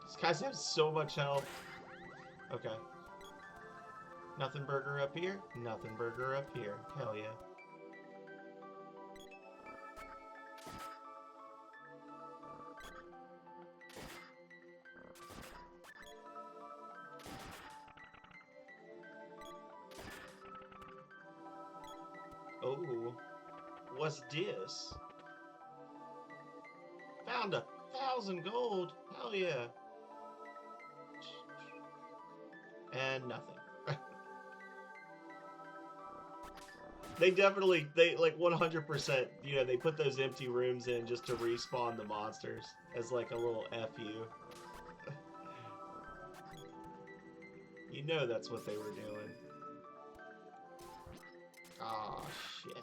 These guys have so much health. Okay. Nothing burger up here. Nothing burger up here. Hell yeah. Oh, what's this? Found 1,000 gold. Hell yeah. And nothing. They like 100%, you know, they put those empty rooms in just to respawn the monsters as like a little FU. You know that's what they were doing. Aw, shit.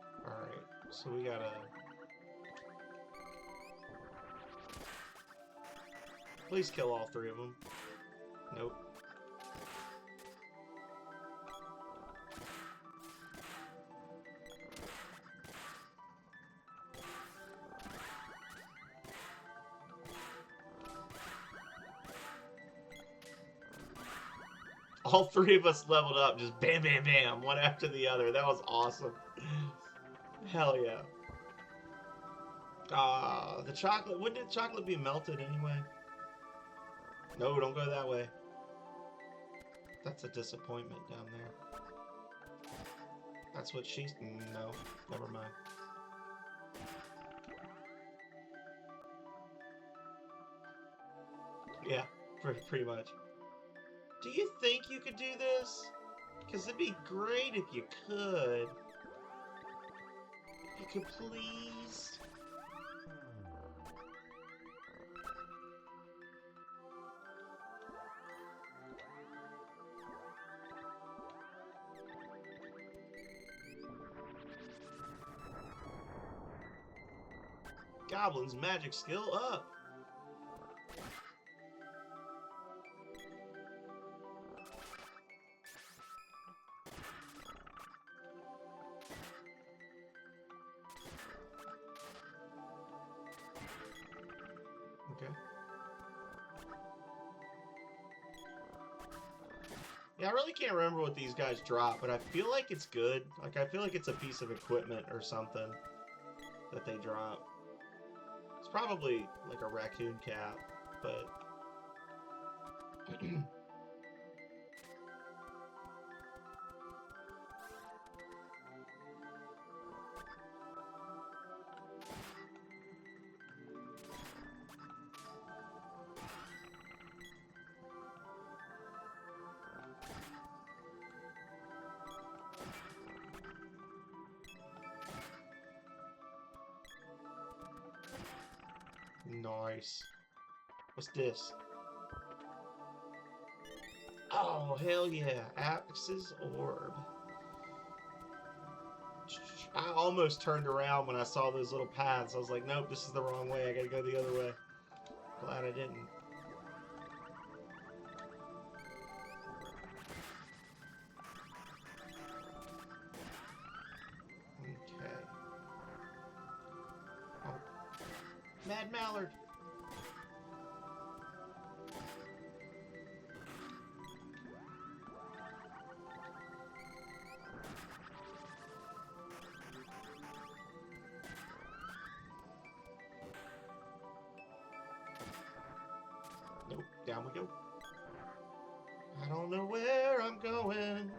Alright, so we gotta... Please kill all three of them. Nope. All three of us leveled up, just bam, bam, bam, one after the other. That was awesome. Hell yeah. The chocolate, wouldn't the chocolate be melted anyway? No, don't go that way. That's a disappointment down there. That's what she's... No, never mind. Yeah, pretty much. Do you think you could do this? Because it'd be great if you could. You could please... Goblin's magic skill up. Okay. Yeah, I really can't remember what these guys drop, but I feel like it's good. Like, I feel like it's a piece of equipment or something that they drop. It's probably like a raccoon cap, but... Nice. What's this? Oh, hell yeah. Axe's Orb. I almost turned around when I saw those little paths. I was like, nope, this is the wrong way. I gotta go the other way. Glad I didn't. Okay. Oh. Mad Mallard. Nope, down we go. I don't know where I'm going.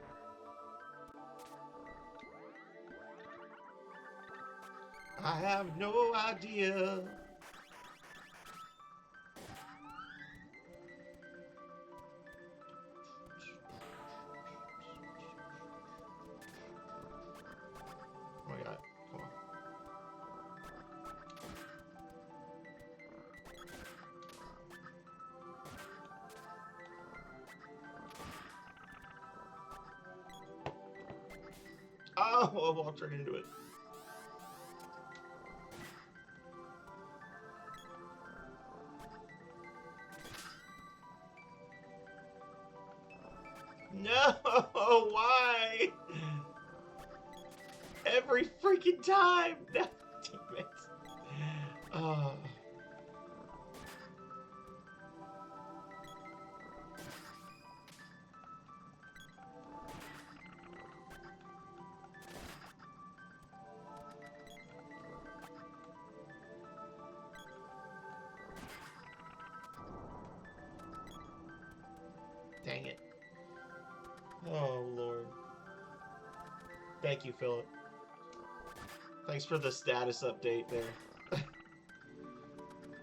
I have no idea. Oh my god, come on. Oh, I walked right into it. No, why? Every freaking time. No, damn it. Oh. Dang it. Oh, Lord. Thank you, Philip. Thanks for the status update there.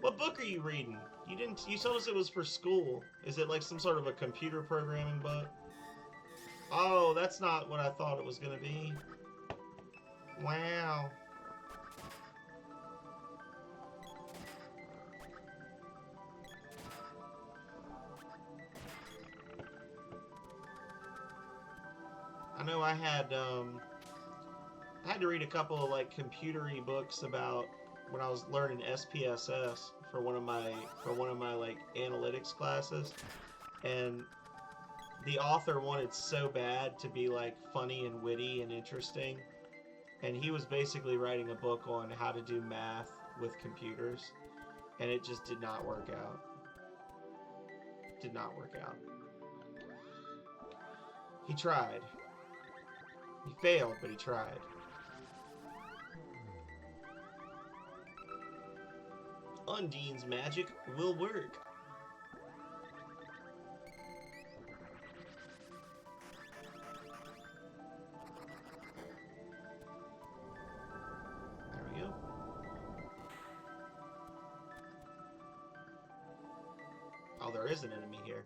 What book are you reading? You told us it was for school. Is it like some sort of a computer programming book? Oh, that's not what I thought it was going to be. Wow. I know I had to read a couple of like computery books about when I was learning SPSS for one of my like analytics classes, and the author wanted so bad to be like funny and witty and interesting, and he was basically writing a book on how to do math with computers, and it just did not work out. Did not work out. He tried. He failed, but he tried. Undine's magic will work. There we go. Oh, there is an enemy here.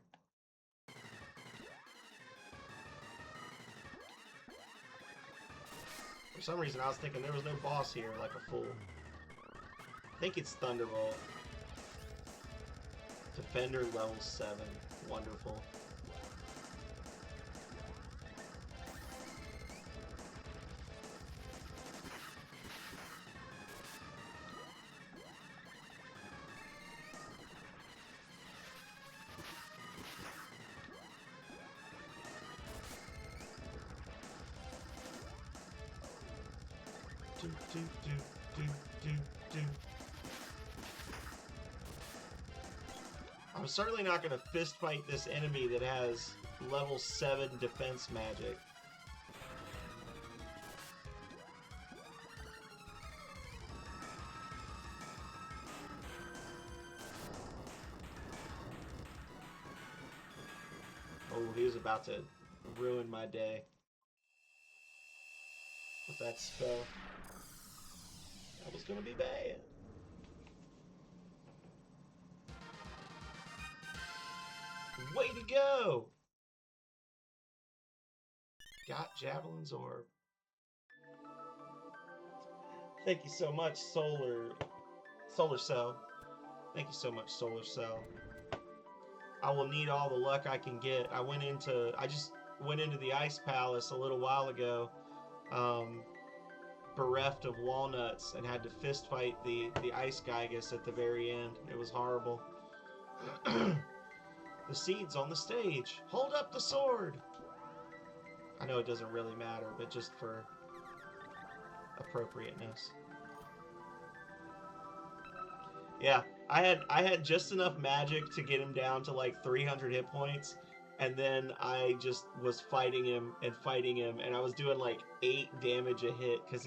For some reason, I was thinking there was no boss here, like a fool. I think it's Thunderbolt. Defender level 7. Wonderful. Do, do, do, do, do, do. I'm certainly not going to fist fight this enemy that has level 7 defense magic. Oh, he was about to ruin my day with that spell. That was going to be bad. Way to go! Got Javelin's Orb. Thank you so much, Solar Cell. Thank you so much, Solar Cell. I will need all the luck I can get. I just went into the Ice Palace a little while ago, bereft of walnuts, and had to fist fight the Ice Gygus at the very end. It was horrible. The seed's on the stage. Hold up the sword. I know it doesn't really matter, but just for appropriateness. Yeah, I had just enough magic to get him down to like 300 hit points, and then I just was fighting him, and I was doing like 8 damage a hit because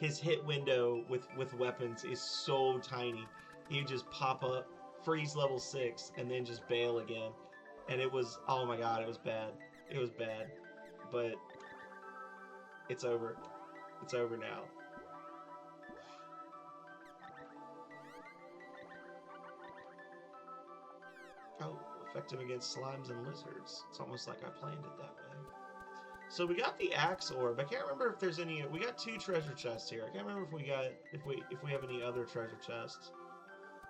his hit window with weapons is so tiny. He would just pop up, freeze level 6, and then just bail again. And it was, oh my god, it was bad. It was bad. But it's over. It's over now. Oh, effective against slimes and lizards. It's almost like I planned it that way. So we got the axe orb. I can't remember if there's any. We got 2 treasure chests here. I can't remember if we have any other treasure chests.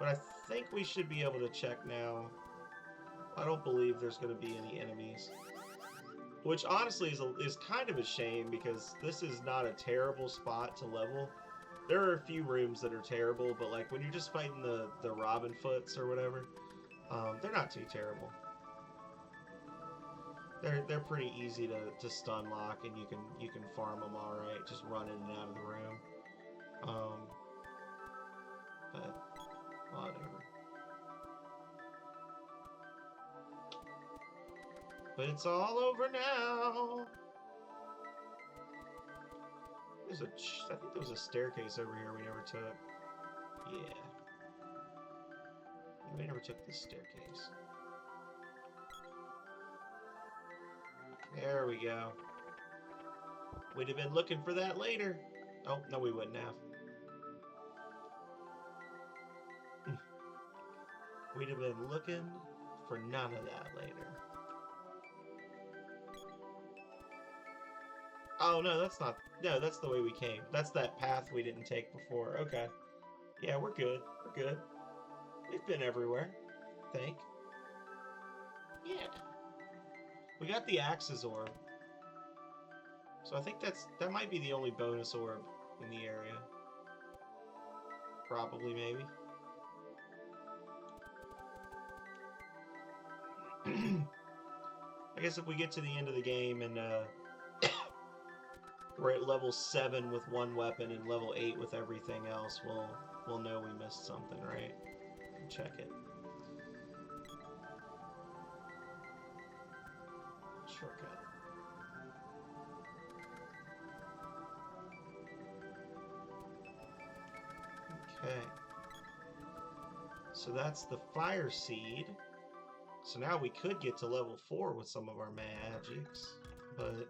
But I think we should be able to check now. I don't believe there's going to be any enemies. Which honestly is kind of a shame, because this is not a terrible spot to level. There are a few rooms that are terrible, but like when you're just fighting the Robin Foots or whatever, they're not too terrible. They're pretty easy to stun lock, and you can farm them all right, just run in and out of the room. But whatever. But it's all over now. I think there was a staircase over here we never took. Yeah. We never took this staircase. There we go. We'd have been looking for that later. Oh, no, we wouldn't have. We'd have been looking for none of that later. Oh, no, that's not... No, that's the way we came. That's that path we didn't take before. Okay. Yeah, we're good. We're good. We've been everywhere, I think. Yeah. We got the Axe's Orb. So I think that might be the only bonus orb in the area. Probably, maybe. I guess if we get to the end of the game and we're at level 7 with one weapon and level 8 with everything else, we'll know we missed something, right? Check it. Shortcut. Okay. So that's the fire seed. So now we could get to level 4 with some of our magics, but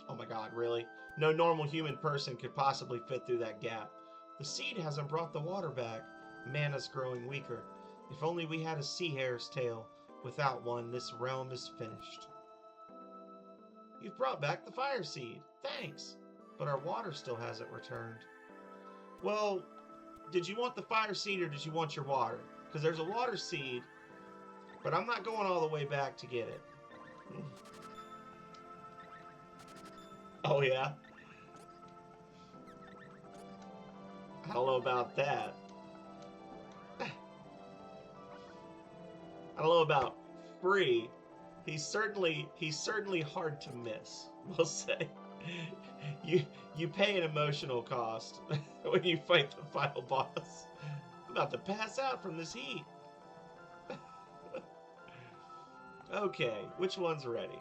oh my god, really? No normal human person could possibly fit through that gap. The seed hasn't brought the water back. Mana's growing weaker. If only we had a sea hare's tail. Without one, this realm is finished. You've brought back the fire seed. Thanks. But our water still hasn't returned. Well, did you want the fire seed or did you want your water? Because there's a water seed But I'm not going all the way back to get it. Oh, yeah? I don't know about that. I don't know about free. He's certainly hard to miss, we'll say. You pay an emotional cost when you fight the final boss. I'm about to pass out from this heat. Okay, which one's ready?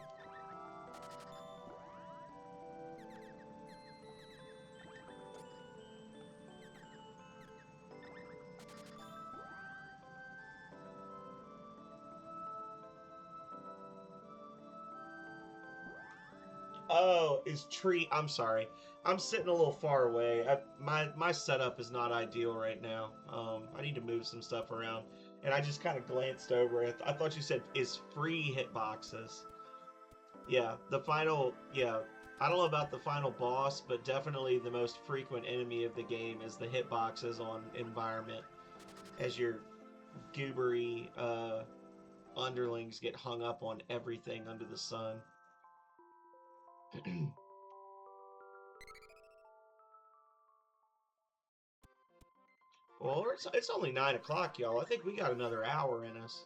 Oh, I'm sorry. I'm sitting a little far away. My setup is not ideal right now. I need to move some stuff around. And I just kind of glanced over it. I thought you said is free hitboxes. Yeah, yeah. I don't know about the final boss, but definitely the most frequent enemy of the game is the hitboxes on environment as your goobery underlings get hung up on everything under the sun. Well, it's only 9 o'clock, y'all. I think we got another hour in us.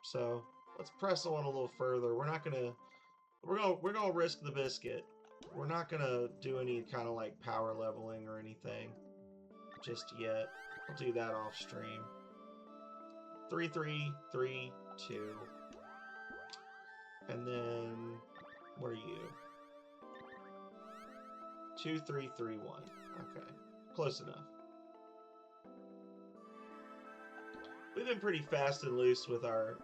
So let's press on a little further. We're gonna risk the biscuit. We're not gonna do any kind of like power leveling or anything just yet. I'll do that off stream. 3, 3, 3, 2. And then what are you? 2, 3, 3, 1. Okay, close enough. We've been pretty fast and loose with our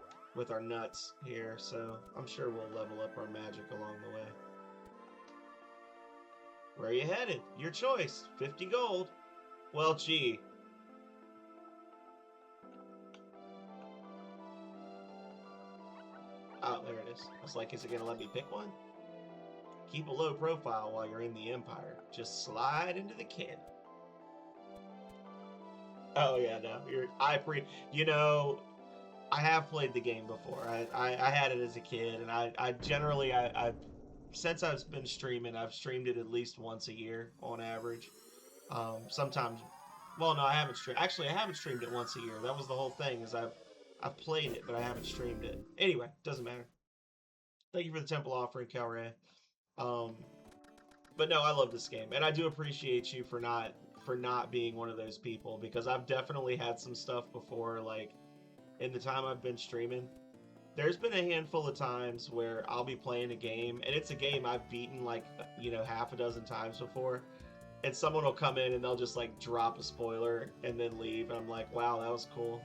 nuts here, so I'm sure we'll level up our magic along the way. Where are you headed? Your choice. 50 gold. Well, gee. Oh, there it is. I was like, is it going to let me pick one? Keep a low profile while you're in the Empire. Just slide into the cannon. Oh, yeah, no. You know, I have played the game before. I had it as a kid, and I generally, since I've been streaming, I've streamed it at least once a year on average. Sometimes, well, no, I haven't streamed. Actually, I haven't streamed it once a year. That was the whole thing, is I've played it, but I haven't streamed it. Anyway, doesn't matter. Thank you for the temple offering, Calray. But no, I love this game, and I do appreciate you for not being one of those people, because I've definitely had some stuff before, like, in the time I've been streaming, there's been a handful of times where I'll be playing a game, and it's a game I've beaten, like, you know, half a dozen times before, and someone will come in and they'll just, like, drop a spoiler and then leave, and I'm like, wow, that was cool.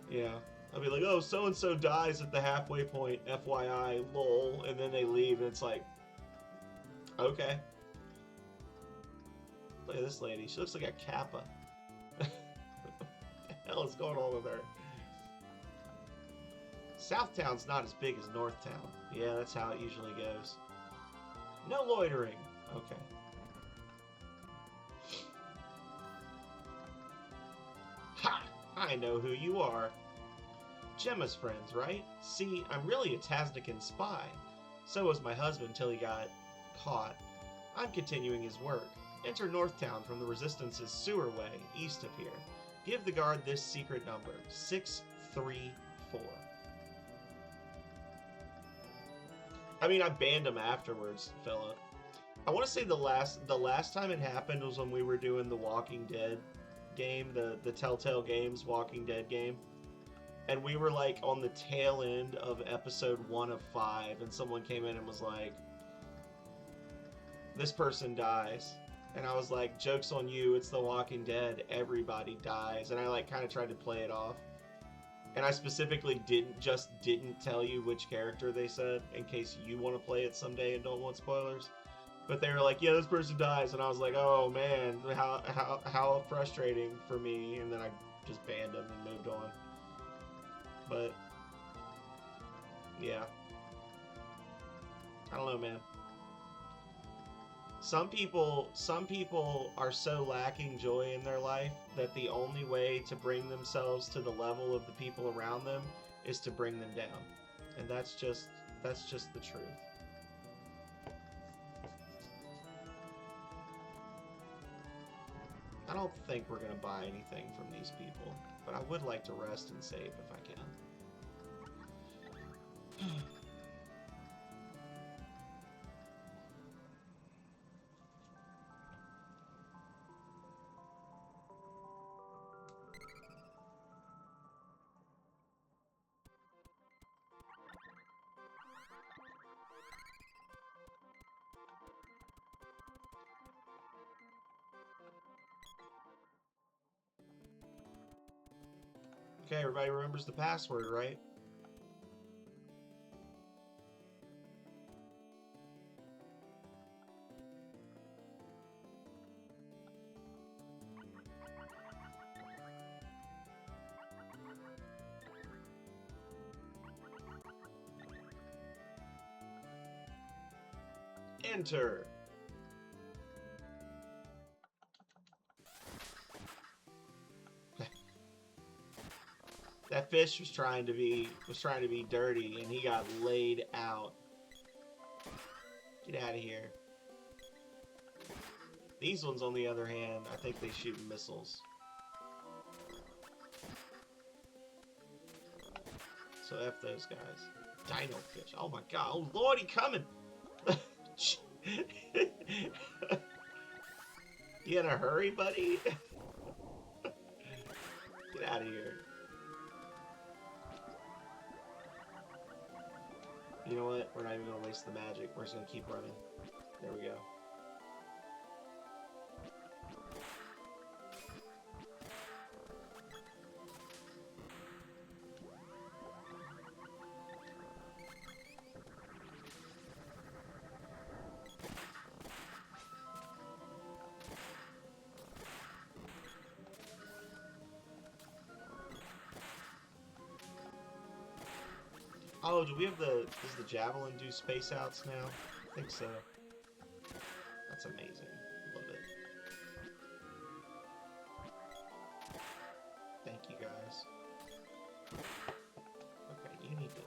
Yeah. I'll be like, oh, so-and-so dies at the halfway point, FYI, lol, and then they leave, and it's like, okay. Look at this lady. She looks like a Kappa. What the hell is going on with her? Southtown's not as big as Northtown. Yeah, that's how it usually goes. No loitering. Okay. Ha! I know who you are. Gemma's friends, right? See, I'm really a Tasnican spy. So was my husband till he got caught. I'm continuing his work. Enter Northtown from the Resistance's sewer way, east of here. Give the guard this secret number, 634. I mean, I banned him afterwards, Philip. I want to say the last time it happened was when we were doing the Walking Dead game, the Telltale Games Walking Dead game. And we were, like, on the tail end of episode 1 of 5, and someone came in and was like, this person dies. And I was like, joke's on you, it's The Walking Dead, everybody dies. And I, like, kind of tried to play it off. And I specifically didn't tell you which character they said, in case you want to play it someday and don't want spoilers. But they were like, yeah, this person dies. And I was like, oh, man, how frustrating for me. And then I just banned them and moved on. But, yeah. I don't know, man. Some people are so lacking joy in their life that the only way to bring themselves to the level of the people around them is to bring them down. And that's just the truth. I don't think we're going to buy anything from these people, but I would like to rest and save if I can. Okay, everybody remembers the password, right? Enter. That fish was trying to be dirty, and he got laid out. Get out of here. These ones, on the other hand, I think they shoot missiles. So F those guys. Dino fish. Oh my god. Oh lordy, coming! You in a hurry, buddy? Get out of here. You know what? We're not even going to waste the magic. We're just going to keep running. There we go. Oh, do we have does the Javelin do space outs now? I think so. That's amazing. Love it. Thank you, guys. Okay, you need to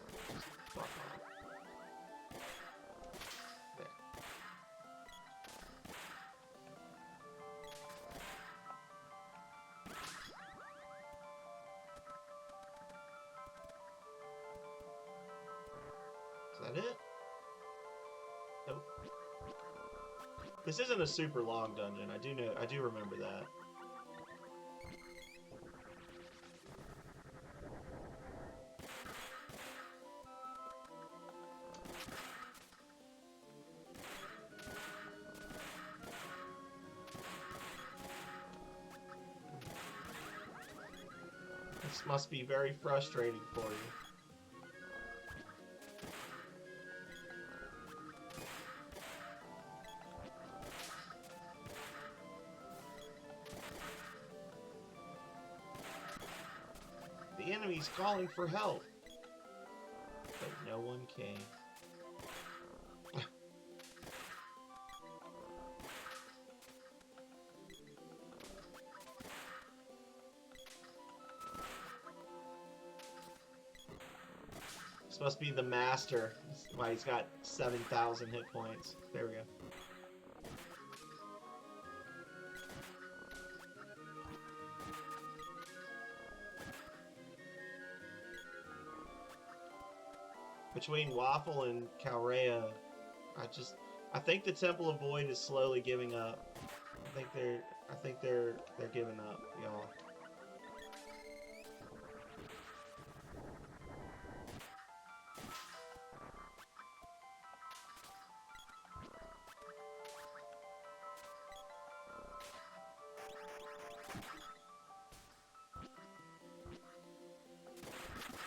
fuck off. There. Is that it? Nope. This isn't a super long dungeon. I do remember that. This must be very frustrating for you. The enemy's calling for help, but no one came. This must be the master. That's why he's got 7,000 hit points. There we go. Between Waffle and Calrea, I think the Temple of Void is slowly giving up. I think they're giving up, y'all.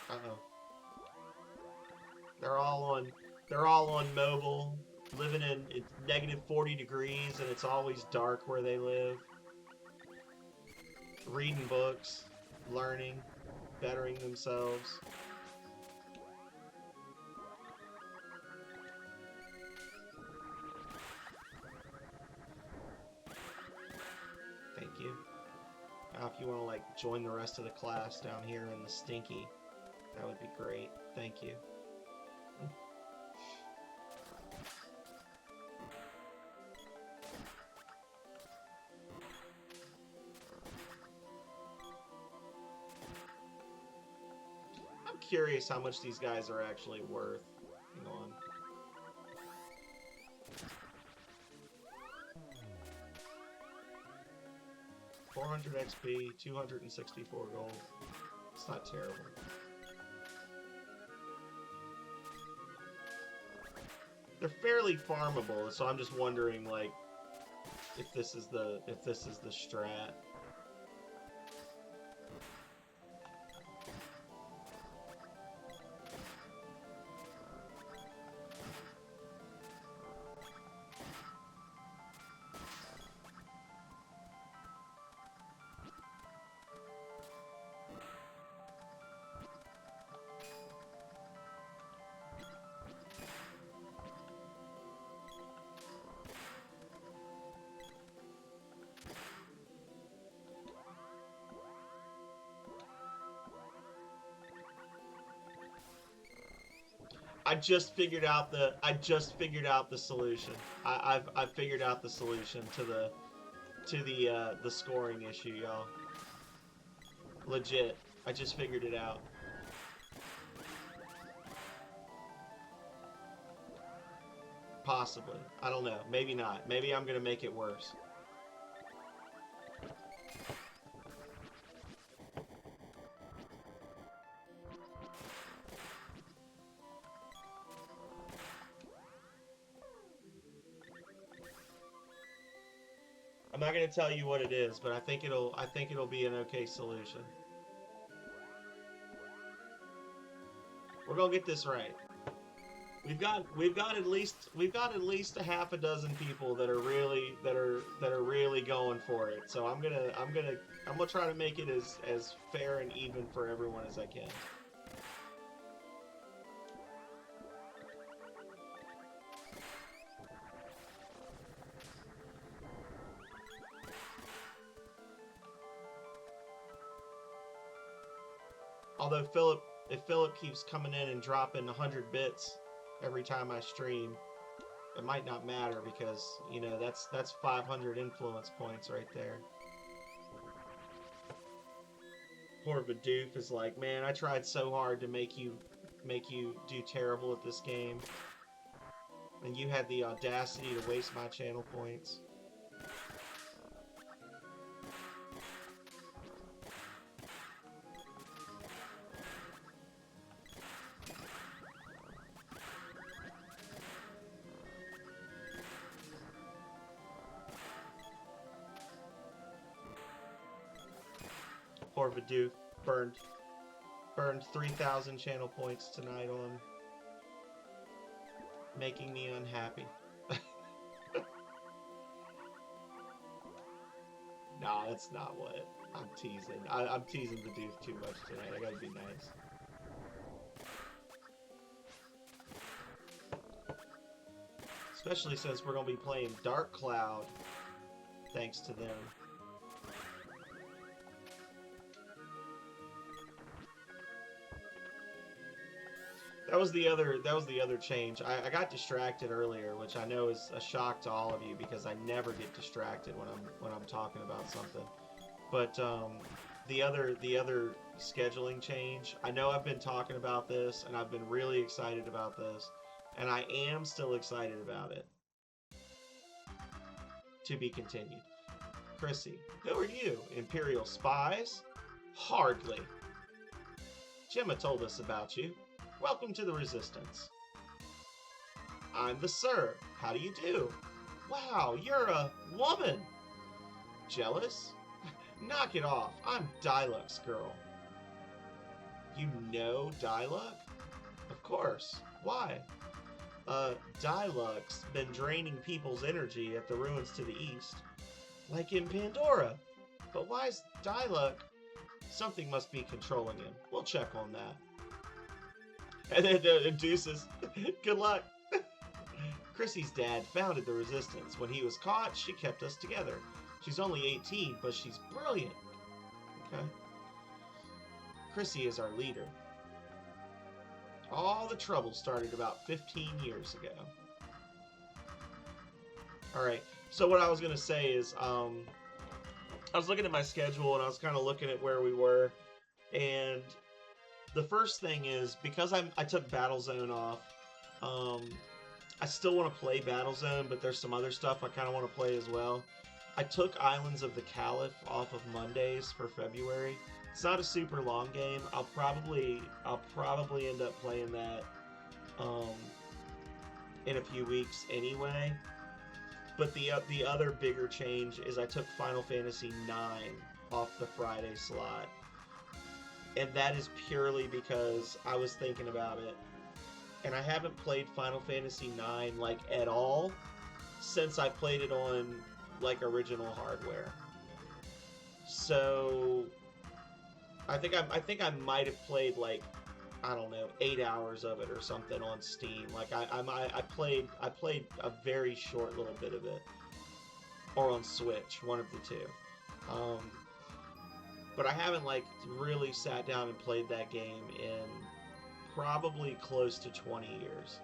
Uh-oh. They're all on mobile, living in it's negative 40 degrees, and it's always dark where they live. Reading books, learning, bettering themselves. you want to, like, join the rest of the class down here in the stinky, that would be great. Thank you. I'm curious how much these guys are actually worth. Hang on. $400 XP, 264 gold. It's not terrible. They're fairly farmable, so I'm just wondering, like, if this is the strat. I just figured out the solution. I've figured out the solution to the scoring issue, y'all. Legit. I just figured it out. Possibly. I don't know. Maybe not. Maybe I'm gonna make it worse. I'm not gonna tell you what it is, but I think it'll be an okay solution. We're gonna get this right. We've got at least a half a dozen people that are really going for it. So I'm gonna try to make it as fair and even for everyone as I can. Although if Philip keeps coming in and dropping 100 bits every time I stream, it might not matter because, you know, that's 500 influence points right there. Poor Vidoof is like, man, I tried so hard to make you do terrible at this game, and you had the audacity to waste my channel points. Poor Vidoof burned 3,000 channel points tonight on making me unhappy. Nah, that's not what. I'm teasing. I'm teasing Vidoof too much tonight. I gotta be nice. Especially since we're gonna be playing Dark Cloud, thanks to them. That was the other change. I got distracted earlier, which I know is a shock to all of you because I never get distracted when I'm talking about something. But the other scheduling change, I know I've been talking about this and I've been really excited about this, and I am still excited about it. To be continued. Chrissy, who are you? Imperial spies? Hardly. Gemma told us about you. Welcome to the Resistance. I'm the Sir. How do you do? Wow, you're a woman. Jealous? Knock it off. I'm Diluc's girl. You know Diluc? Of course. Why? Diluc's been draining people's energy at the ruins to the east. Like in Pandora. But why's Diluc? Something must be controlling him. We'll check on that. And then Deuces, good luck. Chrissy's dad founded the Resistance. When he was caught, she kept us together. She's only 18, but she's brilliant. Okay. Chrissy is our leader. All the trouble started about 15 years ago. Alright, so what I was going to say is, I was looking at my schedule and I was kind of looking at where we were, and the first thing is, because I took Battlezone off, I still want to play Battlezone, but there's some other stuff I kind of want to play as well. I took Islands of the Caliph off of Mondays for February. It's not a super long game. I'll probably end up playing that in a few weeks anyway. But the other bigger change is I took Final Fantasy IX off the Friday slot. And that is purely because I was thinking about it. And I haven't played Final Fantasy IX like at all since I played it on like original hardware. So I think I might have played like, I don't know, 8 hours of it or something on Steam. Like I played a very short little bit of it, or on Switch, one of the two. But I haven't like really sat down and played that game in probably close to 20 years.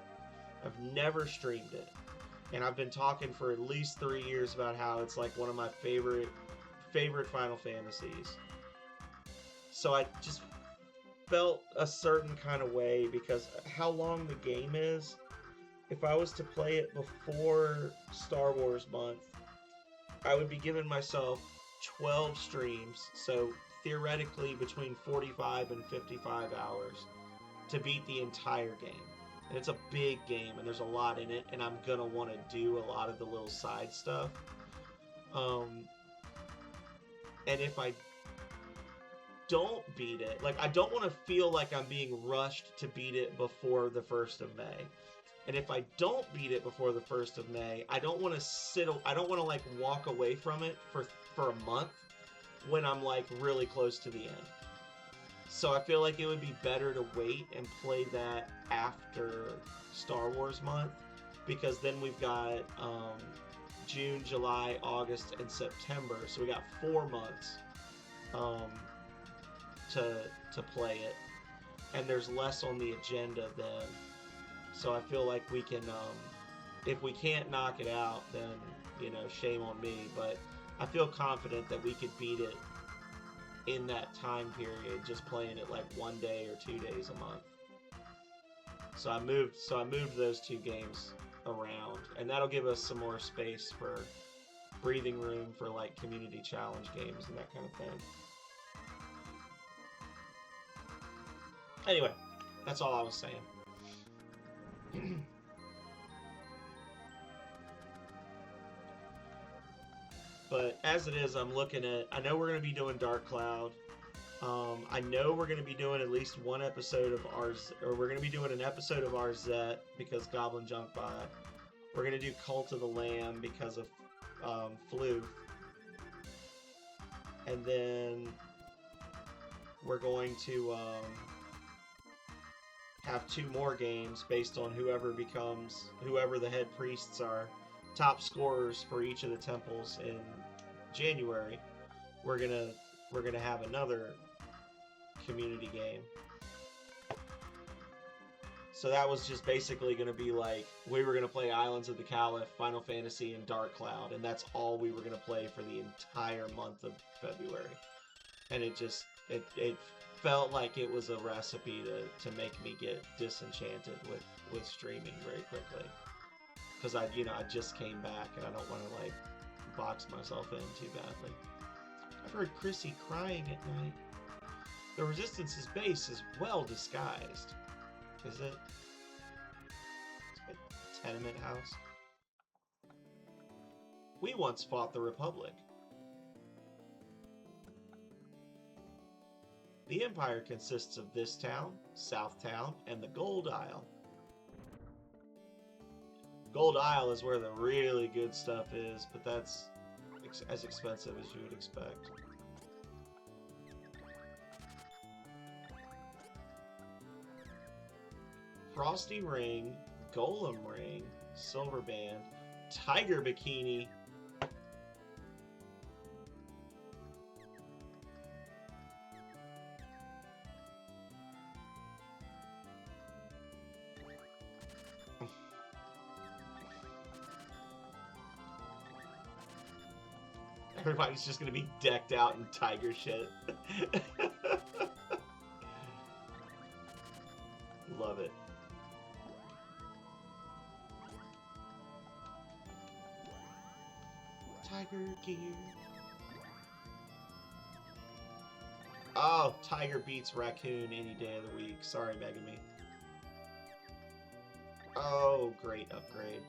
I've never streamed it, and I've been talking for at least 3 years about how it's like one of my favorite Final Fantasies. So I just felt a certain kind of way because how long the game is. If I was to play it before Star Wars month, I would be giving myself 12 streams, so theoretically between 45 and 55 hours to beat the entire game. And it's a big game, and there's a lot in it, and I'm gonna want to do a lot of the little side stuff. And if I don't beat it, like, I don't want to feel like I'm being rushed to beat it before the 1st of May. And if I don't beat it before the 1st of May, I don't want to like walk away from it for a month when I'm like really close to the end. So I feel like it would be better to wait and play that after Star Wars month, because then we've got June, July, August, and September. So we got 4 months to play it, and there's less on the agenda then. So I feel like we can, if we can't knock it out, then, you know, shame on me. But I feel confident that we could beat it in that time period, just playing it like 1 day or 2 days a month. So I moved those 2 games around, and that'll give us some more space for breathing room for like community challenge games and that kind of thing. Anyway, that's all I was saying. But as it is, I'm looking at, I know we're going to be doing Dark Cloud. I know we're going to be doing at least one episode of we're going to be doing an episode of Arzette because Goblin Junk Bot. We're going to do Cult of the Lamb because of Floof. And then we're going to have 2 more games based on whoever the head priests are, top scorers for each of the temples in January. We're gonna have another community game. So that was just basically gonna be like, we were gonna play Islands of the Caliph, Final Fantasy, and Dark Cloud, and that's all we were gonna play for the entire month of February. And it felt like it was a recipe to make me get disenchanted with streaming very quickly, because I just came back and I don't want to like box myself in too badly. I've heard Chrissy crying at night. The Resistance's base is well disguised. Is it? It's a tenement house. We once fought the Republic. The Empire consists of this town, South Town, and the Gold Isle. Gold Isle is where the really good stuff is, but that's as expensive as you would expect. Frosty Ring, Golem Ring, Silver Band, Tiger Bikini. Everybody's just gonna be decked out in tiger shit. Love it. Tiger gear. Oh, tiger beats raccoon any day of the week. Sorry, Megami. Oh, great upgrade.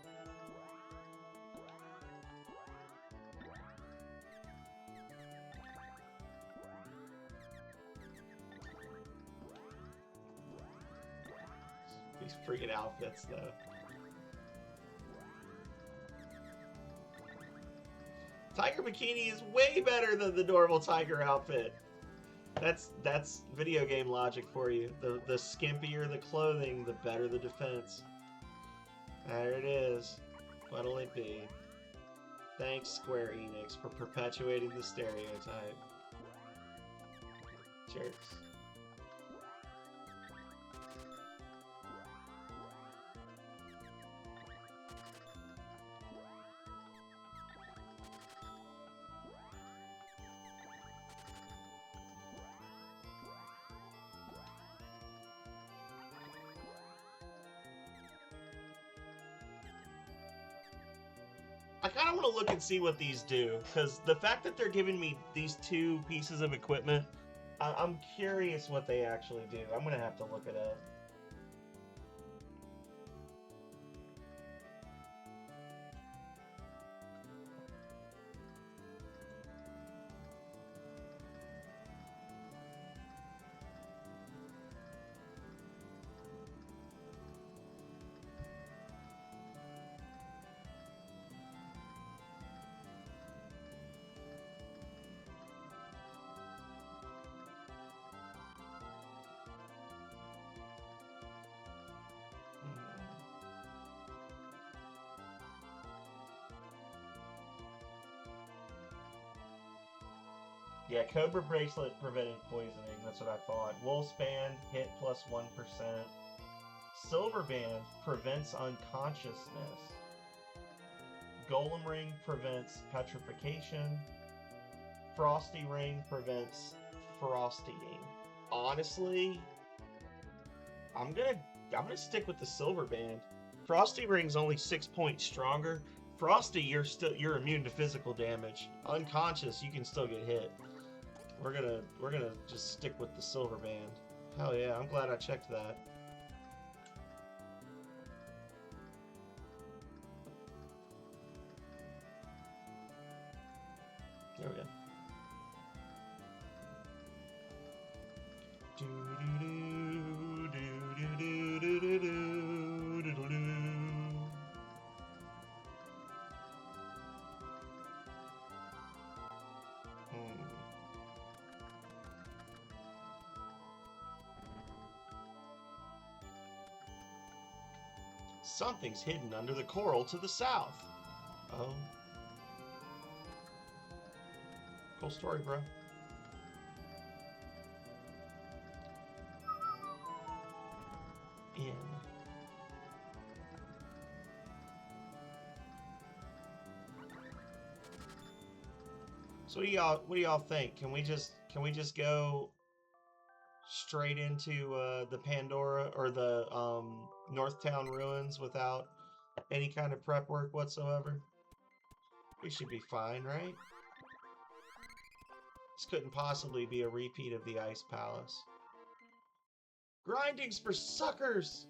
These freaking outfits, though. Tiger bikini is way better than the normal tiger outfit. That's video game logic for you. The skimpier the clothing, the better the defense. There it is. What'll it be? Thanks, Square Enix, for perpetuating the stereotype. Jerks. I kind of want to look and see what these do, because the fact that they're giving me these two pieces of equipment, I'm curious what they actually do. I'm going to have to look it up. Yeah, Cobra Bracelet prevented poisoning. That's what I thought. Wolf's Band hit plus 1%. Silver Band prevents unconsciousness. Golem Ring prevents petrification. Frosty Ring prevents frostying. Honestly, I'm gonna stick with the Silver Band. Frosty Ring's only 6 points stronger. Frosty, you're immune to physical damage. Unconscious, you can still get hit. We're gonna just stick with the Silver Band. Hell yeah, I'm glad I checked that. There we go. Something's hidden under the coral to the south. Oh. Cool story, bro. In. So what do y'all think? Can we just go straight into the Pandora or the Northtown ruins without any kind of prep work whatsoever? We should be fine, right? This couldn't possibly be a repeat of the Ice Palace. Grindings for suckers!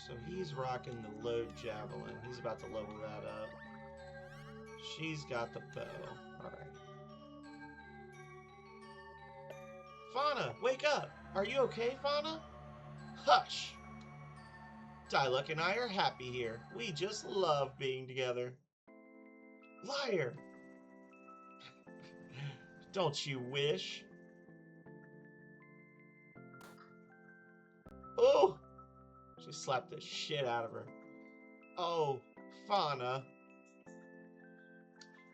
So he's rocking the load javelin. He's about to level that up. She's got the bow. Alright. Fauna, wake up! Are you okay, Fauna? Hush! Diluc and I are happy here. We just love being together. Liar! Don't you wish? Oh! She slapped the shit out of her. Oh, Fauna.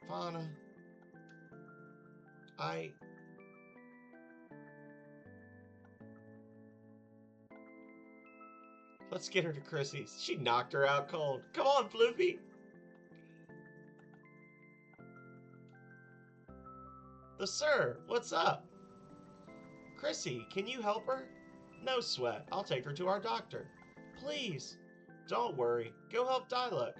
Fauna. Let's get her to Chrissy's. She knocked her out cold. Come on, Floofy. The sir, what's up? Chrissy, can you help her? No sweat. I'll take her to our doctor. Please. Don't worry. Go help Diluc.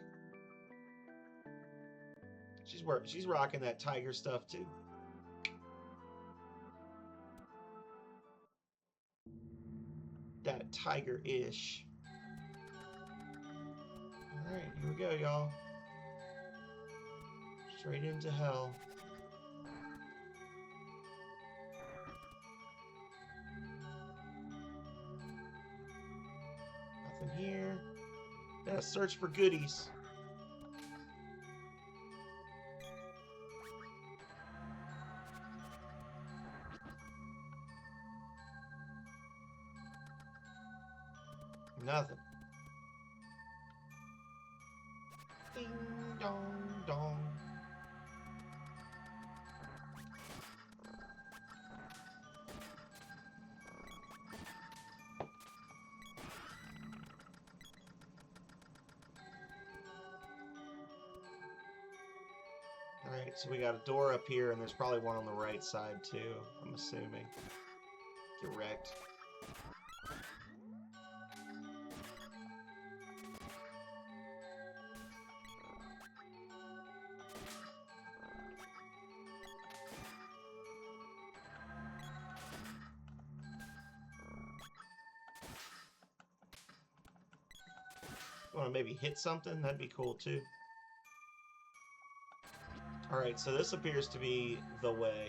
She's rocking that tiger stuff too. That tiger-ish. Alright, here we go, y'all. Straight into hell. Nothing here. Gotta search for goodies. Nothing. Ding dong dong. Alright, so we got a door up here, and there's probably one on the right side too, I'm assuming. Get wrecked. Want to maybe hit something? That'd be cool too. Alright, so this appears to be the way.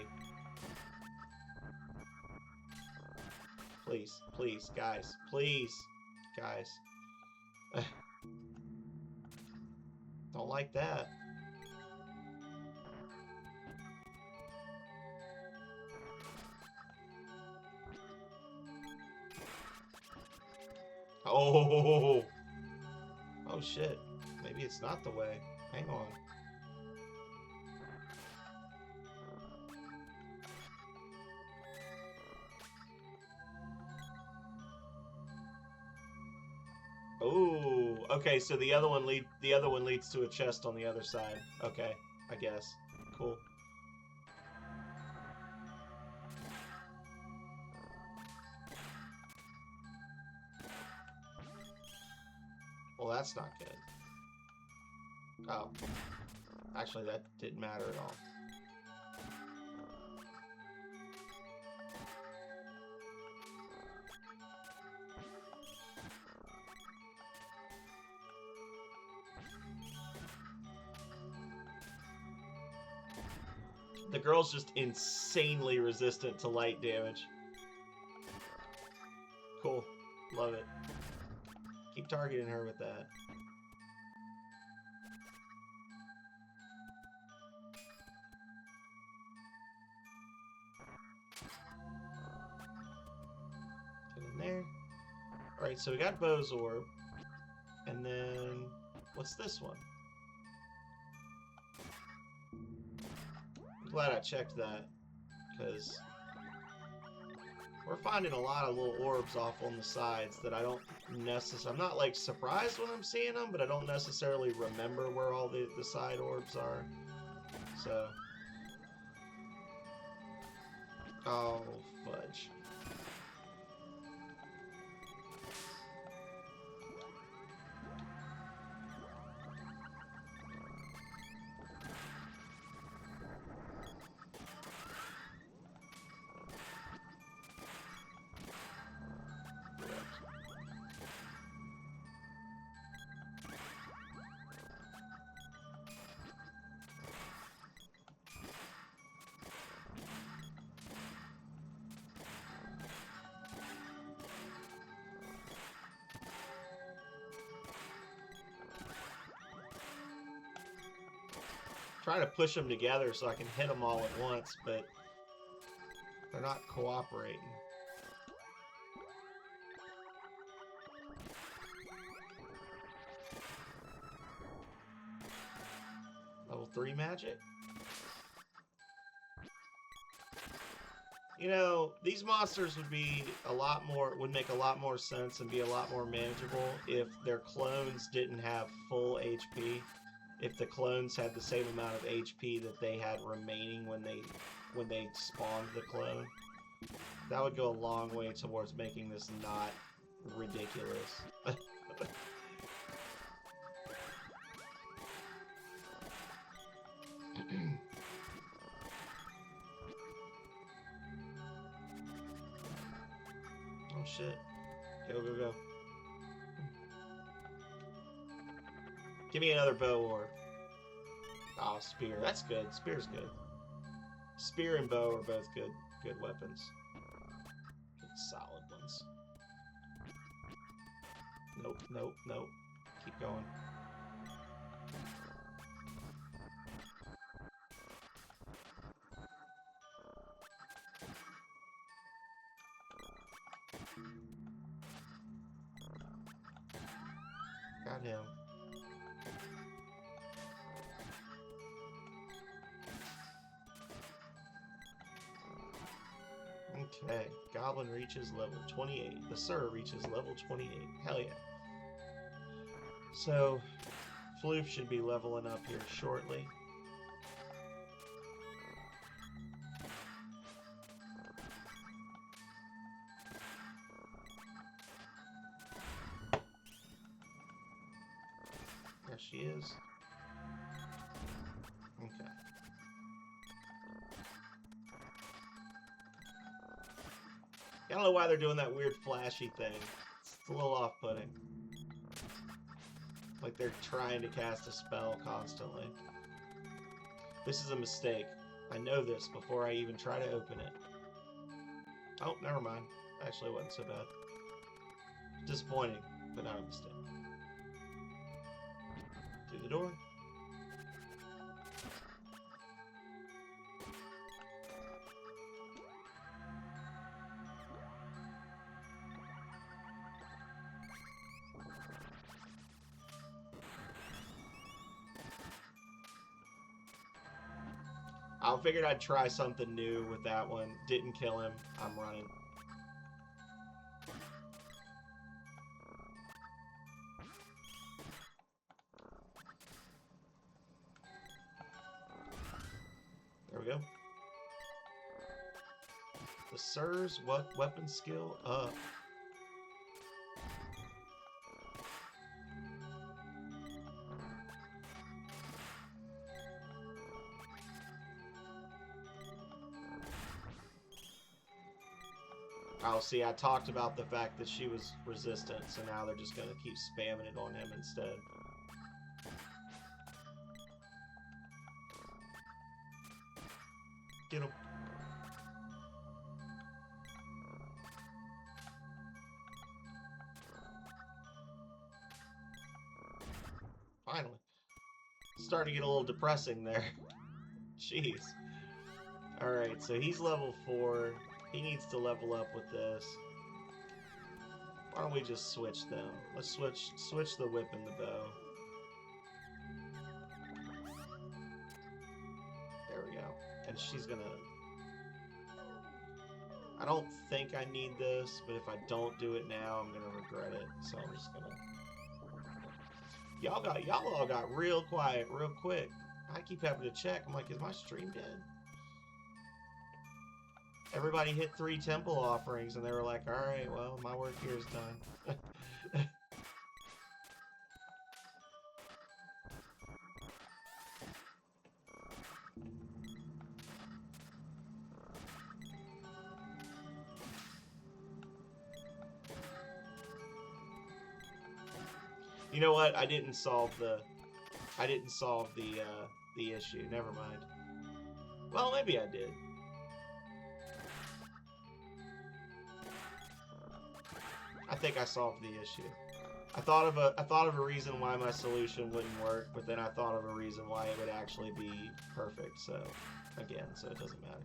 Please, please, guys. Please, guys. Don't like that. Oh! Oh shit. Maybe it's not the way. Hang on. Oh, okay, so the other one leads to a chest on the other side. Okay, I guess. Cool. Well, that's not good. Oh. Actually, that didn't matter at all. The girl's just insanely resistant to light damage. Cool. Love it. Keep targeting her with that. Get in there. Alright, so we got Bow's Orb. And then... what's this one? I'm glad I checked that. Because... we're finding a lot of little orbs off on the sides that I don't necessarily... I'm not, like, surprised when I'm seeing them, but I don't necessarily remember where all the side orbs are. So... oh, fudge. Trying to push them together so I can hit them all at once, but they're not cooperating. 3 magic? You know, these monsters would be would make a lot more sense and be a lot more manageable if their clones didn't have full HP. If the clones had the same amount of HP that they had remaining when they spawned the clone. That would go a long way towards making this not ridiculous. Oh shit. Go, go, go. Give me another bow orb. Oh, spear. That's good. Spear's good. Spear and bow are both good weapons. Good solid ones. Nope, nope, nope. Keep going. Got him. Okay, Goblin reaches level 28. The Sir reaches level 28. Hell yeah. So, Floof should be leveling up here shortly. There she is. Okay. I don't know why they're doing that weird flashy thing. It's a little off-putting. Like they're trying to cast a spell constantly. This is a mistake. I know this before I even try to open it. Oh, never mind. Actually, it wasn't so bad. Disappointing, but not a mistake. Through the door. I figured I'd try something new with that one. Didn't kill him. I'm running. There we go. The Sir's weapon skill up. Oh, see, I talked about the fact that she was resistant, so now they're just going to keep spamming it on him instead. Get him. Finally. Starting to get a little depressing there. Jeez. Alright, so he's level 4. He needs to level up with this. Why don't we just switch them? Let's switch the whip and the bow. There we go. And she's gonna... I don't think I need this, but if I don't do it now, I'm gonna regret it. So I'm just gonna... Y'all all got real quiet real quick. I keep having to check. I'm like, is my stream dead? Everybody hit 3 temple offerings, and they were like, alright, well, my work here is done. You know what? I didn't solve the issue. Never mind. Well, maybe I did. I think I solved the issue. I thought of a reason why my solution wouldn't work, but then I thought of a reason why it would actually be perfect. So, again, so it doesn't matter.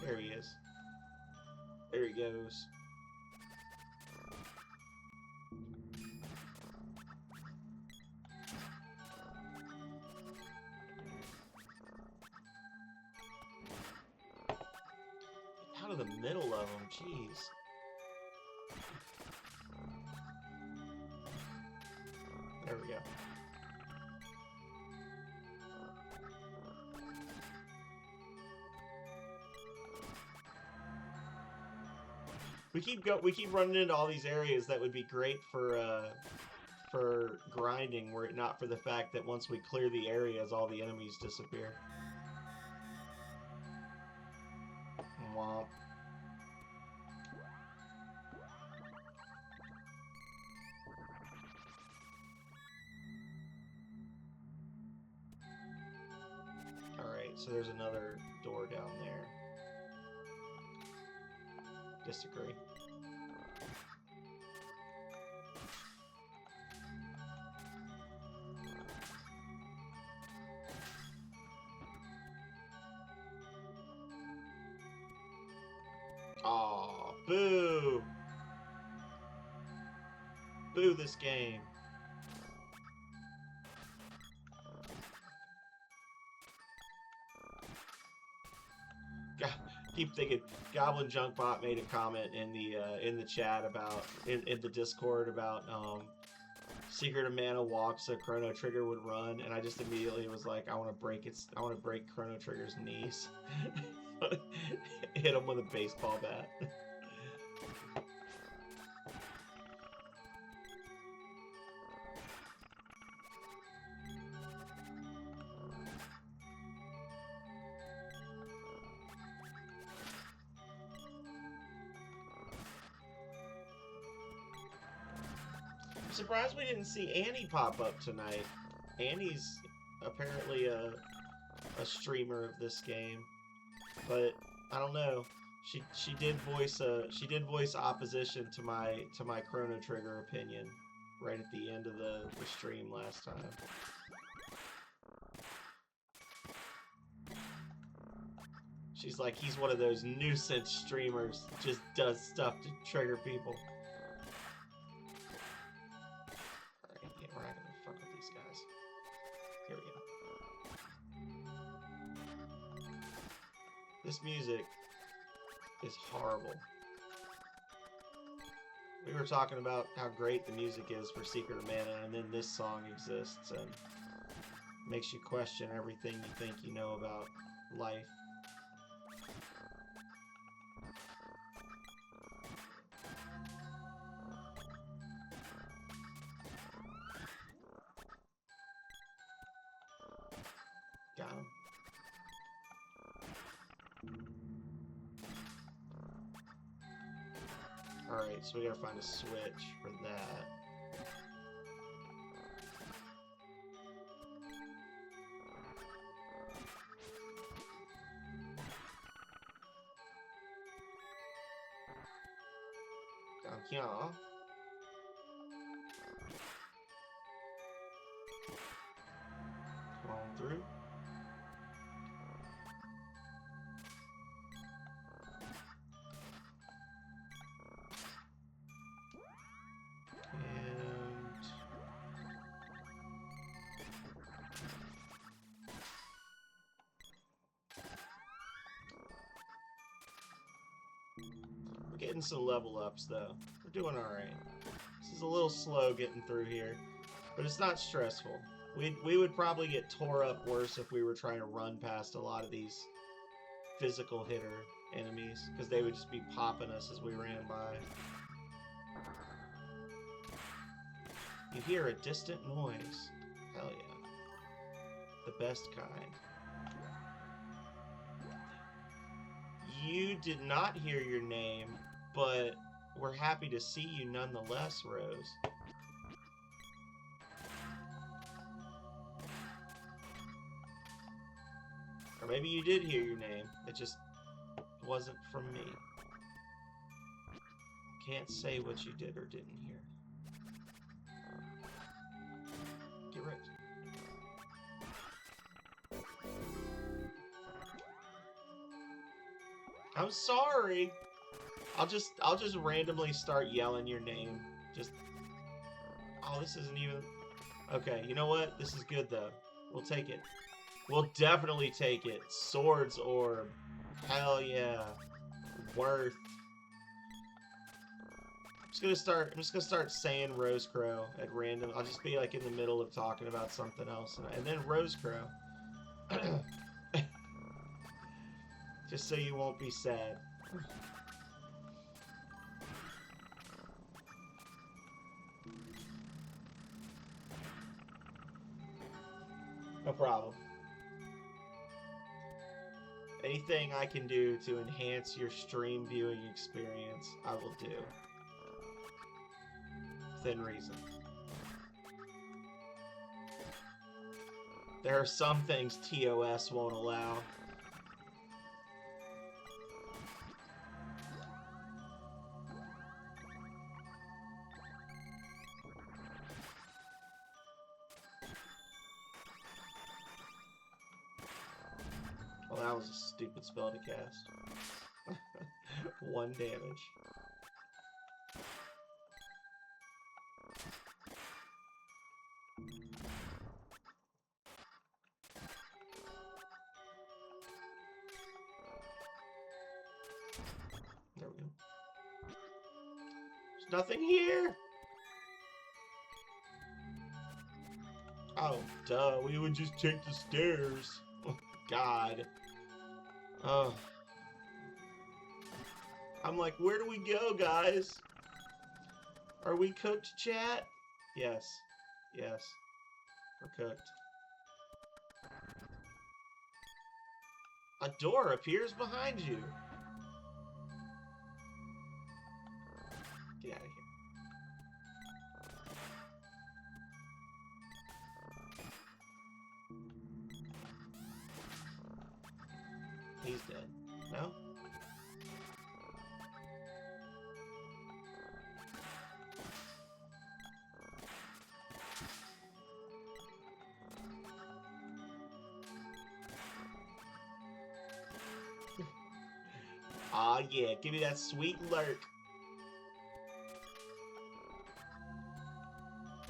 There he is. There he goes. Out of the middle of them, jeez. There we go. We keep running into all these areas that would be great for grinding, were it not for the fact that once we clear the areas, all the enemies disappear. Womp. Alright, so there's another door down there. Disagree. Aw, boo! Boo this game. Keep thinking. Goblin Junkbot made a comment in the chat about in the Discord about Secret of Mana walk so Chrono Trigger would run, and I just immediately was like, I want to break Chrono Trigger's knees. Hit him with a baseball bat. I'm surprised we didn't see Annie pop up tonight. Annie's apparently a streamer of this game, but I don't know. She did voice opposition to my Chrono Trigger opinion right at the end of the stream last time. She's like, he's one of those nuisance streamers, just does stuff to trigger people. Alright, yeah, we're not gonna fuck with these guys. Here we go. This music is horrible. We were talking about how great the music is for Secret of Mana, and then this song exists and makes you question everything you think you know about life. Got him. Alright, so we gotta find a switch for that. Down here. Come on through. We're getting some level ups though. We're doing alright. This is a little slow getting through here, but it's not stressful. We would probably get tore up worse if we were trying to run past a lot of these physical hitter enemies, because they would just be popping us as we ran by. You hear a distant noise. Hell yeah. The best kind. You did not hear your name, but we're happy to see you nonetheless, Rose. Or maybe you did hear your name, it just wasn't from me. Can't say what you did or didn't hear. Get wrecked. I'm sorry. I'll just randomly start yelling your name. Just oh, this isn't even okay. You know what? This is good though. We'll take it. We'll definitely take it. Swords orb. Hell yeah. Worth. I'm just gonna start saying Rose Crow at random. I'll just be like in the middle of talking about something else, and then Rose Crow. Just so you won't be sad. No problem. Anything I can do to enhance your stream viewing experience, I will do. Within reason. There are some things TOS won't allow. Well, that was a stupid spell to cast. 1 damage. There we go. There's nothing here! Oh, duh. We would just take the stairs. Oh, God. Oh. I'm like, where do we go, guys? Are we cooked, chat? Yes. Yes. We're cooked. A door appears behind you. Get out of here. He's dead. No? Aw, yeah. Give me that sweet lurk.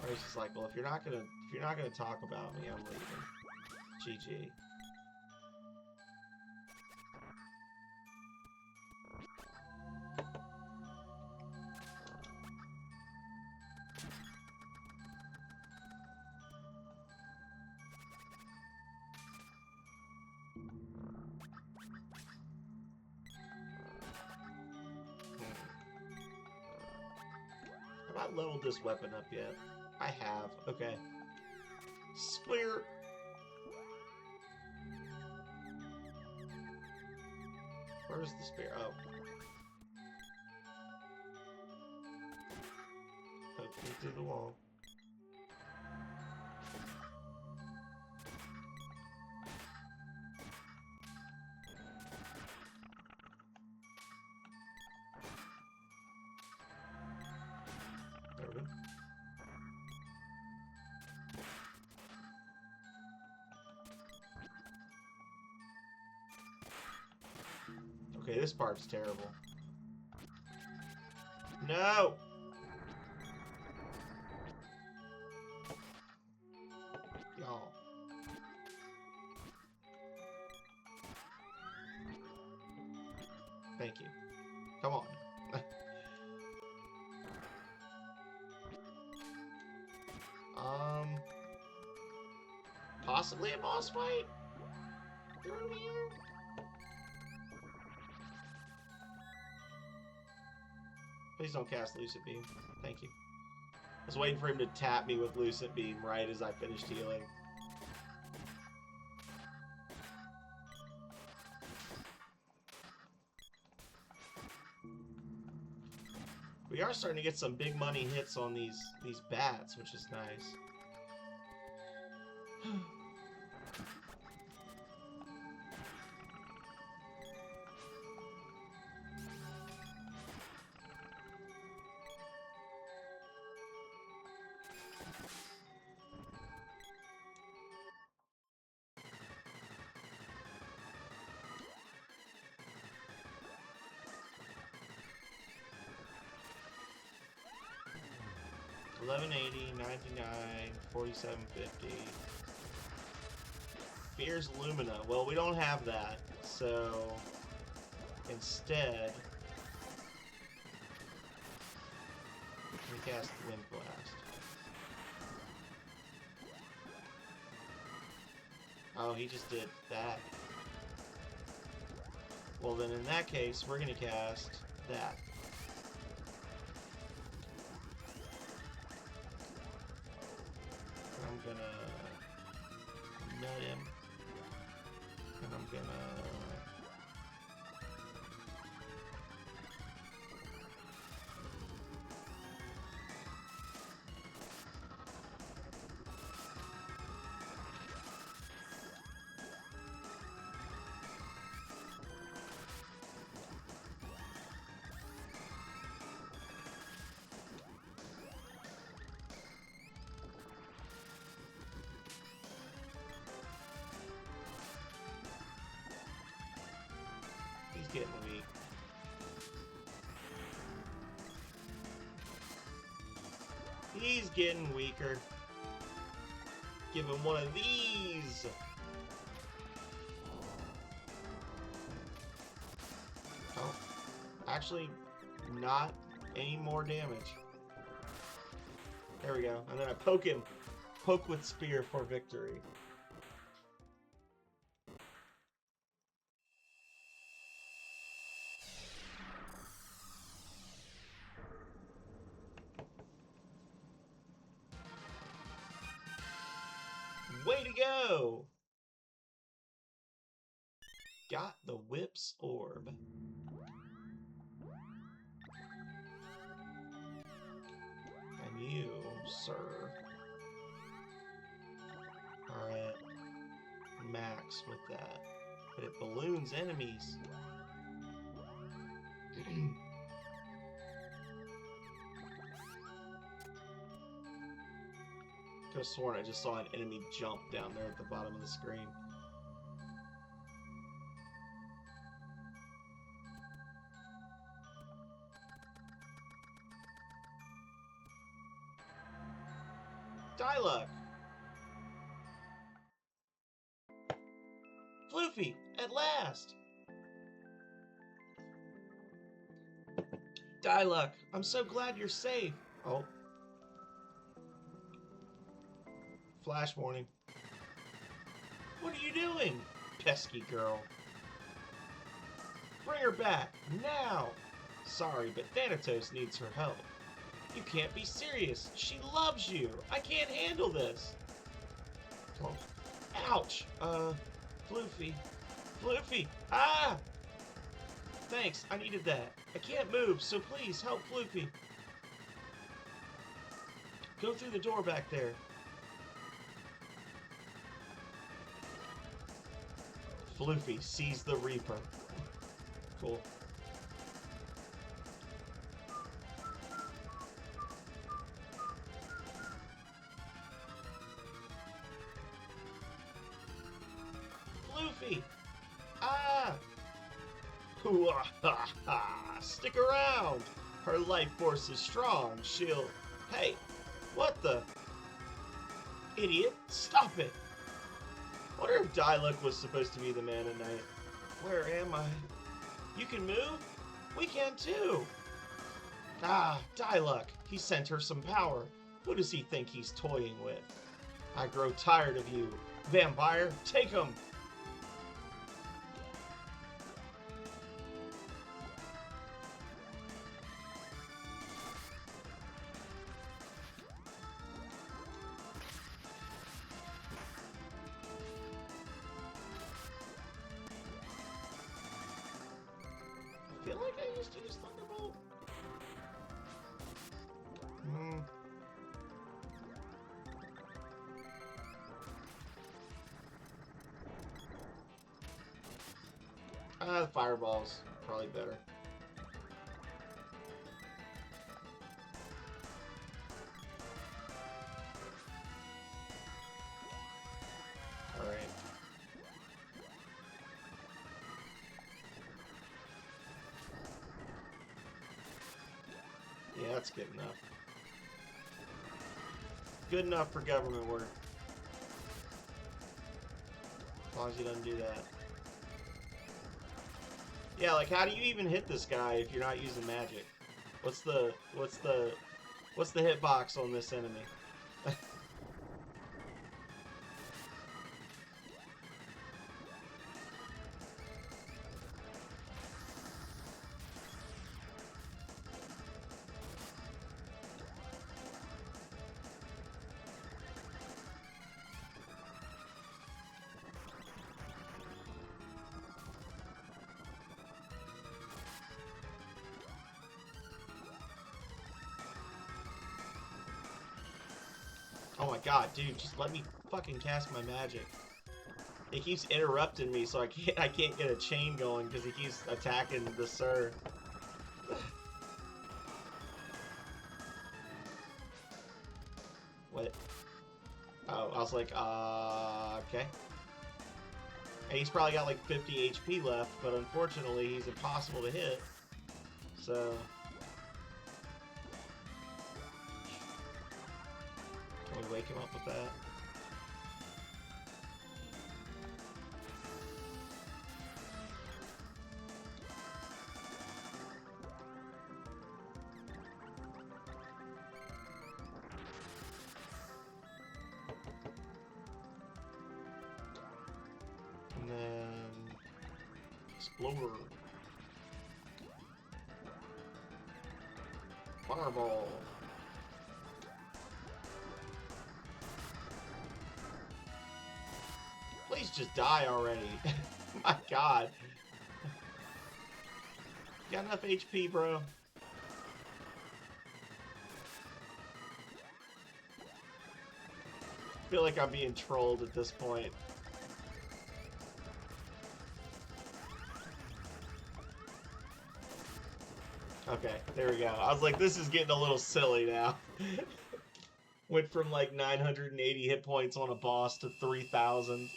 Or he's just like, well, if you're not gonna talk about me, I'm leaving. GG. Have I leveled this weapon up yet? I have. Okay. Spear. Where's the spear? Oh. Poke me through the wall. There we go. Okay, this part's terrible. No! Y'all. Thank you. Come on. Possibly a boss fight? Through here? Please don't cast Lucid Beam. Thank you. I was waiting for him to tap me with Lucid Beam right as I finished healing. We are starting to get some big money hits on these bats, which is nice. 1180, 99, 4750. Fears Lumina. Well, we don't have that, so instead, we cast Wind Blast. Oh, he just did that. Well, then in that case, we're going to cast that. I'm going to nut him. And I'm going to... He's getting weak. He's getting weaker. Give him one of these. Oh, actually, not any more damage. There we go. And then I poke him. Poke with spear for victory. Way to go! Got the Whip's Orb. And you, sir, are at max with that. But it balloons enemies. Could have sworn I just saw an enemy jump down there at the bottom of the screen. Diluc! Floofy! At last! Diluc, I'm so glad you're safe. Oh. Flash warning. What are you doing, pesky girl? Bring her back, now! Sorry, but Thanatos needs her help. You can't be serious. She loves you. I can't handle this. Oh. Ouch! Floofy. Floofy! Ah! Thanks, I needed that. I can't move, so please help Floofy. Go through the door back there. Floofy sees the Reaper. Cool. Floofy! Ah! Hoo-ah-ha-ha! Stick around! Her life force is strong. She'll... Hey! What the... Idiot! Stop it! I wonder if Diluc was supposed to be the man at night. Where am I? You can move? We can too! Ah, Diluc! He sent her some power. Who does he think he's toying with? I grow tired of you. Vampire, take him! I feel like I used to use Thunderbolt. The Fireball's probably better. Alright. Yeah, that's good enough. Good enough for government work. As long as he doesn't do that. Yeah, like how do you even hit this guy if you're not using magic? What's the hitbox on this enemy? Oh my god, dude, just let me fucking cast my magic. He keeps interrupting me, so I can't get a chain going because he keeps attacking the Sir. What? Oh, I was like, okay. And he's probably got like 50 HP left, but unfortunately he's impossible to hit. So... Can we wake him up with that? And then... Explorer. Fireball. Please just die already. My god. Got enough HP, bro. I feel like I'm being trolled at this point. Okay, there we go. I was like, this is getting a little silly now. Went from like 980 hit points on a boss to 3,000.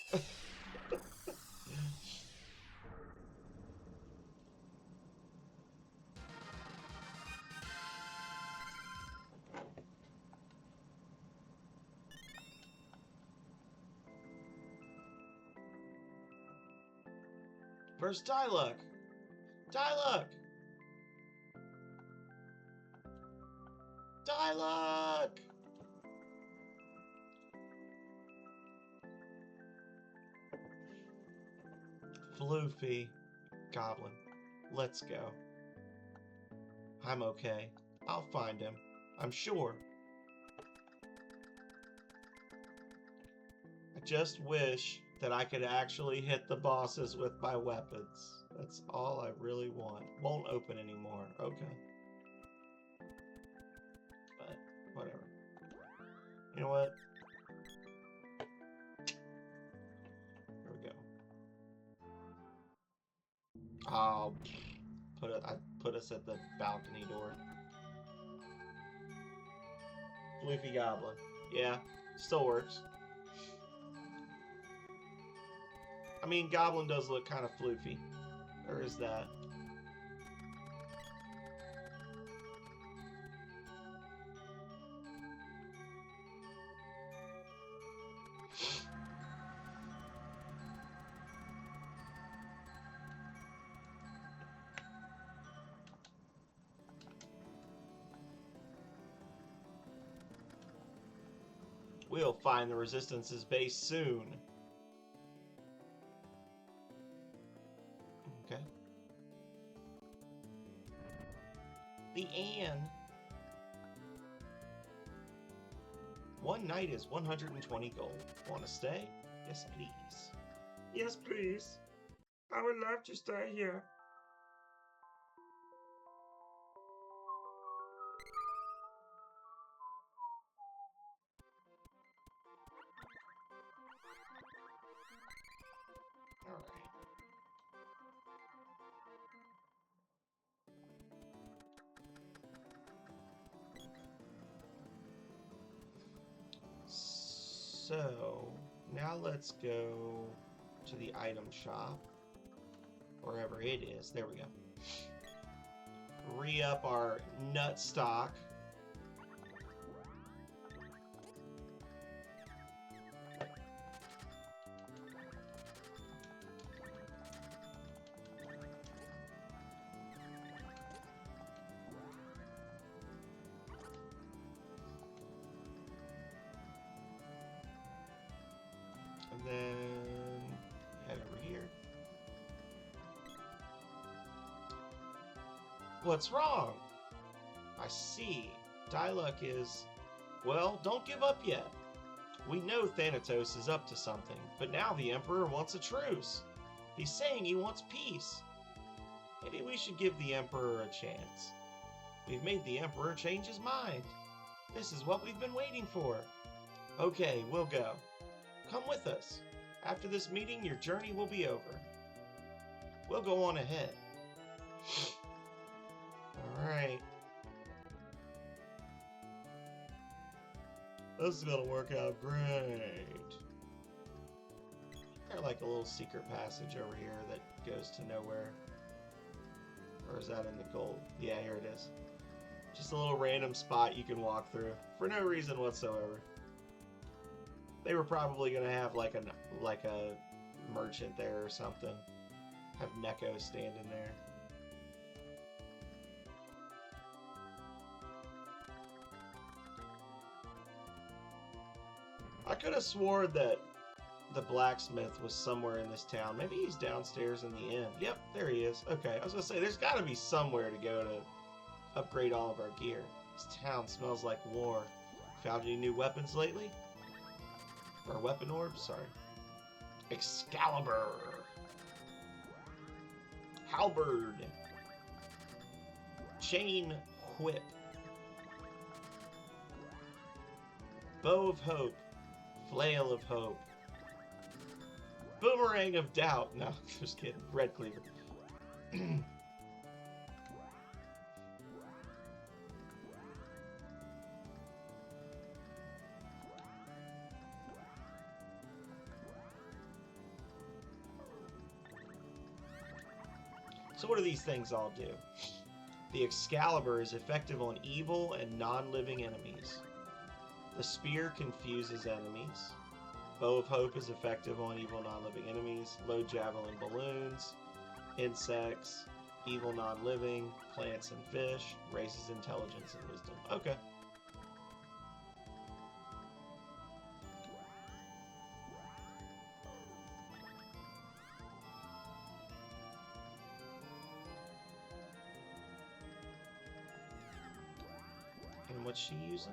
Where's Diluc? Diluc! Diluc! Floofy. Goblin. Let's go. I'm okay. I'll find him. I'm sure. I just wish that I could actually hit the bosses with my weapons. That's all I really want. Won't open anymore. Okay. But, whatever. You know what? There we go. I'll put us at the balcony door. Floofy Goblin. Yeah, still works. I mean, Goblin does look kind of floofy. Or is that? We'll find the Resistance's base soon. Okay. The Anne. One night is 120 gold. Want to stay? Yes, please. Yes, please. I would love to stay here. Alright. So, now let's go to the item shop. Wherever it is. There we go. Re-up our nut stock. What's wrong? I see. Diluc is... Well, don't give up yet. We know Thanatos is up to something, but now the Emperor wants a truce. He's saying he wants peace. Maybe we should give the Emperor a chance. We've made the Emperor change his mind. This is what we've been waiting for. Okay, we'll go. Come with us. After this meeting, your journey will be over. We'll go on ahead. Alright. This is gonna work out great. There's like a little secret passage over here that goes to nowhere. Or is that in the gold? Yeah, here it is. Just a little random spot you can walk through for no reason whatsoever. They were probably gonna have like a merchant there or something. Have Neko standing there. I could have sworn that the blacksmith was somewhere in this town. Maybe he's downstairs in the inn. Yep, there he is. Okay, I was gonna say, there's gotta be somewhere to go to upgrade all of our gear. This town smells like war. Found any new weapons lately? Or weapon orbs? Sorry. Excalibur. Halberd. Chain whip. Bow of hope. Flail of hope. Boomerang of doubt. No, just kidding. Red cleaver. So what do these things all do? The Excalibur is effective on evil and non-living enemies. The Spear confuses enemies. Bow of Hope is effective on evil non-living enemies. Load javelin balloons, insects, evil non-living, plants and fish, raises intelligence and wisdom. Okay. And what's she using?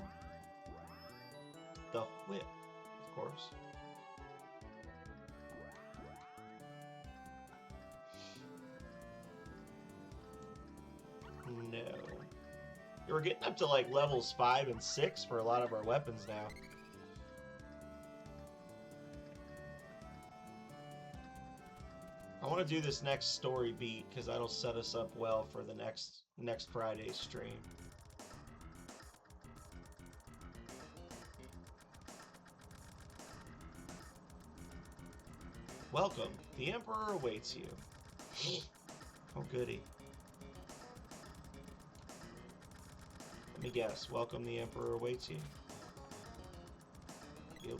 The whip, of course. No. We're getting up to like levels 5 and 6 for a lot of our weapons now. I want to do this next story beat because that'll set us up well for the next Friday's stream. Welcome. The Emperor awaits you. Oh, goody. Let me guess. Welcome, the Emperor awaits you. Yep.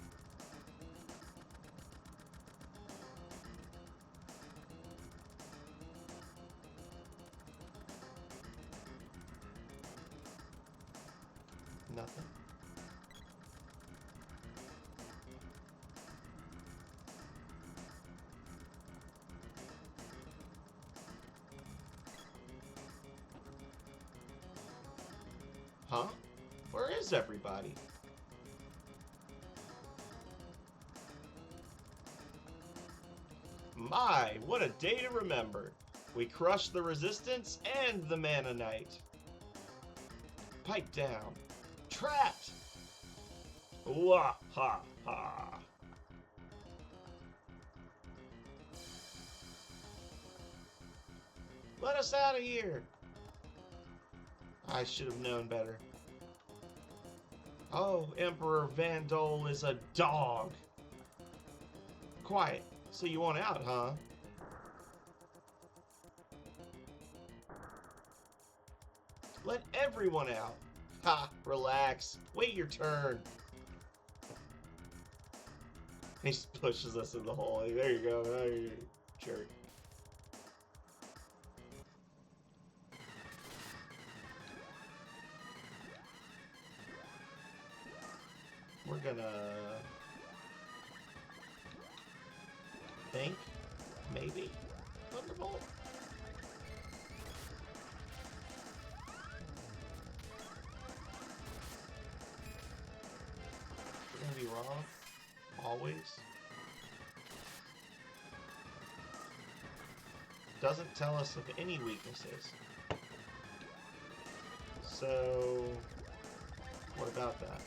Nothing. Huh? Where is everybody? My, what a day to remember. We crushed the Resistance and the Mana Knight. Pipe down. Trapped! Wah ha ha. Let us out of here. I should have known better. Oh, Emperor Vandol is a dog. Quiet. So you want out, huh? Let everyone out. Ha, relax. Wait your turn. He just pushes us in the hole. There you go. There you jerk. We're gonna think, maybe, Thunderbolt? always. Doesn't tell us of any weaknesses. So, what about that?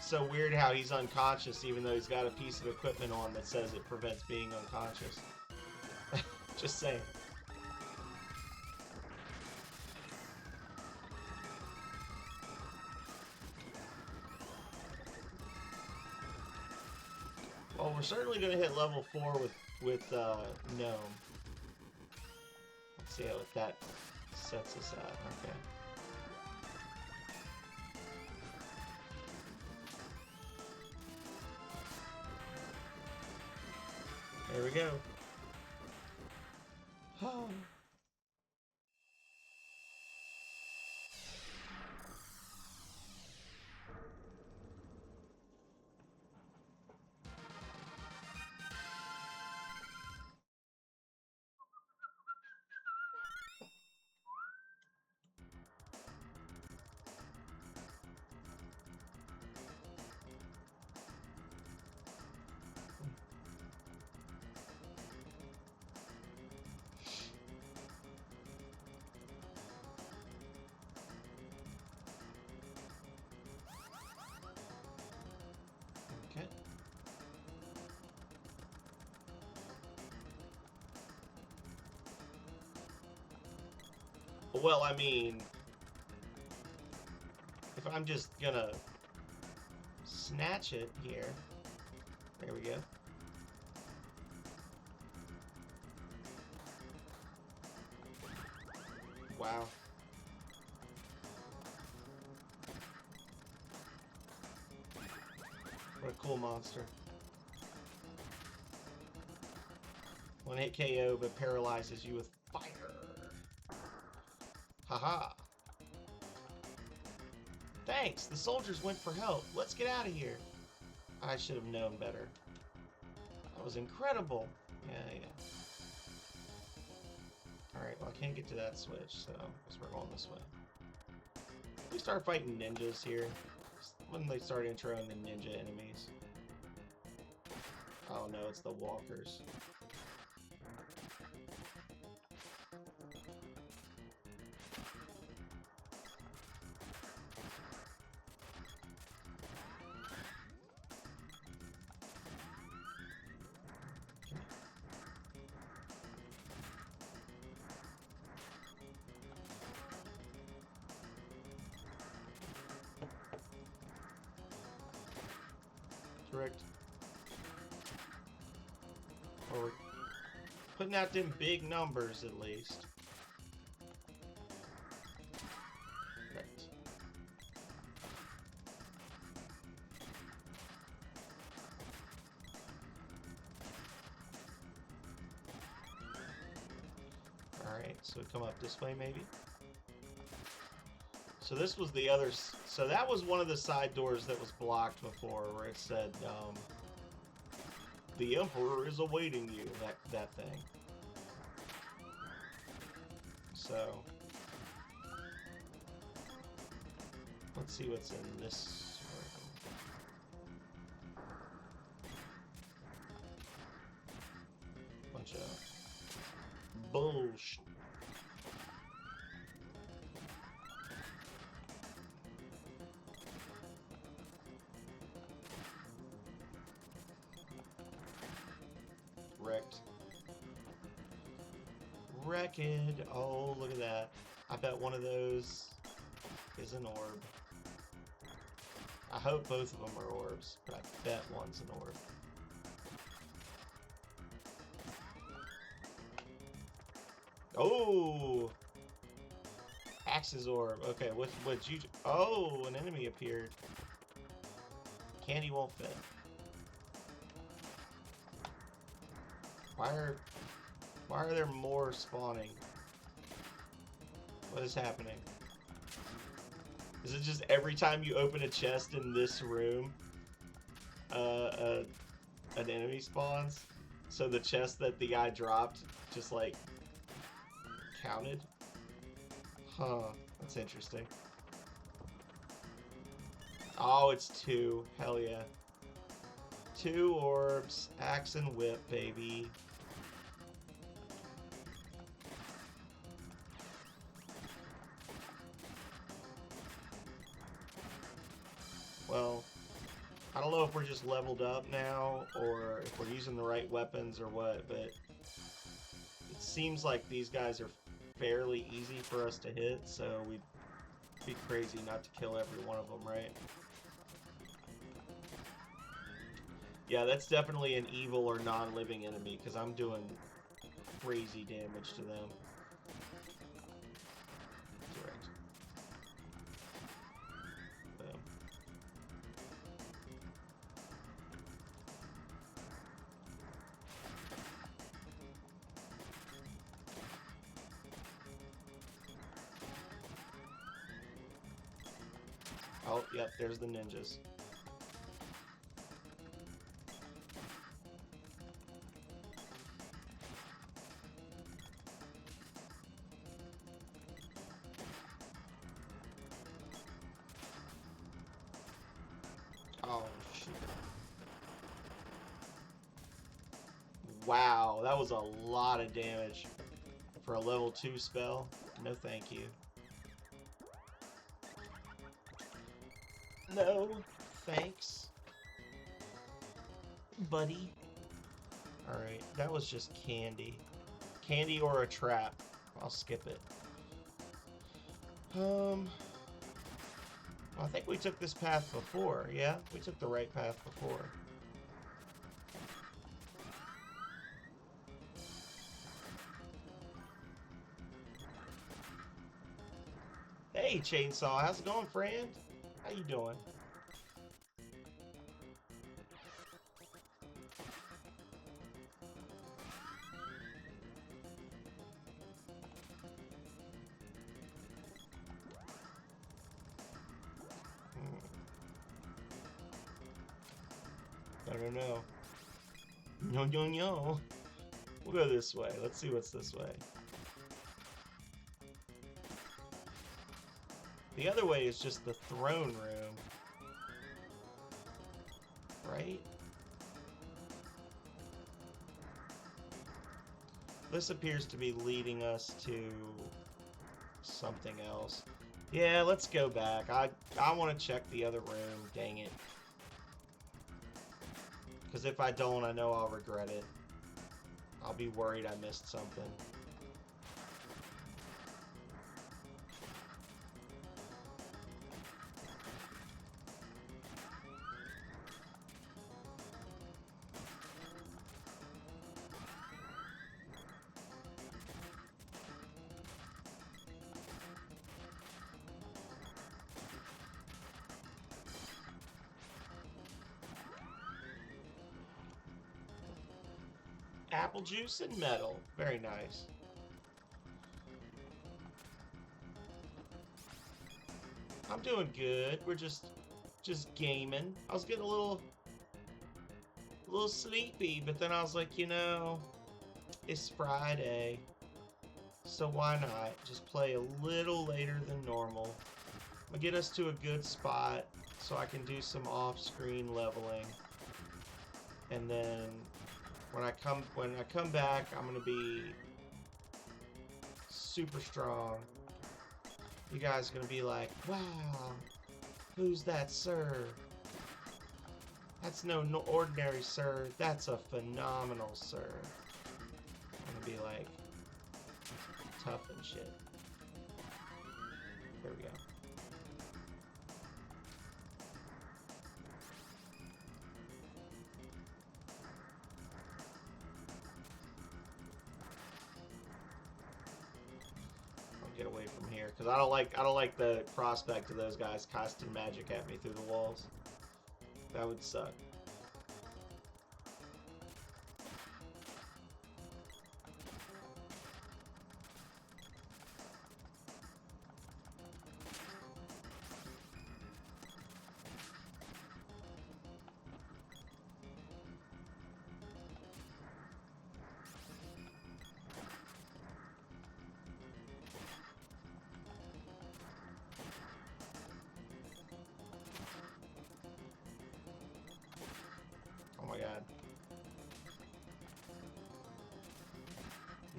So weird how he's unconscious even though he's got a piece of equipment on that says it prevents being unconscious. Just saying. Well, we're certainly going to hit level 4 with Gnome. Let's see what that sets us at. Okay. There we go. Oh. Okay. Well, I mean, if I'm just gonna snatch it here, there we go. Wow. What a cool monster. One hit KO, but paralyzes you with fire. Haha. Thanks, the soldiers went for help. Let's get out of here. I should have known better. That was incredible. Yeah. Alright, well I can't get to that switch, so I guess we're going this way. We start fighting ninjas here. When they start introing the ninja enemies. Oh no, it's the walkers. Correct. Or putting out them big numbers at least. Right. Alright, so come up this way maybe? So this was the other, so that was one of the side doors that was blocked before, where it said, the Emperor is awaiting you, that thing. So, let's see what's in this room. Bunch of bullshit. Wrecked. Oh, look at that. I bet one of those is an orb. I hope both of them are orbs, but I bet one's an orb. Oh! Axe's orb. Okay, what'd you... Oh, an enemy appeared. Candy won't fit. Why are there more spawning? What is happening? Is it just every time you open a chest in this room, a an enemy spawns, so the chest that the guy dropped just like counted. Huh, that's interesting. Oh, it's 2. Hell yeah. 2 orbs, axe and whip, baby. Well, I don't know if we're just leveled up now, or if we're using the right weapons or what, but it seems like these guys are fairly easy for us to hit, so we'd be crazy not to kill every one of them, right? Yeah, that's definitely an evil or non-living enemy, because I'm doing crazy damage to them. Correct. Boom. Oh, yep, there's the ninjas. Oh, shit. Wow, that was a lot of damage for a level 2 spell. No thank you. No, thanks, buddy. Alright, that was just candy. Candy or a trap. I'll skip it. I think we took this path before, yeah? We took the right path before. Hey, Chainsaw, how's it going, friend? How you doing? I don't know. No, no, no. We'll go this way. Let's see what's this way. The other way is just the throne room. Right? This appears to be leading us to something else. Yeah, let's go back. I want to check the other room. Dang it. Because if I don't, I know I'll regret it. I'll be worried I missed something. Apple juice and metal. Very nice. I'm doing good. We're just gaming. I was getting a little sleepy, but then I was like, you know, it's Friday, so why not just play a little later than normal? I'll get us to a good spot so I can do some off-screen leveling, and then when I come back, I'm gonna be super strong. You guys are gonna be like, wow, who's that sir? That's no ordinary sir. That's a phenomenal sir. I'm gonna be like tough and shit. There we go. Get away from here because I don't like the prospect of those guys casting magic at me through the walls. That would suck.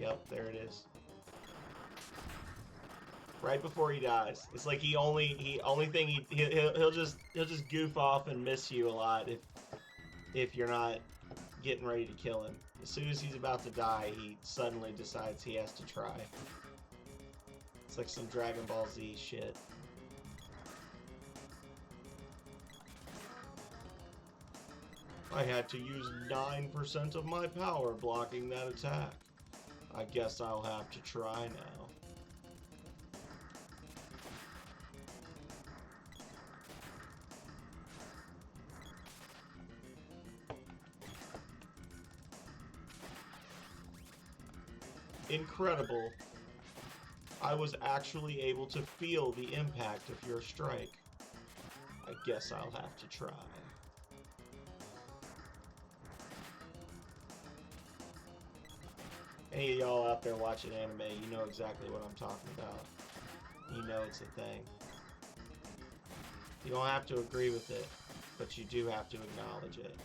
Yep, there it is. Right before he dies. It's like he'll just goof off and miss you a lot if you're not getting ready to kill him. As soon as he's about to die, he suddenly decides he has to try. It's like some Dragon Ball Z shit. I had to use 9% of my power blocking that attack. I guess I'll have to try now. Incredible. I was actually able to feel the impact of your strike. I guess I'll have to try. Any of y'all out there watching anime, you know exactly what I'm talking about. You know it's a thing. You don't have to agree with it, but you do have to acknowledge it.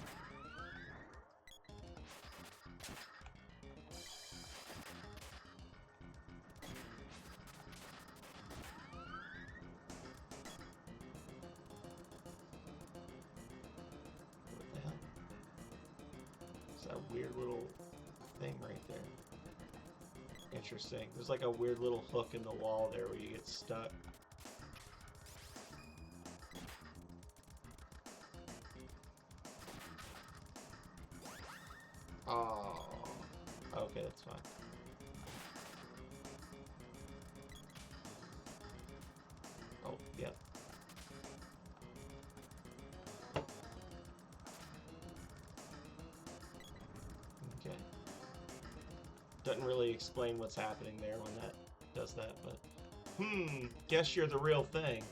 What the hell? It's that weird little thing right there. Interesting. There's like a weird little hook in the wall there where you get stuck. Oh. Okay, that's fine. Oh, yep. Okay. Doesn't really explain what's happening there when that does that, but... guess you're the real thing.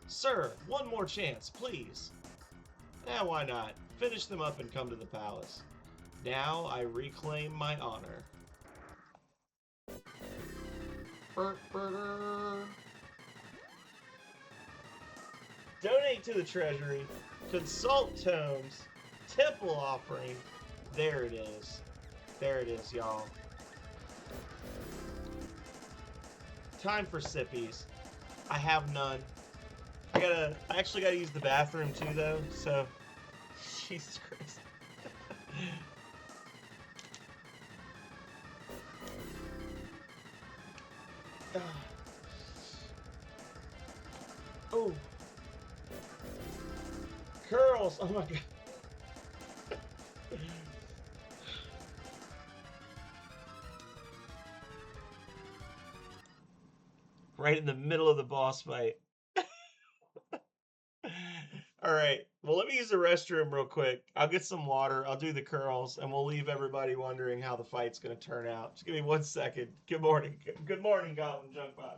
Sir, one more chance, please. Eh, why not? Finish them up and come to the palace. Now I reclaim my honor. Donate to the treasury. Consult tomes. Temple offering. There it is. There it is, y'all. Time for sippies. I have none. I actually gotta use the bathroom too, though, so... Jesus Christ. Oh. Curls! Oh my god. Right in the middle of the boss fight. Alright, well, let me use the restroom real quick. I'll get some water, I'll do the curls, and we'll leave everybody wondering how the fight's gonna turn out. Just give me 1 second. Good morning. Good morning, Goblin Junkbot.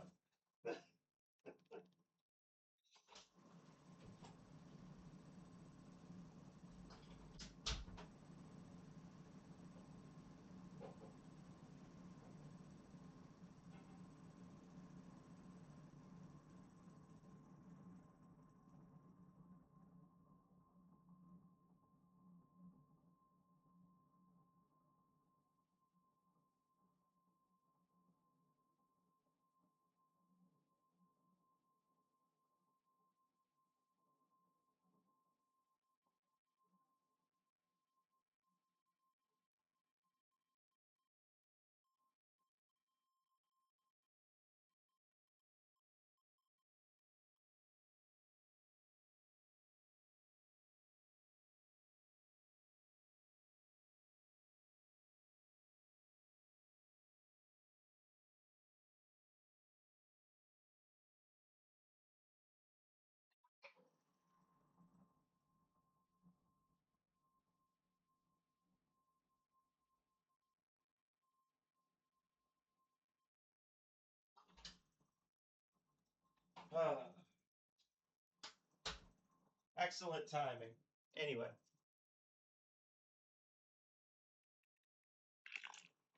Excellent timing. Anyway.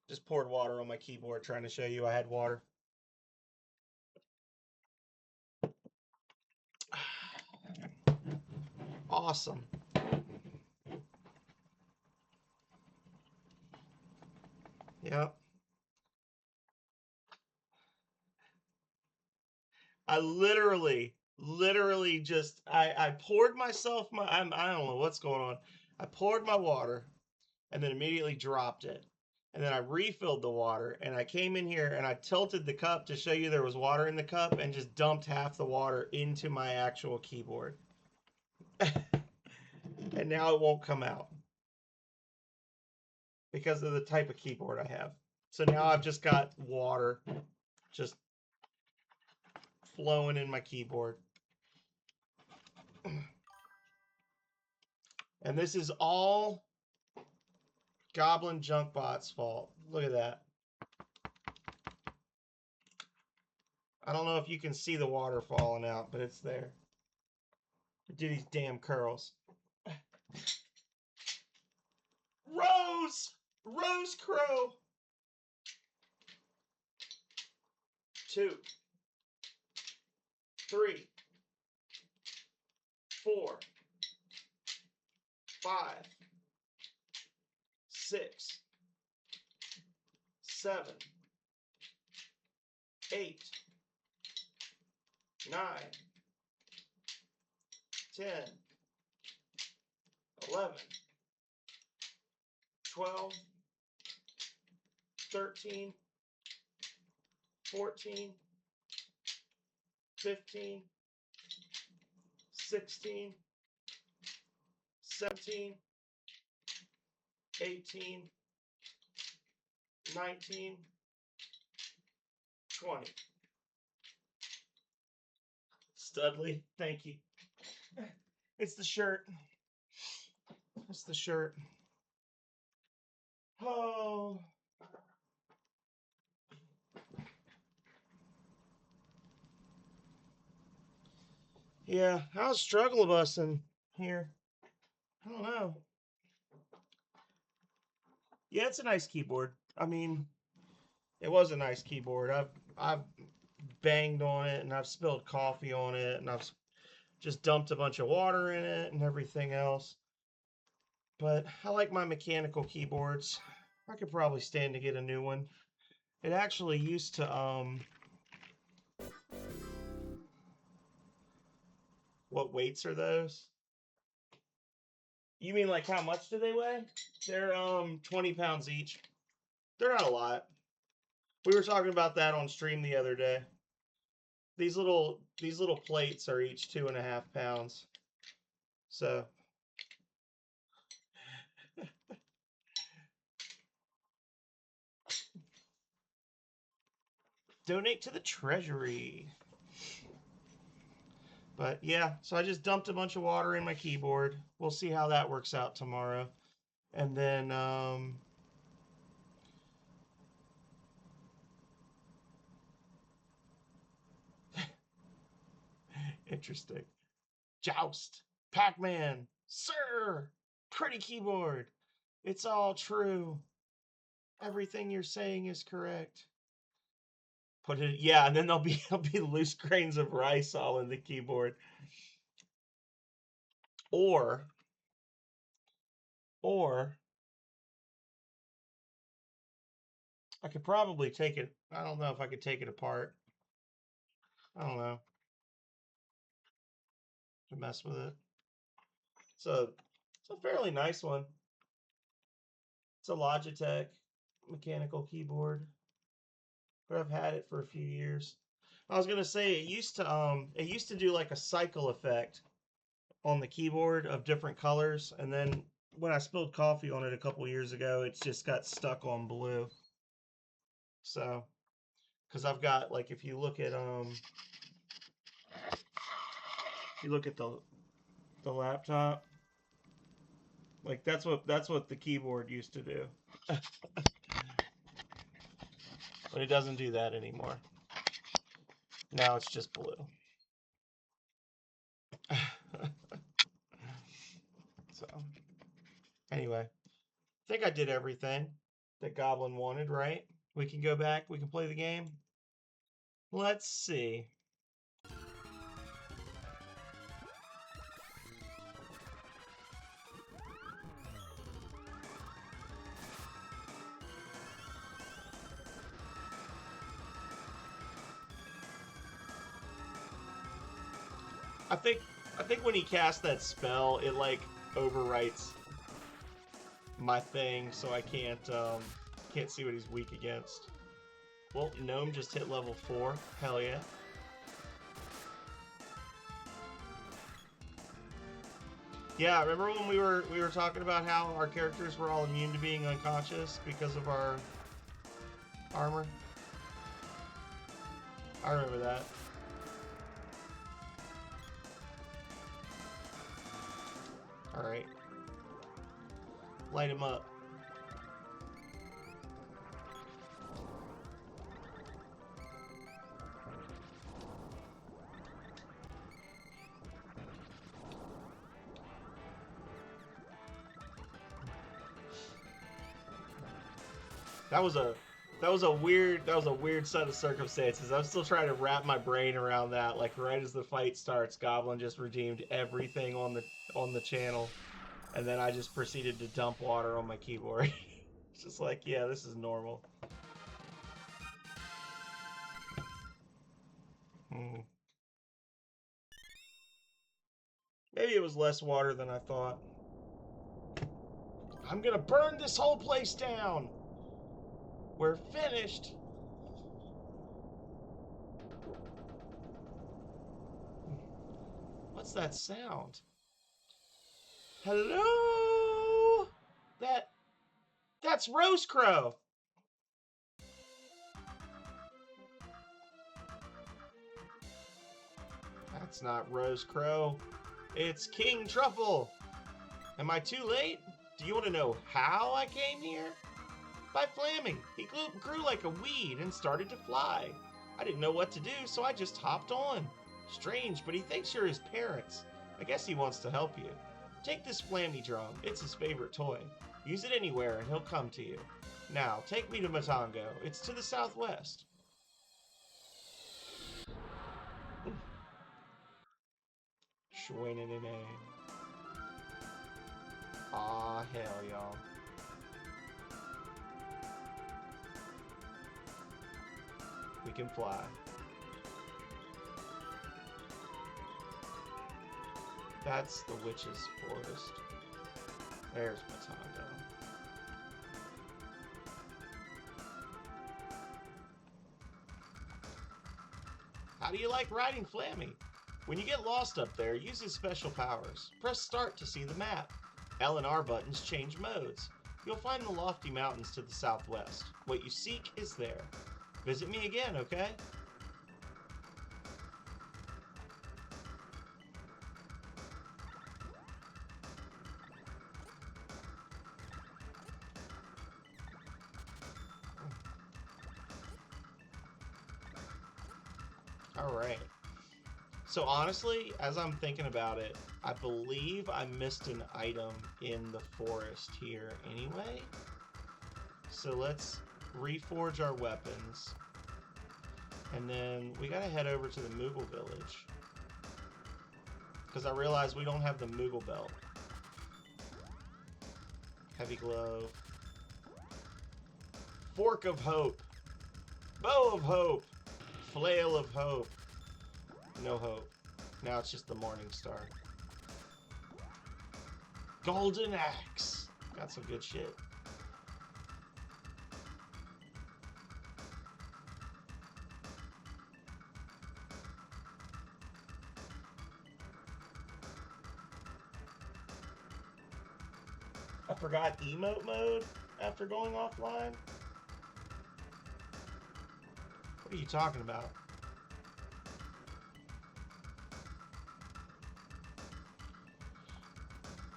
Just poured water on my keyboard trying to show you I had water. Awesome. Yep. I literally just I poured myself I don't know what's going on. I poured my water and then immediately dropped it. And then I refilled the water and I came in here and I tilted the cup to show you there was water in the cup and just dumped half the water into my actual keyboard. And now it won't come out because of the type of keyboard I have. So now I've just got water just flowing in my keyboard. And this is all Goblin Junkbot's fault. Look at that. I don't know if you can see the water falling out, but it's there. Do these damn curls. Rose! Rose Crow! 2, 3, 4, 5, 6, 7, 8, 9, 10, 11, 12, 13, 14, 15, 16, 17, 18, 19, 20. Studley, thank you. It's the shirt. It's the shirt. Oh. Yeah, how's Struggle Bussin' here? I don't know. Yeah, it's a nice keyboard. I mean, it was a nice keyboard. I've banged on it and I've spilled coffee on it and I've just dumped a bunch of water in it and everything else. But I like my mechanical keyboards. I could probably stand to get a new one. It actually used to what weights are those? You mean like how much do they weigh? They're 20 pounds each. They're not a lot. We were talking about that on stream the other day. These little plates are each 2.5 pounds. So donate to the treasury. But yeah, so I just dumped a bunch of water in my keyboard. We'll see how that works out tomorrow. And then interesting. Joust, Pac-Man, sir, pretty keyboard. It's all true. Everything you're saying is correct. Put it, yeah, and then there'll be loose grains of rice all in the keyboard. Or I could probably take it. I don't know if I could take it apart. I don't know. To mess with it. It's a fairly nice one. It's a Logitech mechanical keyboard, but I've had it for a few years. I was gonna say it used to do like a cycle effect on the keyboard of different colors, and then when I spilled coffee on it a couple years ago, it's just got stuck on blue. So, because I've got like if you look at the laptop, like that's what the keyboard used to do. But it doesn't do that anymore. Now it's just blue. So, anyway, I think I did everything that Goblin wanted, right? We can go back, we can play the game. Let's see. I think when he casts that spell, it like overwrites my thing, so I can't see what he's weak against. Well, Gnome just hit level 4. Hell yeah. Yeah, remember when we were talking about how our characters were all immune to being unconscious because of our armor? I remember that. Alright. Light him up. That was a weird set of circumstances. I'm still trying to wrap my brain around that. Like right as the fight starts, Goblin just redeemed everything on the channel, and then I just proceeded to dump water on my keyboard. It's just like, yeah, this is normal. Maybe it was less water than I thought. I'm gonna burn this whole place down. We're finished. What's that sound? Hello? That's Rose Crow. That's not Rose Crow. It's King Truffle. Am I too late? Do you want to know how I came here? By flamming. He grew like a weed and started to fly. I didn't know what to do, so I just hopped on. Strange, but he thinks you're his parents. I guess he wants to help you. Take this Flammy drum. It's his favorite toy. Use it anywhere and he'll come to you. Now, take me to Matango. It's to the southwest. Schwinninine. Aw, hell, y'all. We can fly. That's the witch's forest. There's Matango. How do you like riding Flammy? When you get lost up there, use his special powers. Press start to see the map. L and R buttons change modes. You'll find the lofty mountains to the southwest. What you seek is there. Visit me again, okay? Alright. So honestly, as I'm thinking about it, I believe I missed an item in the forest here anyway. So let's reforge our weapons. And then we gotta head over to the Moogle village. Because I realize we don't have the Moogle belt. Heavy glove. Fork of hope. Bow of hope. Flail of hope. No hope. Now it's just the Morning Star. Golden Axe. Got some good shit. I forgot emote mode after going offline. What are you talking about?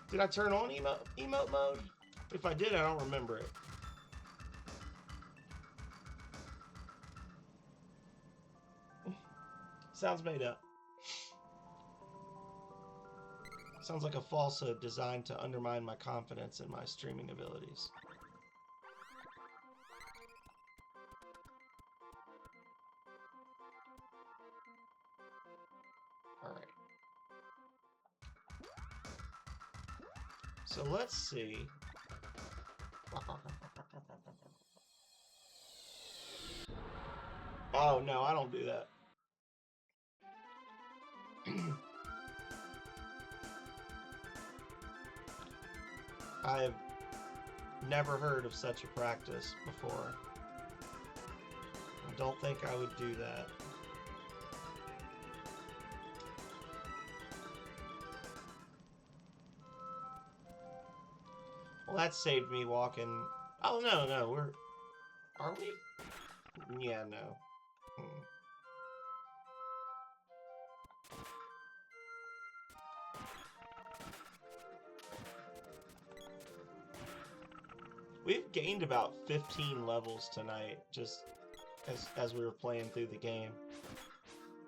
Did I turn on emote mode? If I did, I don't remember it. Sounds made up. Sounds like a falsehood designed to undermine my confidence in my streaming abilities. Alright. So let's see. Oh no, I don't do that. I have never heard of such a practice before. I don't think I would do that. Well, that saved me walking. Oh, no, we're... Are we? Yeah, no. We've gained about 15 levels tonight, just as we were playing through the game.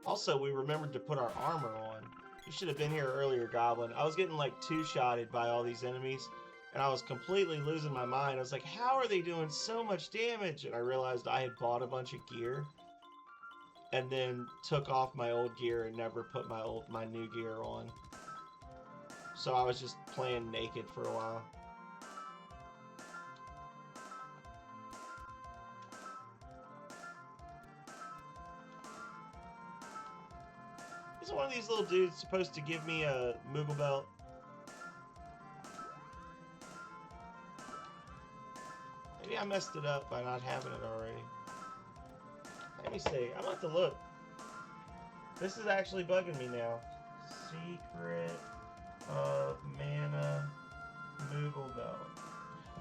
Also, we remembered to put our armor on. You should have been here earlier, Goblin. I was getting like two-shotted by all these enemies, and I was completely losing my mind. I was like, how are they doing so much damage? And I realized I had bought a bunch of gear, and then took off my old gear and never put my new gear on. So I was just playing naked for a while. Is one of these little dudes supposed to give me a Moogle belt? Maybe I messed it up by not having it already. Let me see. I'm about to look. This is actually bugging me now. Secret of Mana Moogle belt.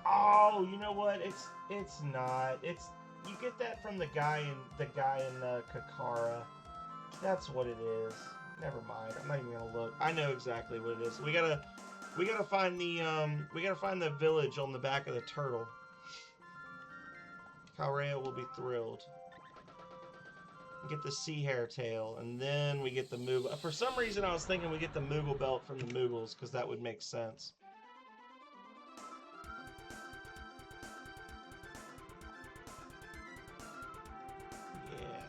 Oh, you know what? It's not. You get that from the guy in Kakara. That's what it is. Never mind. I'm not even gonna look. I know exactly what it is. We gotta find the village on the back of the turtle. Calrea will be thrilled. Get the sea hare tail, and then we get the Moogle. For some reason, I was thinking we get the Moogle belt from the Moogles, because that would make sense. Yeah.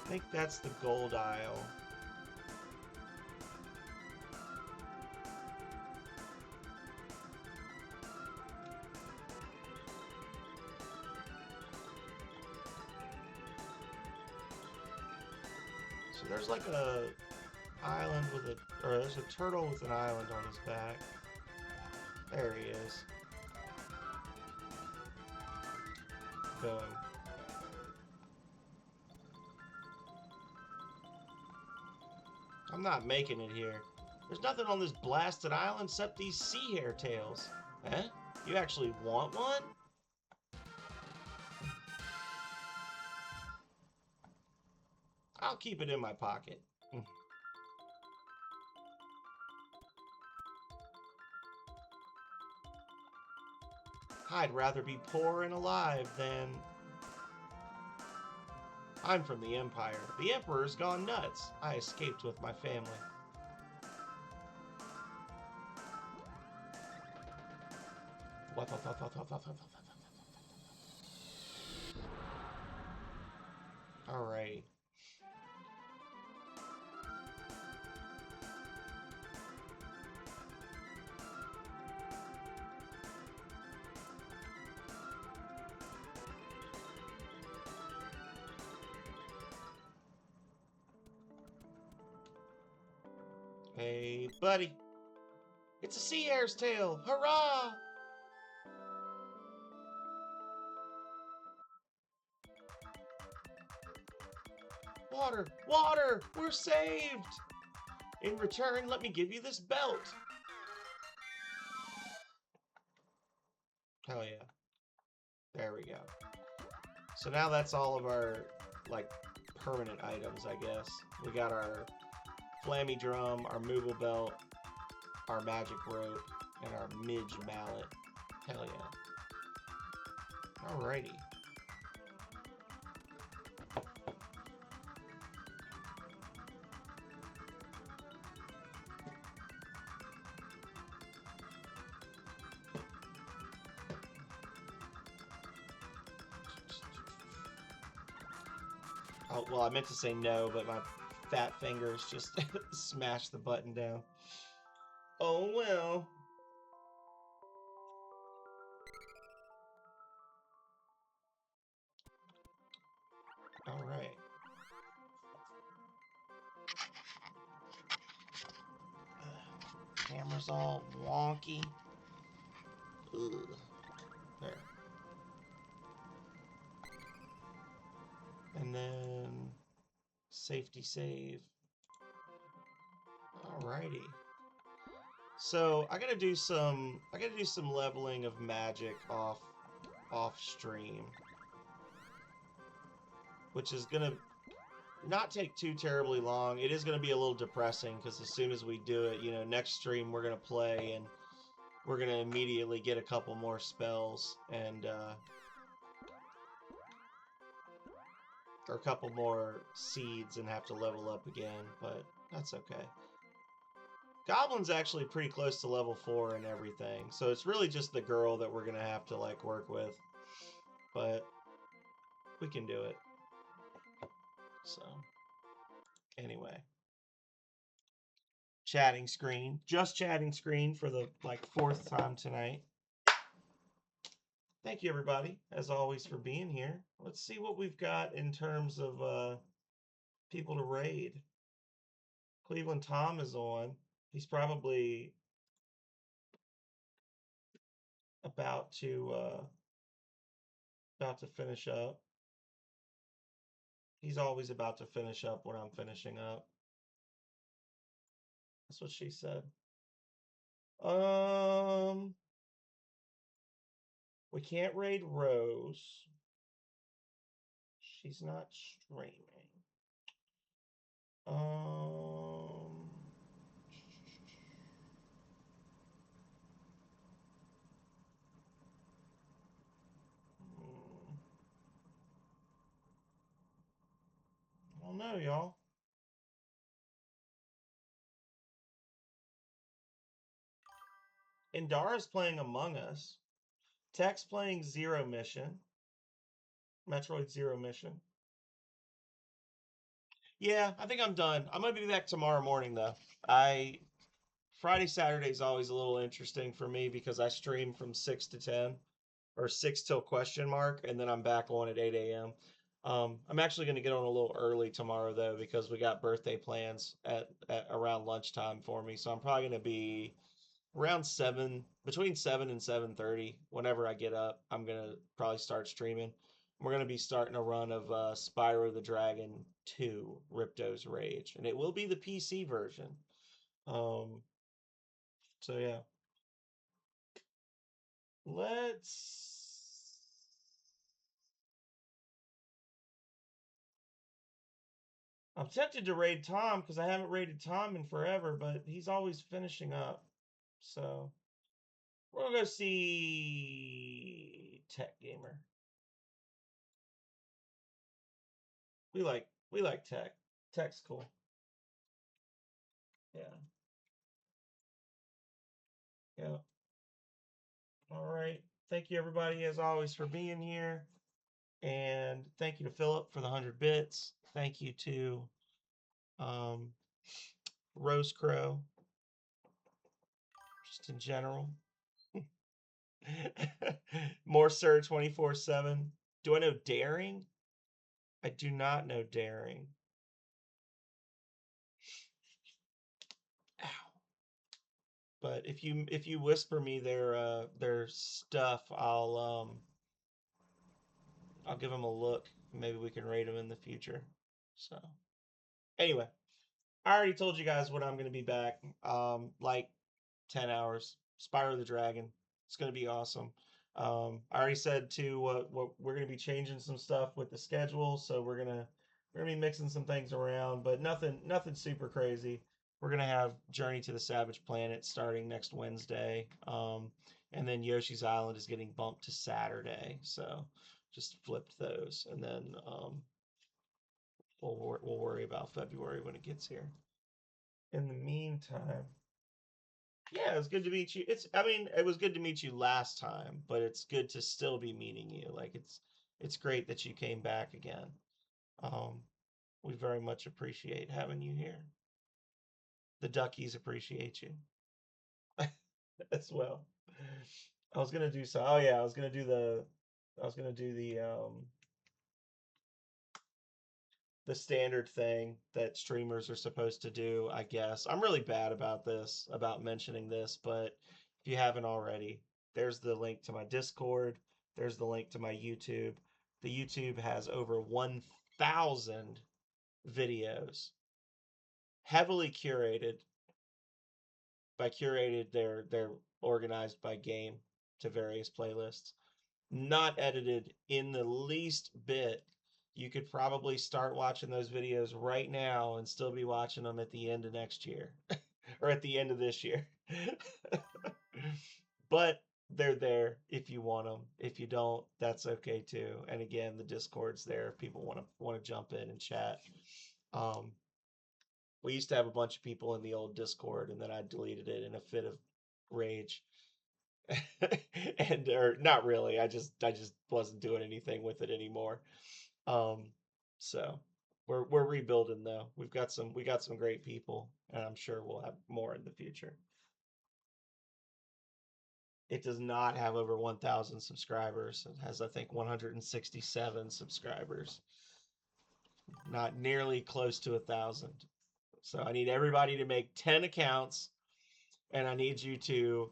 I think that's the Gold Isle. So there's like a island with or there's a turtle with an island on his back. There he is. Boom. I'm not making it here. There's nothing on this blasted island except these sea hare tails. Eh? You actually want one? I'll keep it in my pocket. I'd rather be poor and alive than... I'm from the Empire. The Emperor's gone nuts. I escaped with my family. Alright. Hey, buddy. It's a sea hare's tail. Hurrah! Water! Water! We're saved! In return, let me give you this belt. Hell yeah. There we go. So now that's all of our, like, permanent items, I guess. We got our Flammy Drum, our Moogle Belt, our Magic Rope, and our Midge Mallet. Hell yeah. Alrighty. Oh, well, I meant to say no, but my fat fingers just smashed the button down. Oh, well. All right. Camera's all wonky. Ugh. There. And then safety save. Alrighty. So I gotta do some leveling of magic off stream, which is gonna not take too terribly long. It is gonna be a little depressing because as soon as we do it, you know, next stream we're gonna play and we're gonna immediately get a couple more spells and or a couple more seeds and have to level up again, but that's okay. Goblin's actually pretty close to level 4 and everything, so it's really just the girl that we're gonna have to like work with, but we can do it. So anyway, chatting screen, just chatting screen for the like 4th time tonight. Thank you everybody, as always, for being here. Let's see what we've got in terms of people to raid. Cleveland Tom is on. He's probably about to finish up. He's always about to finish up when I'm finishing up. That's what she said. We can't raid Rose. She's not streaming. I don't know, y'all. Indara's playing Among Us. Tech's playing Zero Mission. Metroid Zero Mission. Yeah, I think I'm done. I'm gonna be back tomorrow morning though. Friday, Saturday is always a little interesting for me because I stream from 6 to 10 or 6 till question mark, and then I'm back on at 8 a.m. I'm actually going to get on a little early tomorrow though because we got birthday plans at around lunchtime for me, so I'm probably going to be around 7, between 7 and 7:30. Whenever I get up, I'm going to probably start streaming. We're going to be starting a run of Spyro the Dragon 2 Ripto's Rage, and it will be the PC version. So yeah. I'm tempted to raid Tom because I haven't raided Tom in forever, but he's always finishing up. So we're gonna go see Tech Gamer. We like Tech. Tech's cool. Yeah. Yeah. All right. Thank you everybody as always for being here. And thank you to Philip for the 100 bits. Thank you to Rose Crow, just in general. More Sir 24/7. Do I know Daring? I do not know Daring. Ow. But if you whisper me their stuff, I'll give them a look. Maybe we can rate them in the future. So anyway, I already told you guys when I'm going to be back. Like 10 hours. Spyro the Dragon. It's going to be awesome. I already said too what we're going to be changing some stuff with the schedule, so we're gonna be mixing some things around, but nothing super crazy. We're gonna have Journey to the Savage Planet starting next Wednesday, and then Yoshi's Island is getting bumped to Saturday, so just flipped those, and then we'll worry about February when it gets here. In the meantime, yeah, it was good to meet you. It was good to meet you last time, but it's good to still be meeting you. Like it's great that you came back again. Um, we very much appreciate having you here. The duckies appreciate you as well. I was gonna do so. Oh yeah, I was gonna do the the standard thing that streamers are supposed to do, I guess. I'm really bad about this, about mentioning this, but if you haven't already, there's the link to my Discord. There's the link to my YouTube. The YouTube has over 1,000 videos, heavily curated. By curated, they're organized by game to various playlists. Not edited in the least bit. You could probably start watching those videos right now and still be watching them at the end of next year or at the end of this year. But they're there if you want them. If you don't, that's okay too. And again, the Discord's there if people want to jump in and chat. Um, we used to have a bunch of people in the old Discord, and then I deleted it in a fit of rage. And or not really. I just wasn't doing anything with it anymore. Um, so we're rebuilding though. We got some great people, and I'm sure we'll have more in the future. It does not have over 1,000 subscribers. It has, I think, 167 subscribers. Not nearly close to 1,000. So I need everybody to make 10 accounts, and I need you to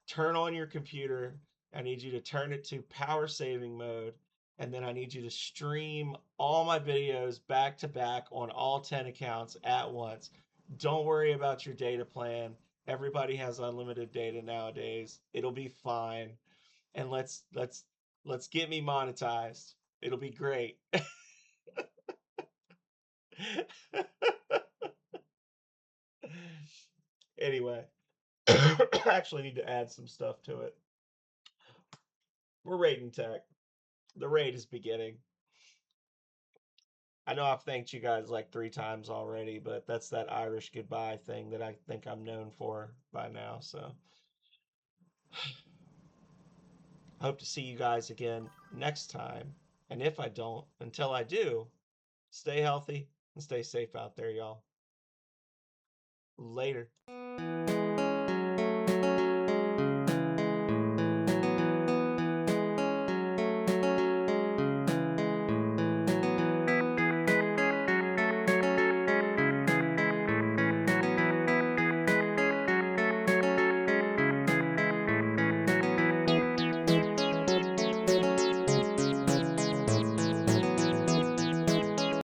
turn on your computer. I need you to turn it to power saving mode. And then I need you to stream all my videos back to back on all 10 accounts at once. Don't worry about your data plan. Everybody has unlimited data nowadays. It'll be fine. And let's get me monetized. It'll be great. Anyway, I actually need to add some stuff to it. We're raiding tech. The raid is beginning. I know I've thanked you guys like 3 times already, but that's that Irish goodbye thing that I think I'm known for by now. So, hope to see you guys again next time. And if I don't, until I do, stay healthy and stay safe out there, y'all. Later.